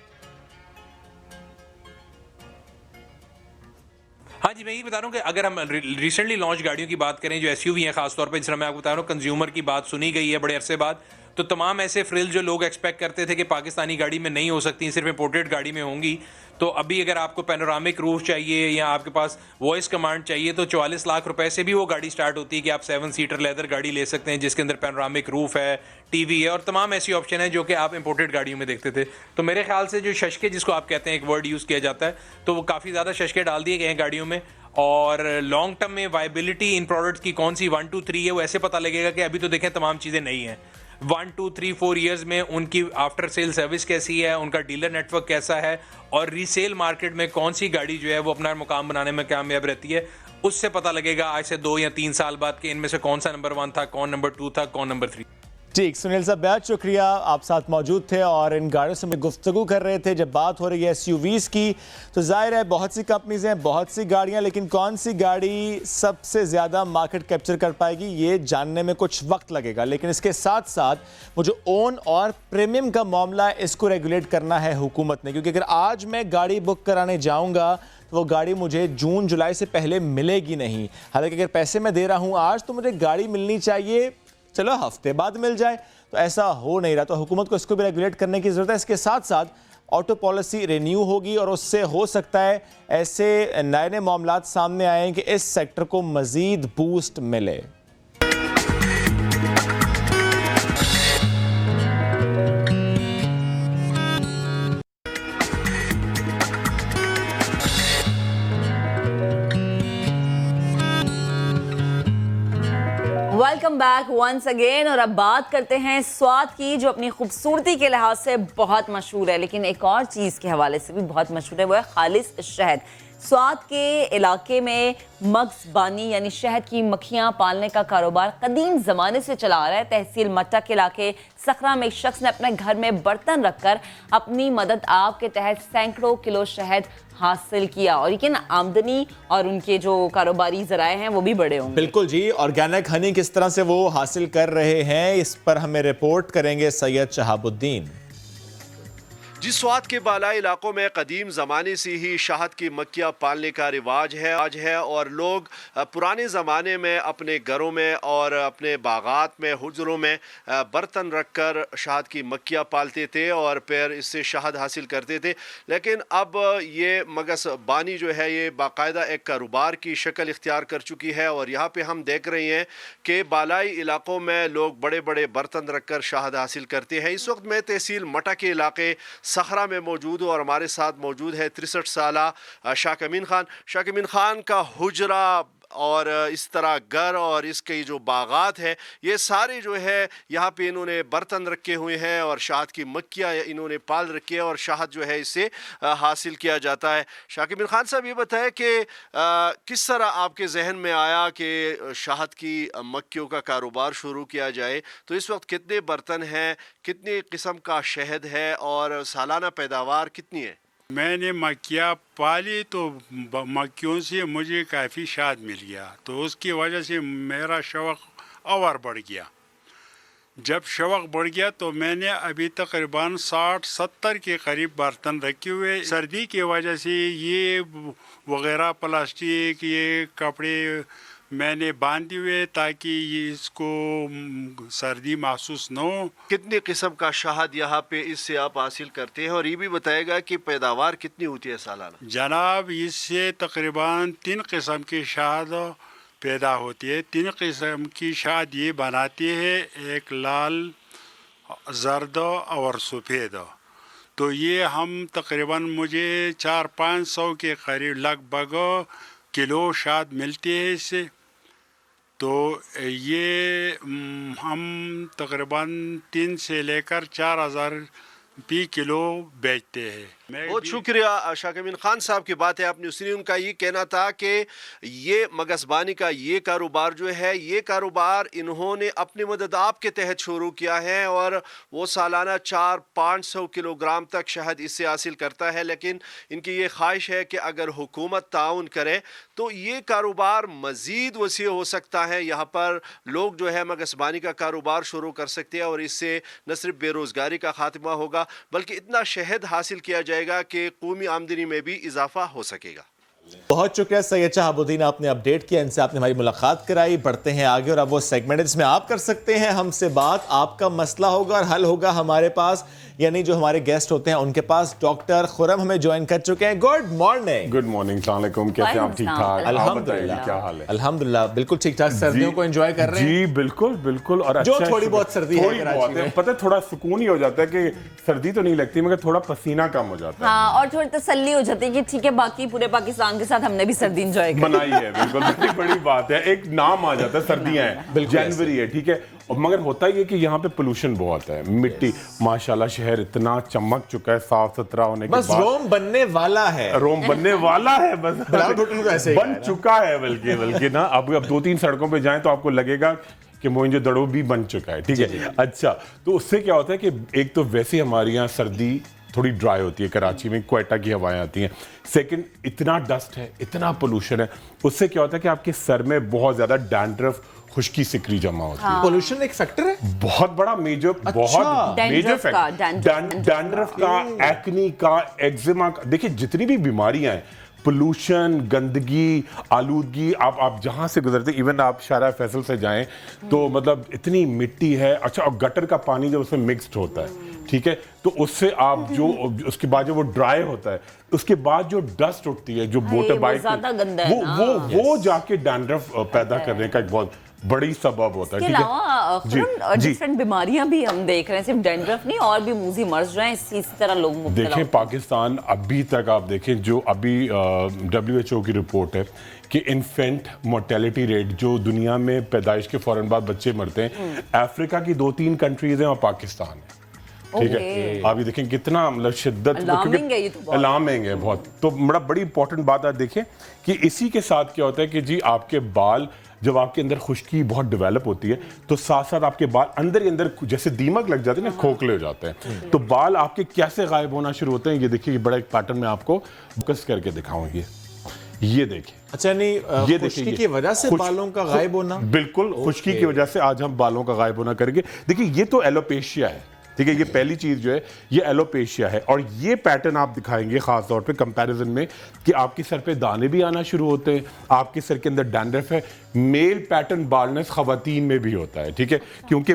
हाँ जी, मैं यही बता रहा हूँ कि अगर हम रिसेंटली लॉन्च गाड़ियों की बात करें जो SUV हैं खासतौर पर, जिस तरह मैं आपको बता रहा हूँ कंज्यूमर की बात सुनी गई है बड़े अरसे बाद, तो तमाम ऐसे फ्रिल जो लोग एक्सपेक्ट करते थे कि पाकिस्तानी गाड़ी में नहीं हो सकती, सिर्फ इंपोर्टेड गाड़ी में होंगी, तो अभी अगर आपको पैनोरामिक रूफ चाहिए या आपके पास वॉइस कमांड चाहिए तो 44 लाख रुपए से भी वो गाड़ी स्टार्ट होती है कि आप 7 सीटर लेदर गाड़ी ले सकते हैं जिसके अंदर पैनोरामिक रूफ है, टीवी है और तमाम ऐसी ऑप्शन है जो कि आप इंपोर्टेड गाड़ियों में देखते थे। तो मेरे ख्याल से जो शशके जिसको आप कहते हैं, एक वर्ड यूज़ किया जाता है, तो वो काफ़ी ज़्यादा शशके डाल दिए गए हैं गाड़ियों में। और लॉन्ग टर्म में वायबिलिटी इन प्रोडक्ट्स की कौन सी 1 2 3 है वो ऐसे पता लगेगा कि अभी तो देखें तमाम चीज़ें नई हैं। 1 2 3 4 ईयर्स में उनकी आफ्टर सेल सर्विस कैसी है, उनका डीलर नेटवर्क कैसा है और रीसेल मार्केट में कौन सी गाड़ी जो है वो अपना मुकाम बनाने में कामयाब रहती है, उससे पता लगेगा आज से 2 या 3 साल बाद कि इनमें से कौन सा नंबर 1 था, कौन नंबर 2 था, कौन नंबर 3। ठीक, सुनील साहब बहुत शुक्रिया, आप साथ मौजूद थे और इन गाड़ियों से गुफ्तगू कर रहे थे। जब बात हो रही है एसयूवीज़ की तो जाहिर है बहुत सी कंपनीज हैं, बहुत सी गाड़ियां, लेकिन कौन सी गाड़ी सबसे ज़्यादा मार्केट कैप्चर कर पाएगी ये जानने में कुछ वक्त लगेगा। लेकिन इसके साथ साथ वो जो ओन और प्रीमियम का मामला है इसको रेगुलेट करना है हुकूमत ने, क्योंकि अगर आज मैं गाड़ी बुक कराने जाऊँगा तो वो गाड़ी मुझे जून जुलाई से पहले मिलेगी नहीं। हालांकि अगर पैसे मैं दे रहा हूँ आज तो मुझे गाड़ी मिलनी चाहिए, चलो हफ्ते बाद मिल जाए, तो ऐसा हो नहीं रहा। तो हुकूमत को इसको भी रेगुलेट करने की ज़रूरत है। इसके साथ साथ ऑटो पॉलिसी रिन्यू होगी और उससे हो सकता है ऐसे नए नए मामलात सामने आए कि इस सेक्टर को मज़ीद बूस्ट मिले। Welcome back once again. और अब बात करते हैं स्वाद की, जो अपनी खूबसूरती के लिहाज से बहुत मशहूर है, लेकिन एक और चीज़ के हवाले से भी बहुत मशहूर है, वो है खालिस शहद। स्वाद के इलाके में मगज़बानी यानी शहद की मक्खियाँ पालने का कारोबार कदीम ज़माने से चला आ रहा है। तहसील मट्टा के इलाके सखरा में एक शख्स ने अपने घर में बर्तन रखकर अपनी मदद आप के तहत सैकड़ों किलो शहद हासिल किया, और यकीन आमदनी और उनके जो कारोबारी ज़राए हैं वो भी बड़े होंगे। बिल्कुल जी, ऑर्गेनिक हनी किस तरह से वो हासिल कर रहे हैं इस पर हमें रिपोर्ट करेंगे सैयद शहाबुद्दीन। जिस स्वाद के बालाई इलाकों में कदीम ज़माने से ही शहद की मक्खियाँ पालने का रिवाज है और लोग पुराने ज़माने में अपने घरों में और अपने बागात में हुजरों में बर्तन रखकर शहद की मक्खियाँ पालते थे और फिर इससे शहद हासिल करते थे। लेकिन अब ये मगज़बानी जो है ये बाकायदा एक कारोबार की शक्ल इख्तियार कर चुकी है और यहाँ पे हम देख रहे हैं कि बालाई इलाकों में लोग बड़े बड़े बर्तन रखकर शहद हासिल करते हैं। इस वक्त मैं तहसील मटा के इलाके सखरा में मौजूद हूँ और हमारे साथ मौजूद है 63 साला शाकिमीन खान। शाकिमीन खान का हुजरा और इस तरह घर और इसके जो बागात हैं ये सारे जो है यहाँ पे इन्होंने बर्तन रखे हुए हैं और शहद की मक्खियाँ इन्होंने पाल रखी है और शहद जो है इससे हासिल किया जाता है। शाकिमीन खान साहब ये बताएं कि किस तरह आपके जहन में आया कि शहद की मक्खियों का कारोबार शुरू किया जाए, तो इस वक्त कितने बर्तन हैं, कितनी किस्म का शहद है और सालाना पैदावार कितनी है? मैंने मक्खियाँ पाली तो मक्खियों से मुझे काफ़ी शहद मिल गया, तो उसकी वजह से मेरा शौक़ और बढ़ गया। जब शौक़ बढ़ गया तो मैंने अभी तकरीबन 60-70 के करीब बर्तन रखे हुए। सर्दी की वजह से ये वगैरह प्लास्टिक ये कपड़े मैंने बांधे हुए ताकि ये इसको सर्दी महसूस न हो। कितनी किस्म का शहद यहाँ पे इससे आप हासिल करते हैं और ये भी बताएगा कि पैदावार कितनी होती है सालाना? जनाब इससे तकरीबन 3 किस्म की शहद पैदा होती है। 3 किस्म की शहद ये बनाती है, एक लाल, जर्द और सफ़ेद। तो ये हम तकरीबन मुझे 400-500 के करीब लगभग किलो शहद मिलती है इससे। तो ये हम तकरीबन 3 से लेकर 4000 किलो बेचते हैं। बहुत शुक्रिया शाकिमीन खान साहब की बात है आपने सुनी। उनका ये कहना था कि ये मगज़बानी का ये कारोबार जो है ये कारोबार इन्होंने अपनी मदद आप के तहत शुरू किया है और वो सालाना 400-500 किलोग्राम तक शहद इससे हासिल करता है। लेकिन इनकी ये ख्वाहिश है कि अगर हुकूमत ताउन करे तो ये कारोबार मज़ीद वसी हो सकता है। यहाँ पर लोग जो है मगज़बानी का कारोबार शुरू कर सकते हैं और इससे न सिर्फ बेरोज़गारी का खात्मा होगा बल्कि इतना शहद हासिल किया जाएगा कि कौमी आमदनी में भी इजाफा हो सकेगा। बहुत शुक्रिया सैयद शहाबुद्दीन, आपने अपडेट किया, इनसे आपने हमारी मुलाकात कराई। बढ़ते हैं आगे और अब वो सेगमेंट है जिसमें आप कर सकते हैं हमसे बात। आपका मसला होगा और हल होगा हमारे पास, यानी जो हमारे गेस्ट होते हैं उनके पास। डॉक्टर खुरम हमें ज्वाइन कर चुके हैं। Good morning. गुड मॉर्निंग, अस्सलाम वालेकुम। कैसे आप? ठीक ठाक? अल्हम्दुलिल्लाह। क्या हाल है? अल्हम्दुलिल्लाह बिल्कुल ठीक ठाक। सर्दियों को एंजॉय कर रहे हैं? जी बिल्कुल बिल्कुल। और जो अच्छा थोड़ी बहुत सर्दी है कराची में, पता है थोड़ा सुकून ही हो जाता है कि सर्दी तो नहीं लगती मगर थोड़ा पसीना कम हो जाता है। हाँ, और थोड़ी तसल्ली हो जाती है कि ठीक है बाकी पूरे पाकिस्तान के साथ हमने भी सर्दी एंजॉय बनाई है। बिल्कुल बड़ी बड़ी बात है, एक नाम आ जाता है, सर्दियां हैं, जनवरी है, ठीक है। और मगर होता ही है कि यहाँ पे पोल्यूशन बहुत है, मिट्टी। माशाल्लाह शहर इतना चमक चुका है साफ सुथरा होने के बाद। बस रोम बनने वाला है, रोम बनने वाला है, बस ऐसे बन चुका है। बल्कि ना अब 2-3 सड़कों पे जाएं तो आपको लगेगा कि मोइंजोदड़ो भी बन चुका है, ठीक है। अच्छा, तो उससे क्या होता है कि एक तो वैसे हमारे यहाँ सर्दी थोड़ी ड्राई होती है, कराची में क्वेटा की हवाएं आती हैं। सेकंड, इतना डस्ट है, इतना पोल्यूशन है, उससे क्या होता है कि आपके सर में बहुत ज्यादा डैंड्रफ, खुश्की सिकरी जमा होती है। पोल्यूशन एक फैक्टर है बहुत बड़ा, मेजर, बहुत मेजर फैक्टर। डैंड्रफ का, एक्नी का, एक्जिमा का, देखिए जितनी भी बीमारियां हैं, पोल्यूशन, गंदगी, आलूदगी, आप जहां से गुजरते, इवन आप शारा फैसल से जाएं तो मतलब इतनी मिट्टी है। अच्छा, और गटर का पानी जब उसमें मिक्स्ड होता है, ठीक है, तो उससे आप जो उसके बाद जो वो ड्राई होता है, उसके बाद जो डस्ट उठती है, जो मोटर बाइक, वो जाके डैंड्रफ पैदा करने का एक बहुत बड़ी सबब होता है। इसके अलावा डिफरेंट बीमारियां भी हम देख रहे हैं, सिर्फ डैंड्रफ नहीं, और भी मूजी मर्ज जो हैं, इसी तरह लोग मुब्तला देखें। पाकिस्तान अभी तक आप देखें, जो अभी WHO की रिपोर्ट है कि इन्फेंट मोर्टेलिटी रेट, जो दुनिया में पैदाइश के फौरन बाद बच्चे मरते हैं, अफ्रीका की 2-3 कंट्रीज हैं और पाकिस्तान है, ठीक है। आप ये देखें कितना मतलब शिद्दत, अलार्मिंग है बहुत। तो बड़ी इंपॉर्टेंट बात आप देखें कि इसी के साथ क्या होता है कि जी आपके बाल, जब आपके अंदर खुश्की बहुत डेवलप होती है तो साथ साथ आपके बाल अंदर ही अंदर जैसे दीमक लग जाते हैं ना, खोखले हो जाते हैं। तो बाल आपके कैसे गायब होना शुरू होते हैं, ये देखिए, बड़ा एक पैटर्न में आपको फोकस करके दिखाऊंगी। ये देखिए। अच्छा, नहीं ये खुश्की की वजह से बालों का गायब होना? बिल्कुल, खुश्की की वजह से आज हम बालों का गायब होना करेंगे। देखिए, ये तो एलोपेशिया है, ठीक है, ये पहली चीज जो है ये एलोपेशिया है। और ये पैटर्न आप दिखाएंगे खास तौर पे कंपैरिजन में कि आपके सर पे दाने भी आना शुरू होते हैं, आपके सर के अंदर डैंड्रफ है। मेल पैटर्न बाल्डनेस खवातीन में भी होता है, ठीक है, क्योंकि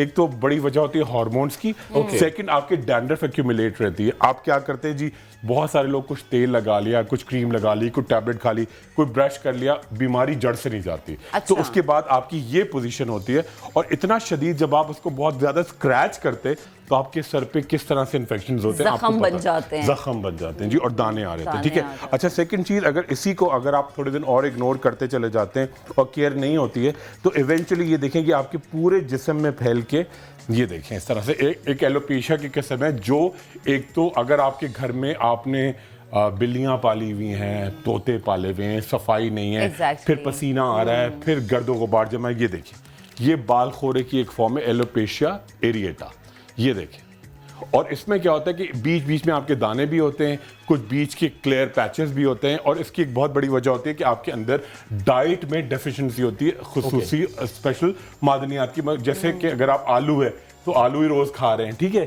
एक तो बड़ी वजह होती है हार्मोन्स की, सेकंड आपके डैंड्रफ एक्यूमुलेट रहती है। आप क्या करते हैं जी, बहुत सारे लोग कुछ तेल लगा लिया, कुछ क्रीम लगा ली, कुछ टैबलेट खा ली, कोई ब्रश कर लिया, बीमारी जड़ से नहीं जाती। तो उसके बाद आपकी ये पोजीशन होती है। और इतना शदीद जब आप उसको बहुत ज्यादा स्क्रैच करते तो आपके सर पे किस तरह से इन्फेक्शन होते हैं, जख्म बन जाते हैं, जख्म बन जाते हैं जी, और दाने आ रहे थे, ठीक है। अच्छा, सेकंड चीज, अगर इसी को अगर आप थोड़े दिन और इग्नोर करते चले जाते हैं और केयर नहीं होती है तो इवेंचुअली ये देखें कि आपके पूरे जिस्म में फैल के, ये देखें इस तरह से एक एलोपेशिया की किस्म है। जो एक तो अगर आपके घर में आपने बिल्लियां पाली हुई हैं, तोते पाले हुए हैं, सफाई नहीं है, फिर पसीना आ रहा है, फिर गर्दो गुबार जमा है, ये देखिए, ये बाल खोरे की एक फॉर्म है एलोपेशिया एरिएटा, ये देखें। और इसमें क्या होता है कि बीच बीच में आपके दाने भी होते हैं, कुछ बीच के क्लियर पैचेस भी होते हैं। और इसकी एक बहुत बड़ी वजह होती है कि आपके अंदर डाइट में डेफिशिएंसी होती है, खुसूसी स्पेशल मादनियात की। जैसे कि अगर आप आलू है तो आलू ही रोज खा रहे हैं, ठीक है,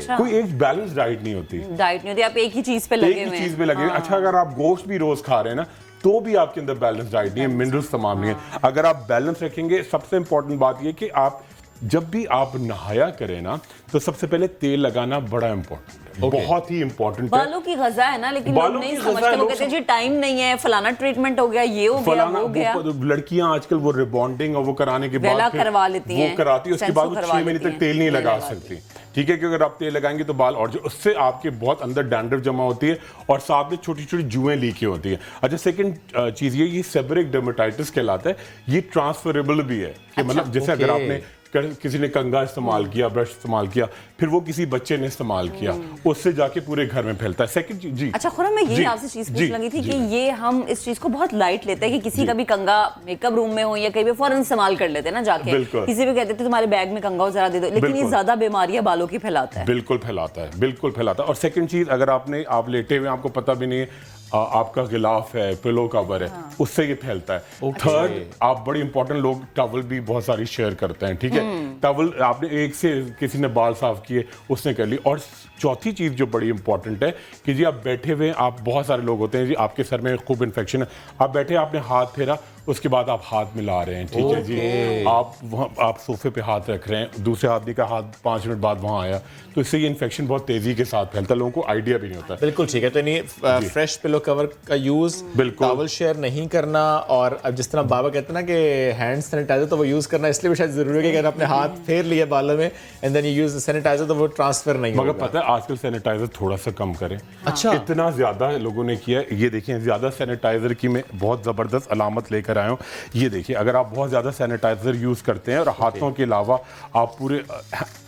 कोई एक बैलेंस डाइट नहीं होती, आप एक ही चीज पे लगे हुए हैं। अच्छा, अगर आप गोश्त भी रोज खा रहे हैं ना तो भी आपके अंदर बैलेंस डाइट नहीं है, मिनरल्स तमाम नहीं है। अगर आप बैलेंस रखेंगे, सबसे इंपॉर्टेंट बात यह कि आप जब भी आप नहाया करें ना तो सबसे पहले तेल लगाना बड़ा इंपॉर्टेंट है, बहुत ही इंपॉर्टेंट है। बालों की ग़िज़ा है ना, लेकिन लोग नहीं समझते, लोग कहते हैं जी टाइम नहीं है, फलाना ट्रीटमेंट हो गया, ये हो गया, वो हो गया। लड़कियां आजकल वो रिबॉन्डिंग और वो कराने के बाद करवा लेती हैं, वो कराती है, उसके बाद वो 6 महीने तक तेल नहीं लगा सकती, ठीक है, क्योंकि अगर आप तेल लगाएंगे तो बाल, और जो उससे आपके बहुत अंदर डैंड्रफ जमा होती है और साथ में छोटी छोटी जुएं लीकें होती है। अच्छा, सेकंड चीज ये सेबरिक डर्मेटाइटिस कहलाता है, ये ट्रांसफरेबल भी है कि मतलब जैसे अगर आपने किसी ने कंघा इस्तेमाल किया, ब्रश इस्तेमाल किया, फिर वो किसी बच्चे ने इस्तेमाल किया, उससे जाके पूरे घर में फैलता है। सेकंड जी, अच्छा खुरम, मैं ये आपसे चीज पूछ लगी थी कि ये हम इस चीज को बहुत लाइट लेते हैं कि किसी का भी कंघा मेकअप रूम में हो या कहीं भी फौरन इस्तेमाल कर लेते हैं ना, जाके किसी भी कहते थे तुम्हारे बैग में कंघा हो जरा दे दो, लेकिन ये ज्यादा बीमारियां बालों की फैलाता है। बिल्कुल फैलाता है, बिल्कुल फैलाता है। और सेकंड चीज, अगर आप लेटे हुए, आपको पता भी नहीं है, आपका गिलाफ है, पिलो कवर है, उससे ये फैलता है। थर्ड, आप बड़ी इंपॉर्टेंट लोग टॉवल भी बहुत सारी शेयर करते हैं, ठीक है, टवल आपने एक से किसी ने बाल साफ किए उसने कर ली। और चौथी चीज़ जो बड़ी इंपॉर्टेंट है कि जी आप बैठे हुए, आप बहुत सारे लोग होते हैं जी आपके सर में खूब इन्फेक्शन है, आप बैठे आपने हाथ फेरा, उसके बाद आप हाथ मिला रहे हैं, ठीक है जी, आप सोफे पे हाथ रख रहे हैं, दूसरे आदमी का हाथ 5 मिनट बाद वहाँ आया, तो इससे ये इन्फेक्शन बहुत तेजी के साथ फैलता है, लोगों को आइडिया भी नहीं होता। बिल्कुल ठीक है, तो नहीं फ्रेश पिलो कवर का यूज, टॉवल शेयर नहीं करना, और अब जिस तरह बाबा कहते हैं ना कि हैंड सैनिटाइजर तो वो यूज करना इसलिए भी शायद जरूरी है कि अगर आपने हाथ फेर लिया बालों में and then you use sanitiser तो वो ट्रांसफर नहीं होगा। मगर पता है आजकल सैनिटाइजर थोड़ा सा कम करें। अच्छा, इतना ज्यादा लोगों ने किया, ये देखिए ज्यादा सैनिटाइजर की मैं बहुत जबरदस्त अलामत लेकर आया हूँ। ये देखिए अगर आप बहुत ज्यादा सैनिटाइजर यूज करते हैं और हाथों के अलावा आप पूरे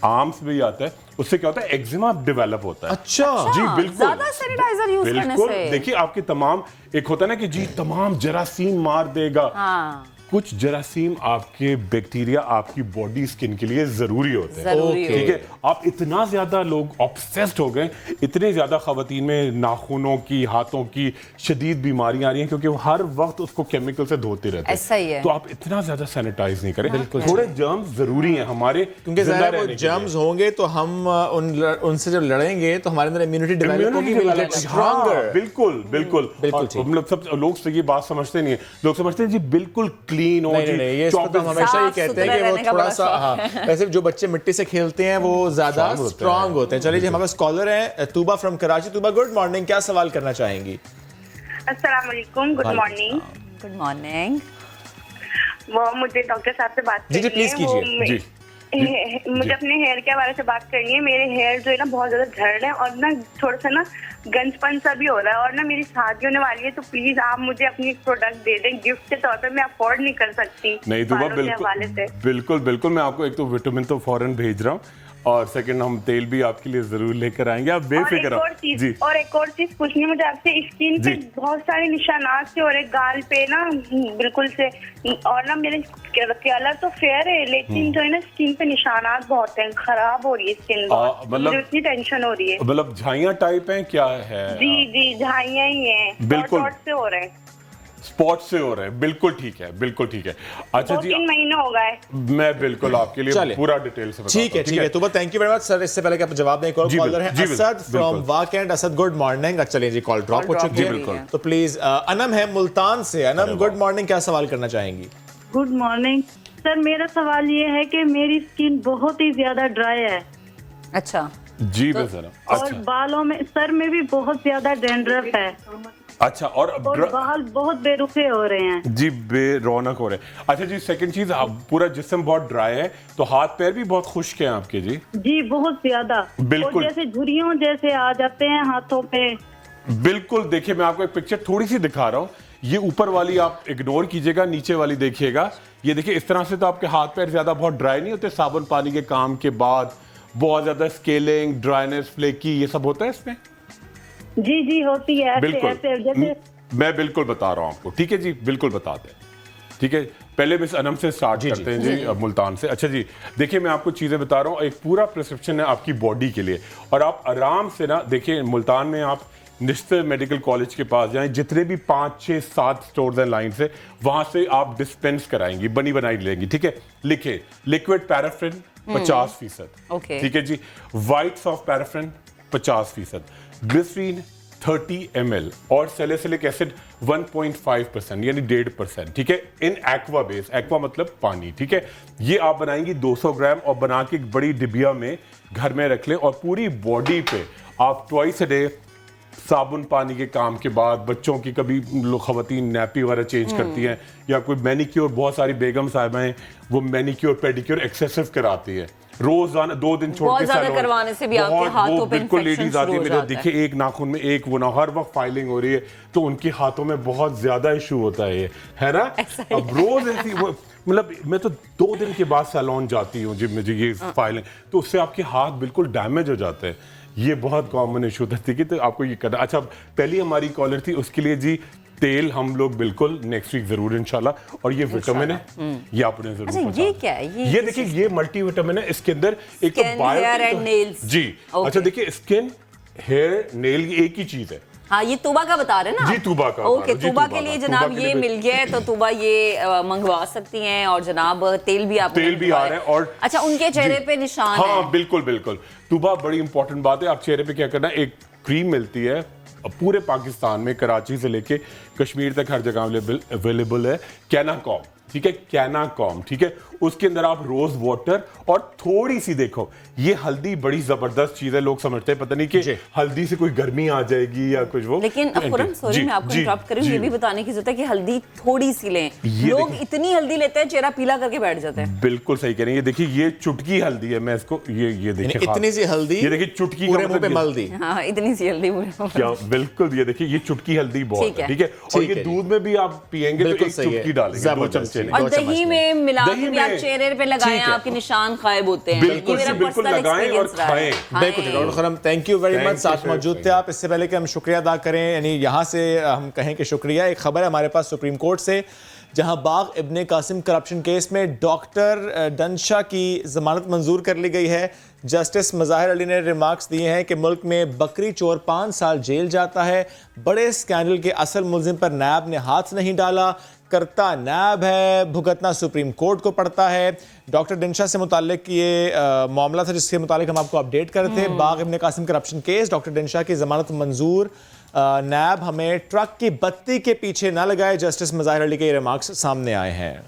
आर्म्स में ही आता है, उससे क्या होता है एक्जिमा डेवलप होता है। अच्छा जी बिल्कुल, ज्यादा सैनिटाइजर यूज करने से देखिए आपके तमाम, एक होता है ना कि जी तमाम जरासीम मार देगा, कुछ जरासीम आपके बैक्टीरिया आपकी बॉडी स्किन के लिए जरूरी होते हैं, ठीक है। आप इतना ज्यादा लोग ऑब्सेस्ड हो गए, इतने ज्यादा खवातीन में नाखूनों की, हाथों की शदीद बीमारियां आ रही हैं क्योंकि वो हर वक्त उसको केमिकल से धोते रहते हैं। ऐसा ही है। तो आप इतना ज्यादा सैनिटाइज नहीं करें, थोड़े जर्म्स जरूरी हैं हमारे, क्योंकि वो जर्म्स होंगे तो हम उनसे जब लड़ेंगे तो हमारे अंदर इम्यूनिटी डेवलप होगी, विल गेट स्ट्रॉन्गर। बिल्कुल बिल्कुल बिल्कुल, मतलब सब लोग ये बात समझते नहीं है, लोग समझते हैं जी बिल्कुल क्लीन हो, नहीं, ये तो हम हमेशा ये कहते हैं कि वो थोड़ा सा, हाँ, वैसे जो बच्चे मिट्टी से खेलते हैं वो ज्यादा स्ट्रांग होते हैं। चलिए जी, हमारे स्कॉलर हैं Tooba from Karachi. Tooba good morning, क्या सवाल करना चाहेंगी? अस्सलाम वालेकुम, गुड मॉर्निंग। Good morning. वो मुझे डॉक्टर साहब से बात करनी है। जी प्लीज कीजिए। जी मुझे अपने हेयर के बारे से बात करनी है। मेरे हेयर जो है ना बहुत ज्यादा झड़ रहे हैं और ना थोड़ा सा ना गंजपन सा भी हो रहा है, और ना मेरी शादी होने वाली है, तो प्लीज आप मुझे अपनी एक प्रोडक्ट दे दें गिफ्ट के तौर पे, मैं अफोर्ड नहीं कर सकती। नहीं तो बिल्कुल बिल्कुल मैं आपको एक तो विटामिन तो फौरन भेज रहा हूँ, और सेकंड हम तेल भी आपके लिए जरूर लेकर आएंगे, आप बेफिक्र रहो। और एक और चीज पूछनी है मुझे आपसे, स्किन पे बहुत सारे निशानात से और एक गाल पे ना बिल्कुल से, और ना मेरे कलर तो फेयर है लेकिन जो है ना स्किन पे निशानात बहुत हैं, खराब हो रही है स्किन, मुझे इतनी टेंशन हो रही है। मतलब झाइयां टाइप हैं क्या है? जी झाइयां ही हैं, बिल्कुल से हो रहे हैं, स्पॉट से हो रहे हैं, बिल्कुल ठीक है, बिल्कुल ठीक है। अच्छा जी 2-3 महीने हो गए, मैं बिल्कुल आपके लिए पूरा डिटेल से बताता हूं। ठीक है तो thank you very much sir. इससे पहले कि आप जवाब दें, एक और कॉलर है असद फ्रॉम वाकैंड। Asad good morning. चलिए जी, कॉल ड्रॉप हो चुकी है, तो प्लीज अनम है मुल्तान से। अनम गुड मॉर्निंग, क्या सवाल करना चाहेंगी? गुड मॉर्निंग सर, मेरा सवाल ये है कि मेरी स्किन बहुत ही ज्यादा ड्राई है। अच्छा जी सर। और बालों में, सर में भी बहुत ज्यादा डैंड्रफ है। अच्छा, और बाल बहुत बेरुखे हो रहे हैं जी, बेरौनक हो रहे हैं। अच्छा जी, सेकंड चीज, पूरा जिस्म बहुत ड्राई है तो हाथ पैर भी बहुत खुश्क हैं आपके? जी बहुत ज्यादा, बिल्कुल, जैसे झुर्रियों जैसे आ जाते हैं हाथों पे। बिल्कुल, देखिए मैं आपको एक पिक्चर थोड़ी सी दिखा रहा हूँ, ये ऊपर वाली आप इग्नोर कीजिएगा, नीचे वाली देखिएगा। ये देखिए इस तरह से तो आपके हाथ पैर ज्यादा बहुत ड्राई नहीं होते, साबुन पानी के काम के बाद बहुत ज्यादा स्केलिंग, ड्राइनेस, फ्लेकी, ये सब होता है इसमें? जी होती है, बिल्कुल ऐसे जैसे मैं बिल्कुल बता रहा हूँ आपको, ठीक है जी, बिल्कुल बताते हैं। ठीक है, पहले मिस अनम से स्टार्ट करते हैं जी मुल्तान से। अच्छा जी, देखिए मैं आपको चीज़ें बता रहा हूँ, एक पूरा प्रिस्क्रिप्शन है आपकी बॉडी के लिए, और आप आराम से ना देखिए, मुल्तान में आप निश्चित मेडिकल कॉलेज के पास जाएं, जितने भी 5, 6, 7 स्टोर्स हैं लाइन से, वहाँ से आप डिस्पेंस कराएंगी, बनी बनाई लेंगी, ठीक है। लिखे लिक्विड पैराफिन 50%, ठीक है जी। Whites of paraffin 50%, glycerine 30 ml और सैलिसिलिक एसिड 1.5% यानी 1.5%, ठीक है, इन एक्वा बेस, एक्वा मतलब पानी, ठीक है। ये आप बनाएंगी 200 ग्राम और बना के एक बड़ी डिबिया में घर में रख लें, और पूरी बॉडी पे आप ट्वाइस अ डे साबुन पानी के काम के बाद, बच्चों की कभी खवातीन नैपी वगैरह चेंज करती हैं, या कोई मैनिक्योर, बहुत सारी बेगम साहिबाएं वो मैनिक्योर पेडिक्योर एक्सेसिव कराती है, रोजाना 2 दिन छोड़ के सैलून करवाने से भी आपके हाथों पे बिल्कुल लेडीज आती है मेरे, देखिए एक नाखून में एक वो ना, हर वक्त फाइलिंग हो रही है, तो उनके हाथों में बहुत ज्यादा इशू होता है, ये है ना। अब रोज ऐसी मतलब मैं तो 2 दिन के बाद सैलून जाती हूँ जी, मुझे ये फाइलिंग, तो उससे आपके हाथ बिल्कुल डैमेज हो जाते हैं, ये बहुत कॉमन इशू था, ठीक है। तो आपको ये करना। अच्छा, पहली हमारी कॉलर थी, उसके लिए जी तेल हम लोग बिल्कुल नेक्स्ट वीक जरूर इंशाल्लाह, और ये विटामिन है, ये आपने जरूर। अच्छा, ये क्या है? ये देखिए, ये मल्टी विटामिन है, इसके अंदर एक तो हेयर एंड नेल्स जी। अच्छा देखिए, स्किन, हेयर, नेल एक ही चीज है, हाँ, ये तूबा का बता रहे हैं ना जी, तूबा का। ओके, जी, तूबा के लिए का। जनाब तूबा के ये लिए मिल गया है, तो तूबा ये मंगवा सकती हैं। और जनाब तेल भी आपको तेल भी आ रहा है और अच्छा, उनके चेहरे पे निशान है। हाँ, बिल्कुल बिल्कुल। तूबा बड़ी इंपॉर्टेंट बात है। आप चेहरे पे क्या करना है, एक क्रीम मिलती है पूरे पाकिस्तान में, कराची से लेके कश्मीर तक हर जगह अवेलेबल है, कैनाकॉम, ठीक है, कैनाकॉम, ठीक है। उसके अंदर आप रोज वाटर और थोड़ी सी, देखो ये हल्दी बड़ी जबरदस्त चीज है। लोग समझते हैं पता नहीं कि हल्दी से कोई गर्मी आ जाएगी या कुछ वो, लेकिन खुरम सॉरी मैं आपको इंटरप्ट करूं, ये भी बताने की जरूरत है कि हल्दी थोड़ी सी लें। लोग इतनी हल्दी लेते हैं चेहरा पीला करके बैठ जाते हैं। बिल्कुल सही कह रही है। ये देखिए, ये चुटकी हल्दी है। मैं इसको ये देखिए, इतनी सी हल्दी, ये देखिए चुटकी पूरे मुंह पे मल दी। हाँ, इतनी सी हल्दी क्या, बिल्कुल। ये देखिए, ये चुटकी हल्दी बहुत है, ठीक है। और ये दूध में भी आप पियेंगे तो एक चुटकी डालेंगे, 2 चमचे। और दही में मिला के भी आप चेहरे पे लगाएं, आपके निशान गायब होते हैं। बिल्कुल से बिल्कुल लगाएं और खाएं। बिल्कुल doctor Khurram, thank you very much, साथ मौजूद थे आप। इससे पहले कि हम शुक्रिया अदा करें, यानी यहाँ से हम कहें कि शुक्रिया, एक खबर है हमारे पास सुप्रीम कोर्ट से, जहां बाग इब्ने कासिम करप्शन केस में डॉक्टर डनशाह की जमानत मंजूर कर ली गई है। जस्टिस मज़ाहिर अली ने रिमार्क्स दिए हैं कि मुल्क में बकरी चोर 5 साल जेल जाता है। बड़े स्कैंडल के असल मुलजिम पर नैब ने हाथ नहीं डाला, करता नैब है, भुगतना सुप्रीम कोर्ट को पड़ता है। डॉक्टर डनशाह से मुताल्लिक ये मामला था जिसके मुतालिक हम आपको अपडेट कर रहे थे। बाग इब्ने कासिम करप्शन केस, डॉक्टर डनशाह की जमानत मंजूर, नैब हमें ट्रक की बत्ती के पीछे ना लगाए, जस्टिस मज़ाहिर अली के रिमार्क्स सामने आए हैं।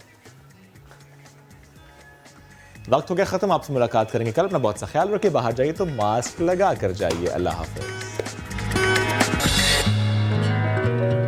वक्त हो गया खत्म, आपसे मुलाकात करेंगे कल। अपना बहुत सा ख्याल रखिए, बाहर जाइए तो मास्क लगा कर जाइए। अल्लाह हाफिज।